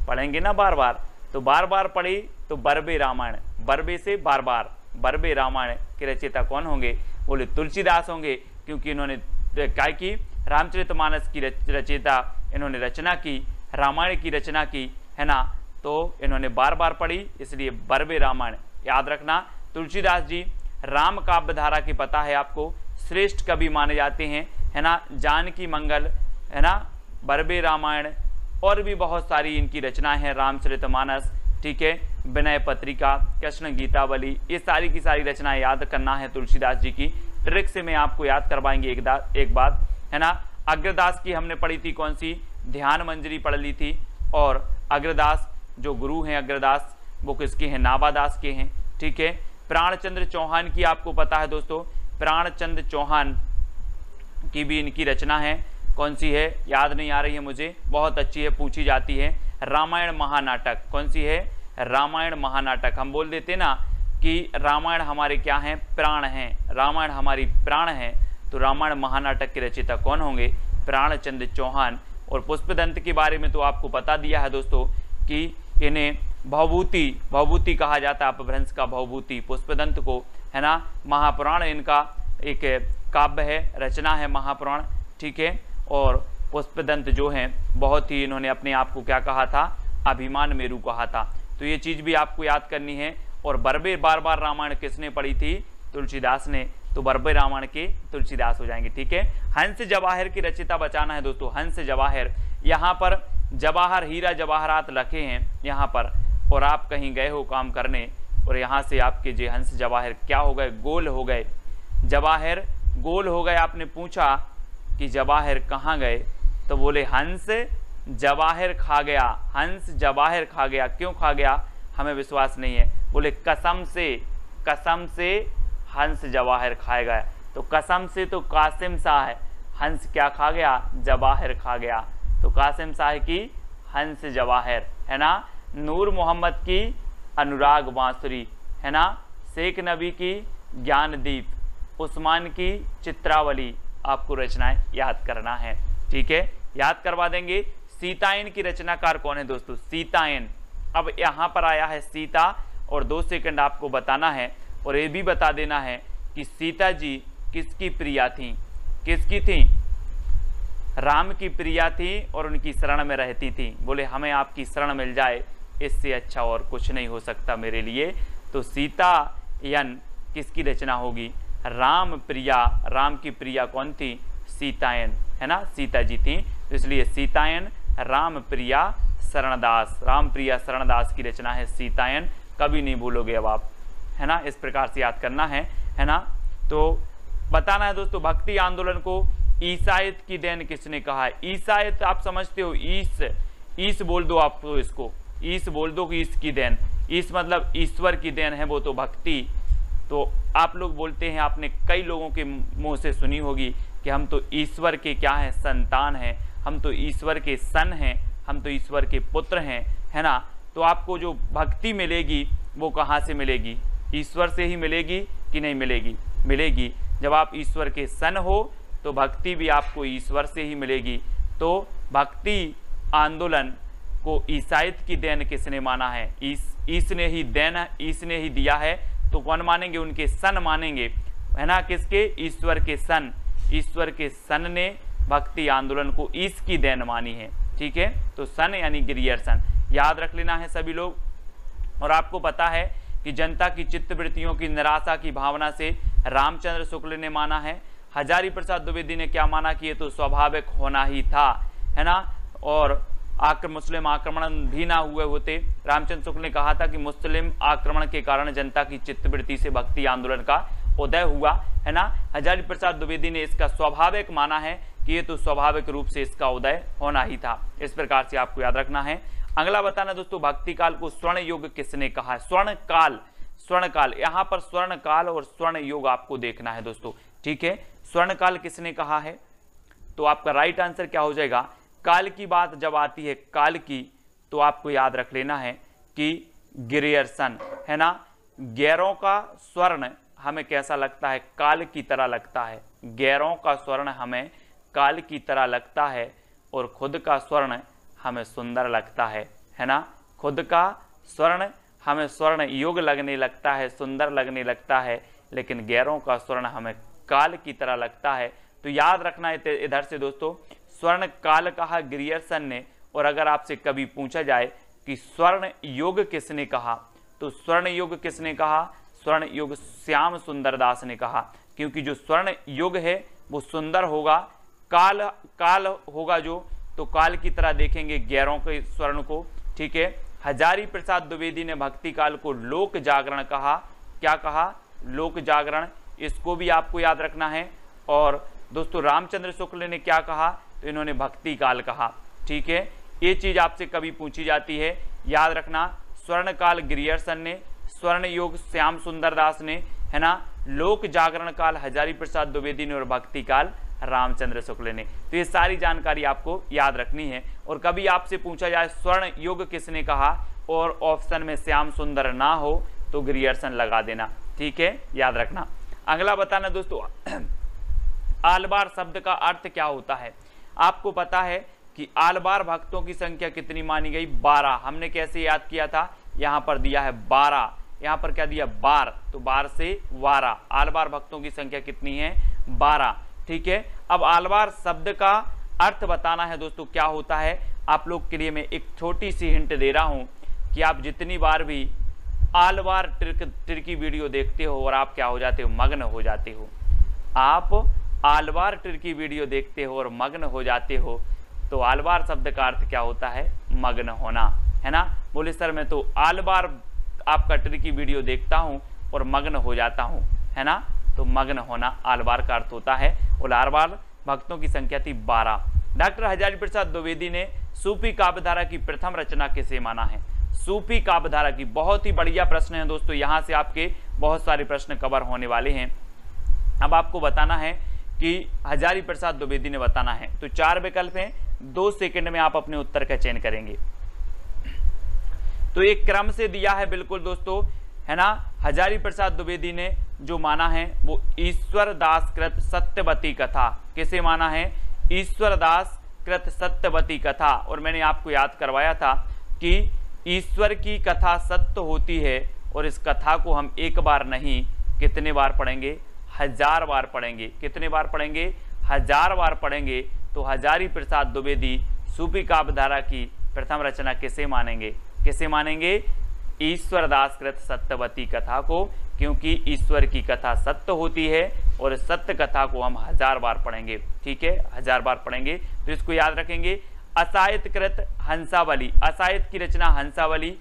पढ़ेंगे ना बार बार, तो बार बार पढ़ी तो बरबे रामायण, बरबे से बार बार, बरबे रामायण के रचयिता कौन होंगे, बोले तुलसीदास होंगे, क्योंकि इन्होंने क्या की, रामचरितमानस की रचयिता, इन्होंने रचना की, रामायण की रचना की, है ना। तो इन्होंने बार बार पढ़ी, इसलिए बरबे रामायण याद रखना। तुलसीदास जी राम काव्य धारा की पता है आपको, श्रेष्ठ कवि माने जाते हैं, है ना। जानकी मंगल, है ना, बरबे रामायण और भी बहुत सारी इनकी रचनाएं हैं, रामचरितमानस, ठीक है, विनय पत्रिका, कृष्ण गीतावली, ये सारी की सारी रचनाएं याद करना है तुलसीदास जी की। ट्रिक से मैं आपको याद करवाएंगे एक बात, है ना। अग्रदास की हमने पढ़ी थी कौन सी, ध्यान मंजरी पढ़ ली थी। और अग्रदास जो गुरु हैं अग्रदास, वो किसके हैं, नाभादास के हैं, ठीक है। प्राणचंद्र चौहान की आपको पता है दोस्तों, प्राणचंद्र चौहान की भी इनकी रचना है, कौन सी है याद नहीं आ रही है मुझे, बहुत अच्छी है, पूछी जाती है, रामायण महानाटक। कौन सी है, रामायण महानाटक। हम बोल देते ना कि रामायण हमारे क्या हैं, प्राण हैं, रामायण हमारी प्राण है, तो रामायण महानाटक के रचयिता कौन होंगे, प्राणचंद्र चौहान। और पुष्पदंत के बारे में तो आपको बता दिया है दोस्तों कि इन्हें भवभूति कहा जाता है, अपभ्रंश का भवभूति पुष्पदंत को, है ना। महापुराण इनका एक काव्य है, रचना है महापुराण, ठीक है। और पुष्पदंत जो हैं बहुत ही इन्होंने अपने आप को क्या कहा था, अभिमान मेरु कहा था। तो ये चीज भी आपको याद करनी है। और बरबे बार बार रामायण किसने पढ़ी थी, तुलसीदास ने, तो बरबे रामायण के तुलसीदास हो जाएंगे, ठीक है। हंस जवाहर की रचयिता बचाना है दोस्तों, हंस जवाहर। यहाँ पर जवाहर हीरा जवाहरात रखे हैं यहाँ पर, और आप कहीं गए हो काम करने और यहाँ से आपके जो हंस जवाहर क्या हो गए, गोल हो गए, जवाहर गोल हो गए। आपने पूछा कि जवाहर कहाँ गए, तो बोले हंस जवाहर खा गया, हंस जवाहर खा गया। क्यों खा गया, हमें विश्वास नहीं है, बोले कसम से हंस जवाहर खाए गया। तो कसम से तो कासिम शाह है, हंस क्या खा गया, जवाहर खा गया। तो कासिम शाह की हंस जवाहर, है ना। नूर मोहम्मद की अनुराग बांसुरी, है ना। शेख नबी की ज्ञानदीप, उस्मान की चित्रावली, आपको रचनाएं याद करना है, ठीक है, याद करवा देंगे। सीतायन की रचनाकार कौन है दोस्तों, सीतायन। अब यहाँ पर आया है सीता, और 2 सेकंड आपको बताना है, और ये भी बता देना है कि सीता जी किसकी प्रिया थी, किसकी थी, राम की प्रिया थी और उनकी शरण में रहती थी। बोले हमें आपकी शरण मिल जाए, इससे अच्छा और कुछ नहीं हो सकता मेरे लिए। तो सीतायन किसकी रचना होगी, राम प्रिया, राम की प्रिया कौन थी, सीतायन, है ना, सीता जी थी। तो इसलिए सीतायन राम प्रिया शरणदास, राम प्रिया शरणदास की रचना है सीतायन, कभी नहीं भूलोगे अब आप, है ना। इस प्रकार से याद करना है ना। तो बताना है दोस्तों, भक्ति आंदोलन को ईसाइत की देन किसने कहा है। ईसाइत आप समझते हो, ईस बोल दो, आप तो इसको ईस बोल दो कि ईस की देन। ईश मतलब ईश्वर की देन है, वो तो भक्ति। तो आप लोग बोलते हैं, आपने कई लोगों के मुंह से सुनी होगी कि हम तो ईश्वर के क्या हैं, संतान हैं, हम तो ईश्वर के सन हैं, हम तो ईश्वर के पुत्र हैं, है ना। तो आपको जो भक्ति मिलेगी वो कहाँ से मिलेगी? ईश्वर से ही मिलेगी कि नहीं मिलेगी? मिलेगी। जब आप ईश्वर के सन हो तो भक्ति भी आपको ईश्वर से ही मिलेगी। तो भक्ति आंदोलन को ईसाइत की देन किसने माना है? ईश ने ही देन, ईश ने ही दिया है। तो कौन मानेंगे? उनके सन मानेंगे, है ना। किसके? ईश्वर के सन। ईश्वर के सन ने भक्ति आंदोलन को ईश की देन मानी है, ठीक है। तो सन यानी गिरियर्सन, याद रख लेना है सभी लोग। और आपको पता है कि जनता की चित्तवृत्तियों की निराशा की भावना से रामचंद्र शुक्ल ने माना है। हजारी प्रसाद द्विवेदी ने क्या माना कि ये तो स्वाभाविक होना ही था, है ना। और मुस्लिम आक्रमण भी ना हुए होते। रामचंद्र शुक्ल ने कहा था कि मुस्लिम आक्रमण के कारण जनता की चित्तवृत्ति से भक्ति आंदोलन का उदय हुआ, है ना। हजारी प्रसाद द्विवेदी ने इसका स्वाभाविक माना है कि ये तो स्वाभाविक रूप से इसका उदय होना ही था। इस प्रकार से आपको याद रखना है। अगला बताना दोस्तों, भक्ति काल को स्वर्ण युग किसने कहा है? स्वर्ण काल, स्वर्ण काल, यहाँ पर स्वर्ण काल और स्वर्ण युग आपको देखना है दोस्तों, ठीक है। स्वर्ण काल किसने कहा है? तो आपका राइट आंसर क्या हो जाएगा? काल की बात जब आती है काल की, तो आपको याद रख लेना है कि गिरियर्सन, है ना। गैरों का स्वर्ण हमें कैसा लगता है? काल की तरह लगता है। गैरों का स्वर्ण हमें काल की तरह लगता है और खुद का स्वर्ण हमें सुंदर लगता है ना। खुद का स्वर्ण हमें स्वर्ण युग लगने लगता है, सुंदर लगने लगता है, लेकिन गैरों का स्वर्ण हमें काल की तरह लगता है। तो याद रखना है इधर से दोस्तों, स्वर्ण काल कहा गिरियर्सन ने। और अगर आपसे कभी पूछा जाए कि स्वर्ण युग किसने कहा, तो स्वर्ण युग किसने कहा? स्वर्ण युग श्याम सुंदर दास ने कहा, क्योंकि जो स्वर्ण युग है वो सुंदर होगा। काल होगा जो, तो काल की तरह देखेंगे गैरों के स्वर्ण को, ठीक है। हजारी प्रसाद द्विवेदी ने भक्ति काल को लोक जागरण कहा। क्या कहा? लोक जागरण। इसको भी आपको याद रखना है। और दोस्तों रामचंद्र शुक्ल ने क्या कहा? तो इन्होंने भक्ति काल कहा, ठीक है। ये चीज आपसे कभी पूछी जाती है, याद रखना। स्वर्ण काल गिरियर्सन ने, स्वर्ण युग श्याम सुंदर दास ने, है ना। लोक जागरण काल हजारी प्रसाद द्विवेदी ने और भक्ति काल रामचंद्र शुक्ल ने। तो ये सारी जानकारी आपको याद रखनी है। और कभी आपसे पूछा जाए स्वर्ण युग किसने कहा और ऑप्शन में श्याम सुंदर ना हो तो गिरियर्सन लगा देना, ठीक है, याद रखना। अगला बताना दोस्तों, आलवार शब्द का अर्थ क्या होता है? आपको पता है कि आलवार भक्तों की संख्या कितनी मानी गई? 12। हमने कैसे याद किया था? यहाँ पर दिया है 12, यहाँ पर क्या दिया? 12, तो 12 से 12। आलवार भक्तों की संख्या कितनी है? 12, ठीक है। अब आलवार शब्द का अर्थ बताना है दोस्तों, क्या होता है। आप लोग के लिए मैं एक छोटी सी हिंट दे रहा हूं कि आप जितनी बार भी आलवार ट्रिक की वीडियो देखते हो और आप क्या हो जाते हो? मग्न हो जाते हो। आप आलवार ट्रिक की वीडियो देखते हो और मग्न हो जाते हो, तो आलवार शब्द का अर्थ क्या होता है? मग्न होना, है ना। बोले सर मैं तो आलवार आपका ट्रिक की वीडियो देखता हूं और मग्न हो जाता हूं, है ना। तो मग्न होना आलवार का अर्थ होता है। और आलवार भक्तों की संख्या थी 12। डॉक्टर हजारी प्रसाद द्विवेदी ने सूफी काव्यधारा की प्रथम रचना किसे माना है? सूफी काव्यधारा की, बहुत ही बढ़िया प्रश्न है दोस्तों, यहाँ से आपके बहुत सारे प्रश्न कवर होने वाले हैं। अब आपको बताना है कि हजारी प्रसाद द्विवेदी ने बताना है। तो 4 विकल्प हैं, 2 सेकंड में आप अपने उत्तर का चयन करेंगे। तो एक क्रम से दिया है बिल्कुल दोस्तों, है ना। हजारी प्रसाद द्विवेदी ने जो माना है वो ईश्वर दास कृत सत्यवती कथा। किसे माना है? ईश्वर दास कृत सत्यवती कथा। और मैंने आपको याद करवाया था कि ईश्वर की कथा सत्य होती है और इस कथा को हम एक बार नहीं कितने बार पढ़ेंगे? 1000 बार पढ़ेंगे। कितने बार पढ़ेंगे? 1000 बार पढ़ेंगे। तो हजारी प्रसाद द्विवेदी सूफी काव्यधारा की प्रथम रचना किसे मानेंगे? किसे मानेंगे? ईश्वर दास कृत सत्यवती कथा को, क्योंकि ईश्वर की कथा सत्य होती है और सत्य कथा को हम 1000 बार पढ़ेंगे, ठीक है, 1000 बार पढ़ेंगे। तो इसको याद रखेंगे। असाहित कृत हंसावली, असाहित की रचना हंसावली,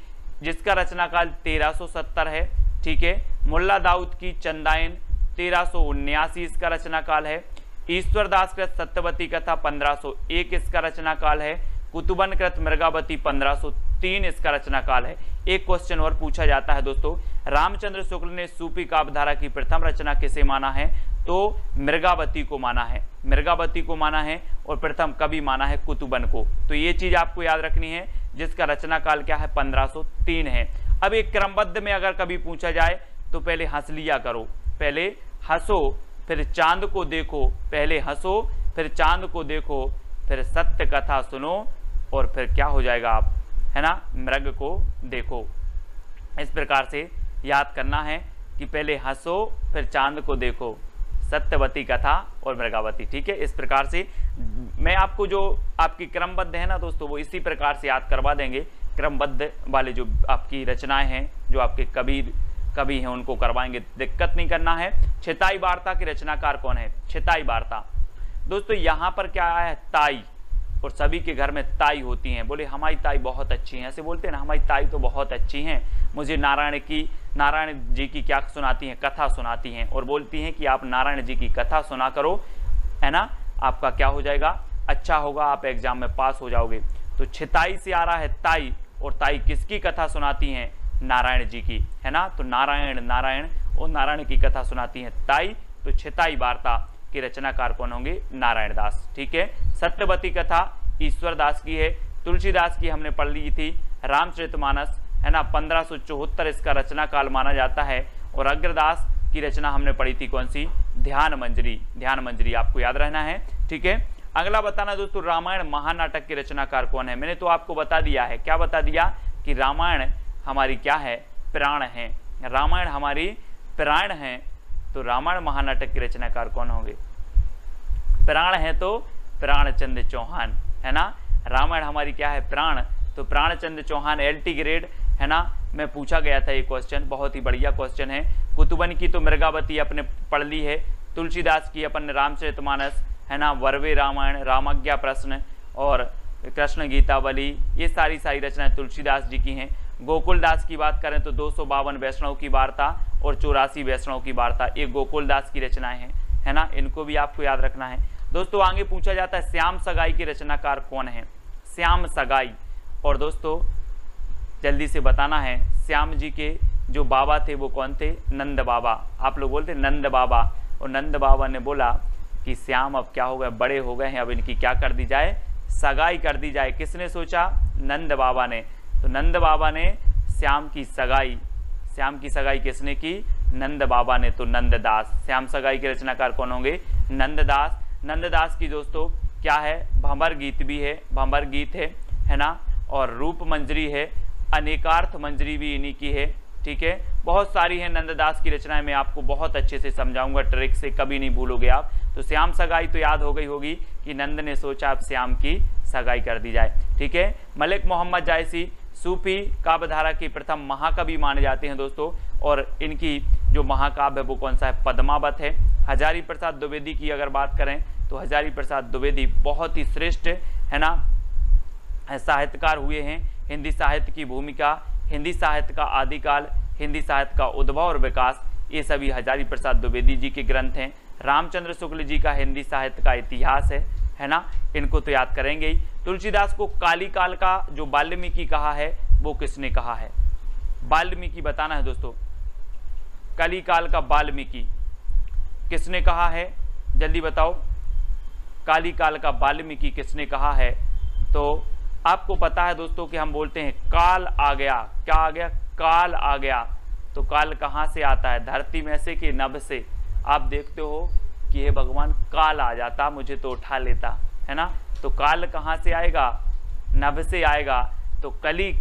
जिसका रचना काल 1370 है, ठीक है। मुल्ला दाऊद की चंदायन 1379 इसका रचना काल है। ईश्वर दास कृत सत्यवती कथा 1501 इसका रचना काल है। कुतुबन कृत मृगावती 1503 इसका रचना काल है। एक क्वेश्चन और पूछा जाता है दोस्तों, रामचंद्र शुक्ल ने सूफी काव्यधारा की प्रथम रचना किसे माना है? तो मृगावती को माना है, मृगावती को माना है, और प्रथम कवि माना है कुतुबन को। तो ये चीज आपको याद रखनी है, जिसका रचना काल क्या है? 1503 है। अब एक क्रमबद्ध में अगर कभी पूछा जाए तो पहले हंस लिया करो, पहले हंसो फिर चांद को देखो, पहले हंसो फिर चांद को देखो, फिर सत्य कथा सुनो, और फिर क्या हो जाएगा आप, है ना, मृग को देखो। इस प्रकार से याद करना है कि पहले हंसो फिर चांद को देखो, सत्यवती कथा और मृगावती। ठीक है, इस प्रकार से मैं आपको जो आपकी क्रमबद्ध है ना दोस्तों, वो इसी प्रकार से याद करवा देंगे। क्रमबद्ध वाले जो आपकी रचनाएं हैं, जो आपके कवि हैं, उनको करवाएंगे, दिक्कत नहीं करना है। छिताई वार्ता के रचनाकार कौन है? छिताई वार्ता दोस्तों, यहाँ पर क्या आया है? ताई, और सभी के घर में ताई होती हैं। बोले हमारी ताई बहुत अच्छी हैं, ऐसे बोलते हैं ना, हमारी ताई तो बहुत अच्छी हैं, मुझे नारायण जी की क्या सुनाती हैं? कथा सुनाती हैं, और बोलती हैं कि आप नारायण जी की कथा सुना करो, है ना, आपका क्या हो जाएगा? अच्छा होगा, आप एग्जाम में पास हो जाओगे। तो छिताई से आ रहा है ताई, और ताई किसकी कथा सुनाती हैं? नारायण जी की, है ना। तो नारायण और नारायण की कथा सुनाती हैं ताई। तो छिताई वार्ता के रचनाकार कौन होंगे? नारायण दास। ठीक है, सत्यवती कथा ईश्वर दास की है। तुलसीदास की हमने पढ़ ली थी, रामचरितमानस, है ना, 1574 इसका रचना काल माना जाता है। और अग्रदास की रचना हमने पढ़ी थी कौन सी? ध्यान मंजरी, आपको याद रहना है। ठीक है, अगला बताना दोस्तों, रामायण महानाटक के रचनाकार कौन है? मैंने तो आपको बता दिया है, क्या बता दिया? कि रामायण हमारी क्या है? प्राण है, रामायण हमारी प्राण है। तो रामायण महानाटक के रचनाकार कौन होंगे? प्राण है तो प्राणचंद्र चौहान, है ना। रामायण हमारी क्या है? प्राण, तो प्राणचंद्र चौहान, LT ग्रेड, है ना, में पूछा गया था ये क्वेश्चन, बहुत ही बढ़िया क्वेश्चन है। कुतुबन की तो मृगावती अपने पढ़ ली है, तुलसीदास की अपन रामचरितमानस, है ना, वर्वे रामायण, रामाज्ञा प्रश्न और कृष्ण गीतावली, ये सारी रचनाएं तुलसीदास जी की हैं। गोकुलदास की बात करें तो 252 वैष्णव की वार्ता और 84 वैष्णव की वार्ता, ये गोकुलदास की रचनाएं हैं, है ना, इनको भी आपको याद रखना है। दोस्तों आगे पूछा जाता है श्याम सगाई के रचनाकार कौन है? श्याम सगाई, और दोस्तों जल्दी से बताना है, श्याम जी के जो बाबा थे वो कौन थे? नंद बाबा। आप लोग बोलते नंद बाबा, और नंद बाबा ने बोला कि श्याम अब क्या हो गए, बड़े हो गए हैं, अब इनकी क्या कर दी जाए? सगाई कर दी जाए। किसने सोचा? नंद बाबा ने। तो नंद बाबा ने श्याम की सगाई किसने की? नंद बाबा ने। तो नंददास, श्याम सगाई के रचनाकार कौन होंगे? नंददास। नंददास की दोस्तों क्या है? भंवर गीत भी है, भंवर गीत है ना, और रूप मंजरी है, अनेकार्थ मंजरी भी इन्हीं की है। ठीक है, बहुत सारी है नंददास की रचनाएं, मैं आपको बहुत अच्छे से समझाऊंगा, ट्रिक से कभी नहीं भूलोगे आप। तो श्याम सगाई तो याद हो गई होगी कि नंद ने सोचा अब श्याम की सगाई कर दी जाए। ठीक है, मलिक मोहम्मद जायसी सूफी काव्यधारा की प्रथम महाकवि माने जाते हैं दोस्तों, और इनकी जो महाकाव्य है वो कौन सा है? पद्मावत है। हजारी प्रसाद द्विवेदी की अगर बात करें तो हजारी प्रसाद द्विवेदी बहुत ही श्रेष्ठ, है ना, साहित्यकार हुए हैं। हिंदी साहित्य की भूमिका, हिंदी साहित्य का आदिकाल, हिंदी साहित्य का उद्भव और विकास, ये सभी हजारी प्रसाद द्विवेदी जी के ग्रंथ हैं। रामचंद्र शुक्ल जी का हिंदी साहित्य का इतिहास है ना, इनको तो याद करेंगे ही। तुलसीदास को काली काल का जो वाल्मीकि कहा है वो किसने कहा है? वाल्मीकि बताना है दोस्तों, काली काल का वाल्मीकि किसने कहा है? जल्दी बताओ, काली काल का वाल्मीकि किसने कहा है? तो आपको पता है दोस्तों कि हम बोलते हैं काल आ गया, क्या आ गया? काल आ गया। तो काल कहाँ से आता है? धरती में से कि नभ से? आप देखते हो कि हे भगवान काल आ जाता मुझे तो उठा लेता, है ना। तो काल कहाँ से आएगा? नभ से आएगा। तो कली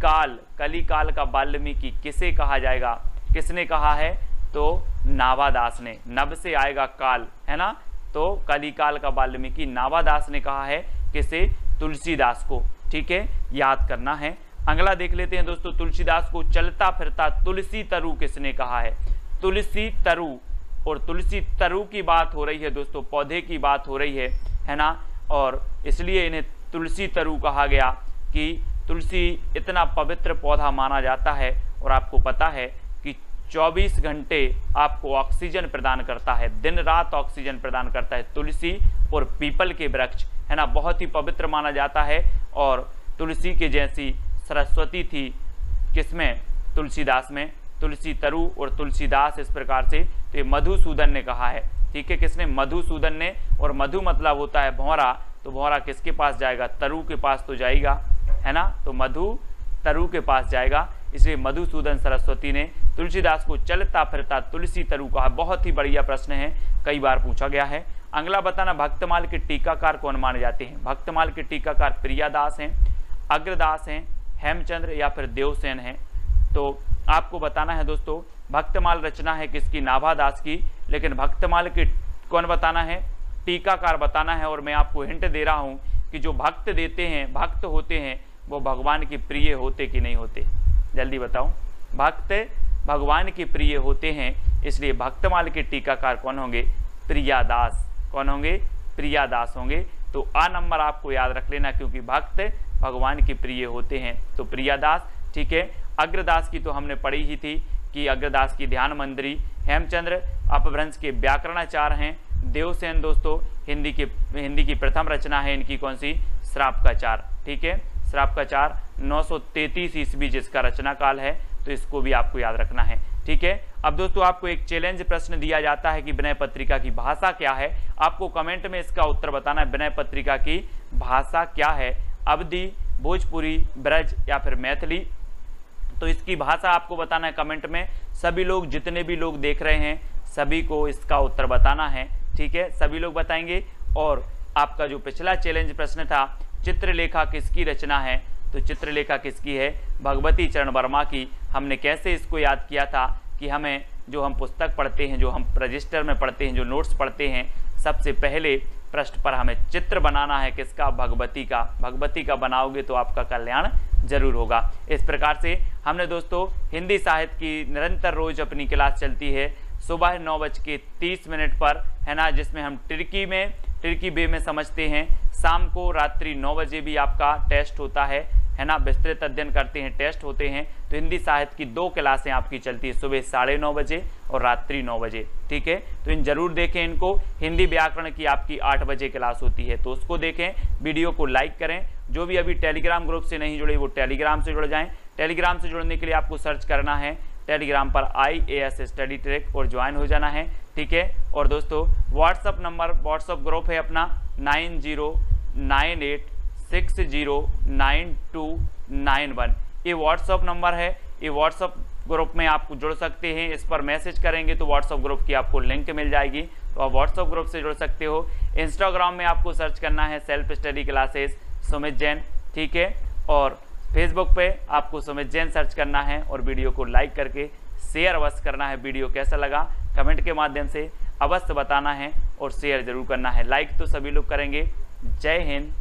काल का वाल्मीकि किसे कहा जाएगा? किसने कहा है? तो नावादास ने। नभ से आएगा काल, है ना। तो कली काल का वाल्मीकि नावादास ने कहा है, किसे? तुलसीदास को। ठीक है, याद करना है। अगला देख लेते हैं दोस्तों, तुलसीदास को चलता फिरता तुलसी तरु किसने कहा है? तुलसी तरु, और तुलसी तरु की बात हो रही है दोस्तों, पौधे की बात हो रही है ना, और इसलिए इन्हें तुलसी तरु कहा गया कि तुलसी इतना पवित्र पौधा माना जाता है। और आपको पता है कि 24 घंटे आपको ऑक्सीजन प्रदान करता है, दिन रात ऑक्सीजन प्रदान करता है तुलसी और पीपल के वृक्ष, है ना, बहुत ही पवित्र माना जाता है। और तुलसी के जैसी सरस्वती थी किसमें? तुलसीदास में, तुलसी तरु और तुलसीदास इस प्रकार से, तो ये मधुसूदन ने कहा है। ठीक है, किसने? मधुसूदन ने। और मधु मतलब होता है भौरा, तो भौरा किसके पास जाएगा? तरु के पास तो जाएगा, है ना, तो मधु तरु के पास जाएगा, इसलिए मधुसूदन सरस्वती ने तुलसीदास को चलता फिरता तुलसी तरु कहा। बहुत ही बढ़िया प्रश्न है, कई बार पूछा गया है। अगला बताना, भक्तमाल के टीकाकार कौन माने जाते हैं? भक्तमाल के टीकाकार प्रियादास हैं, अग्रदास हैं, हेमचंद्र या फिर देवसेन हैं। तो आपको बताना है दोस्तों, भक्तमाल रचना है किसकी? नाभादास की। लेकिन भक्तमाल के कौन बताना है? टीकाकार बताना है। और मैं आपको हिंट दे रहा हूं कि जो भक्त देते हैं, भक्त होते हैं, वो भगवान के प्रिय होते कि नहीं होते? जल्दी बताओ। भक्त भगवान के प्रिय होते हैं, इसलिए भक्तमाल के टीकाकार कौन होंगे? प्रियादास। कौन होंगे? प्रियादास होंगे। तो आ नंबर आपको याद रख लेना, क्योंकि भक्त भगवान के प्रिय होते हैं, तो प्रियादास। ठीक है, अग्रदास की तो हमने पढ़ी ही थी कि अग्रदास की ध्यान मंदिरी। हेमचंद्र अपभ्रंश के व्याकरणाचार्य हैं। देवसेन दोस्तों हिंदी की प्रथम रचना है इनकी, कौन सी? श्राप का चार। ठीक है, श्राप का चार 933 ईस्वी जिसका रचना काल है, तो इसको भी आपको याद रखना है। ठीक है, अब दोस्तों आपको एक चैलेंज प्रश्न दिया जाता है कि विनय पत्रिका की भाषा क्या है। आपको कमेंट में इसका उत्तर बताना है, विनय पत्रिका की भाषा क्या है? अवधी, भोजपुरी, ब्रज या फिर मैथिली? तो इसकी भाषा आपको बताना है कमेंट में। सभी लोग, जितने भी लोग देख रहे हैं, सभी को इसका उत्तर बताना है। ठीक है, सभी लोग बताएंगे। और आपका जो पिछला चैलेंज प्रश्न था, चित्रलेखा किसकी रचना है? तो चित्रलेखा किसकी है? भगवती चरण वर्मा की। हमने कैसे इसको याद किया था कि हमें, जो हम पुस्तक पढ़ते हैं, जो हम रजिस्टर में पढ़ते हैं, जो नोट्स पढ़ते हैं, सबसे पहले पृष्ठ पर हमें चित्र बनाना है किसका? भगवती का। भगवती का बनाओगे तो आपका कल्याण जरूर होगा। इस प्रकार से हमने दोस्तों हिंदी साहित्य की निरंतर रोज अपनी क्लास चलती है सुबह 9:30 पर, है ना, जिसमें हम टिर्की बे में समझते हैं। शाम को रात्रि 9 बजे भी आपका टेस्ट होता है ना, विस्तृत अध्ययन करते हैं, टेस्ट होते हैं। तो हिंदी साहित्य की 2 क्लासें आपकी चलती है, सुबह 9:30 बजे और रात्रि 9 बजे। ठीक है, तो इन जरूर देखें इनको। हिंदी व्याकरण की आपकी 8 बजे क्लास होती है, तो उसको देखें। वीडियो को लाइक करें। जो भी अभी टेलीग्राम ग्रुप से नहीं जुड़े, वो टेलीग्राम से जुड़ जाएं। टेलीग्राम से जुड़ने के लिए आपको सर्च करना है टेलीग्राम पर IAS स्टडी ट्रैक और ज्वाइन हो जाना है। ठीक है, और दोस्तों व्हाट्सअप ग्रुप है अपना 9098609291। ये व्हाट्सअप नंबर है। ये व्हाट्सअप ग्रुप में आप जुड़ सकते हैं। इस पर मैसेज करेंगे तो व्हाट्सअप ग्रुप की आपको लिंक मिल जाएगी, तो आप व्हाट्सअप ग्रुप से जुड़ सकते हो। इंस्टाग्राम में आपको सर्च करना है self study classes Sumit Jain. ठीक है, और फेसबुक पे आपको सुमित जैन सर्च करना है और वीडियो को लाइक करके शेयर अवश्य करना है। वीडियो कैसा लगा कमेंट के माध्यम से अवश्य बताना है और शेयर जरूर करना है। लाइक तो सभी लोग करेंगे। जय हिंद,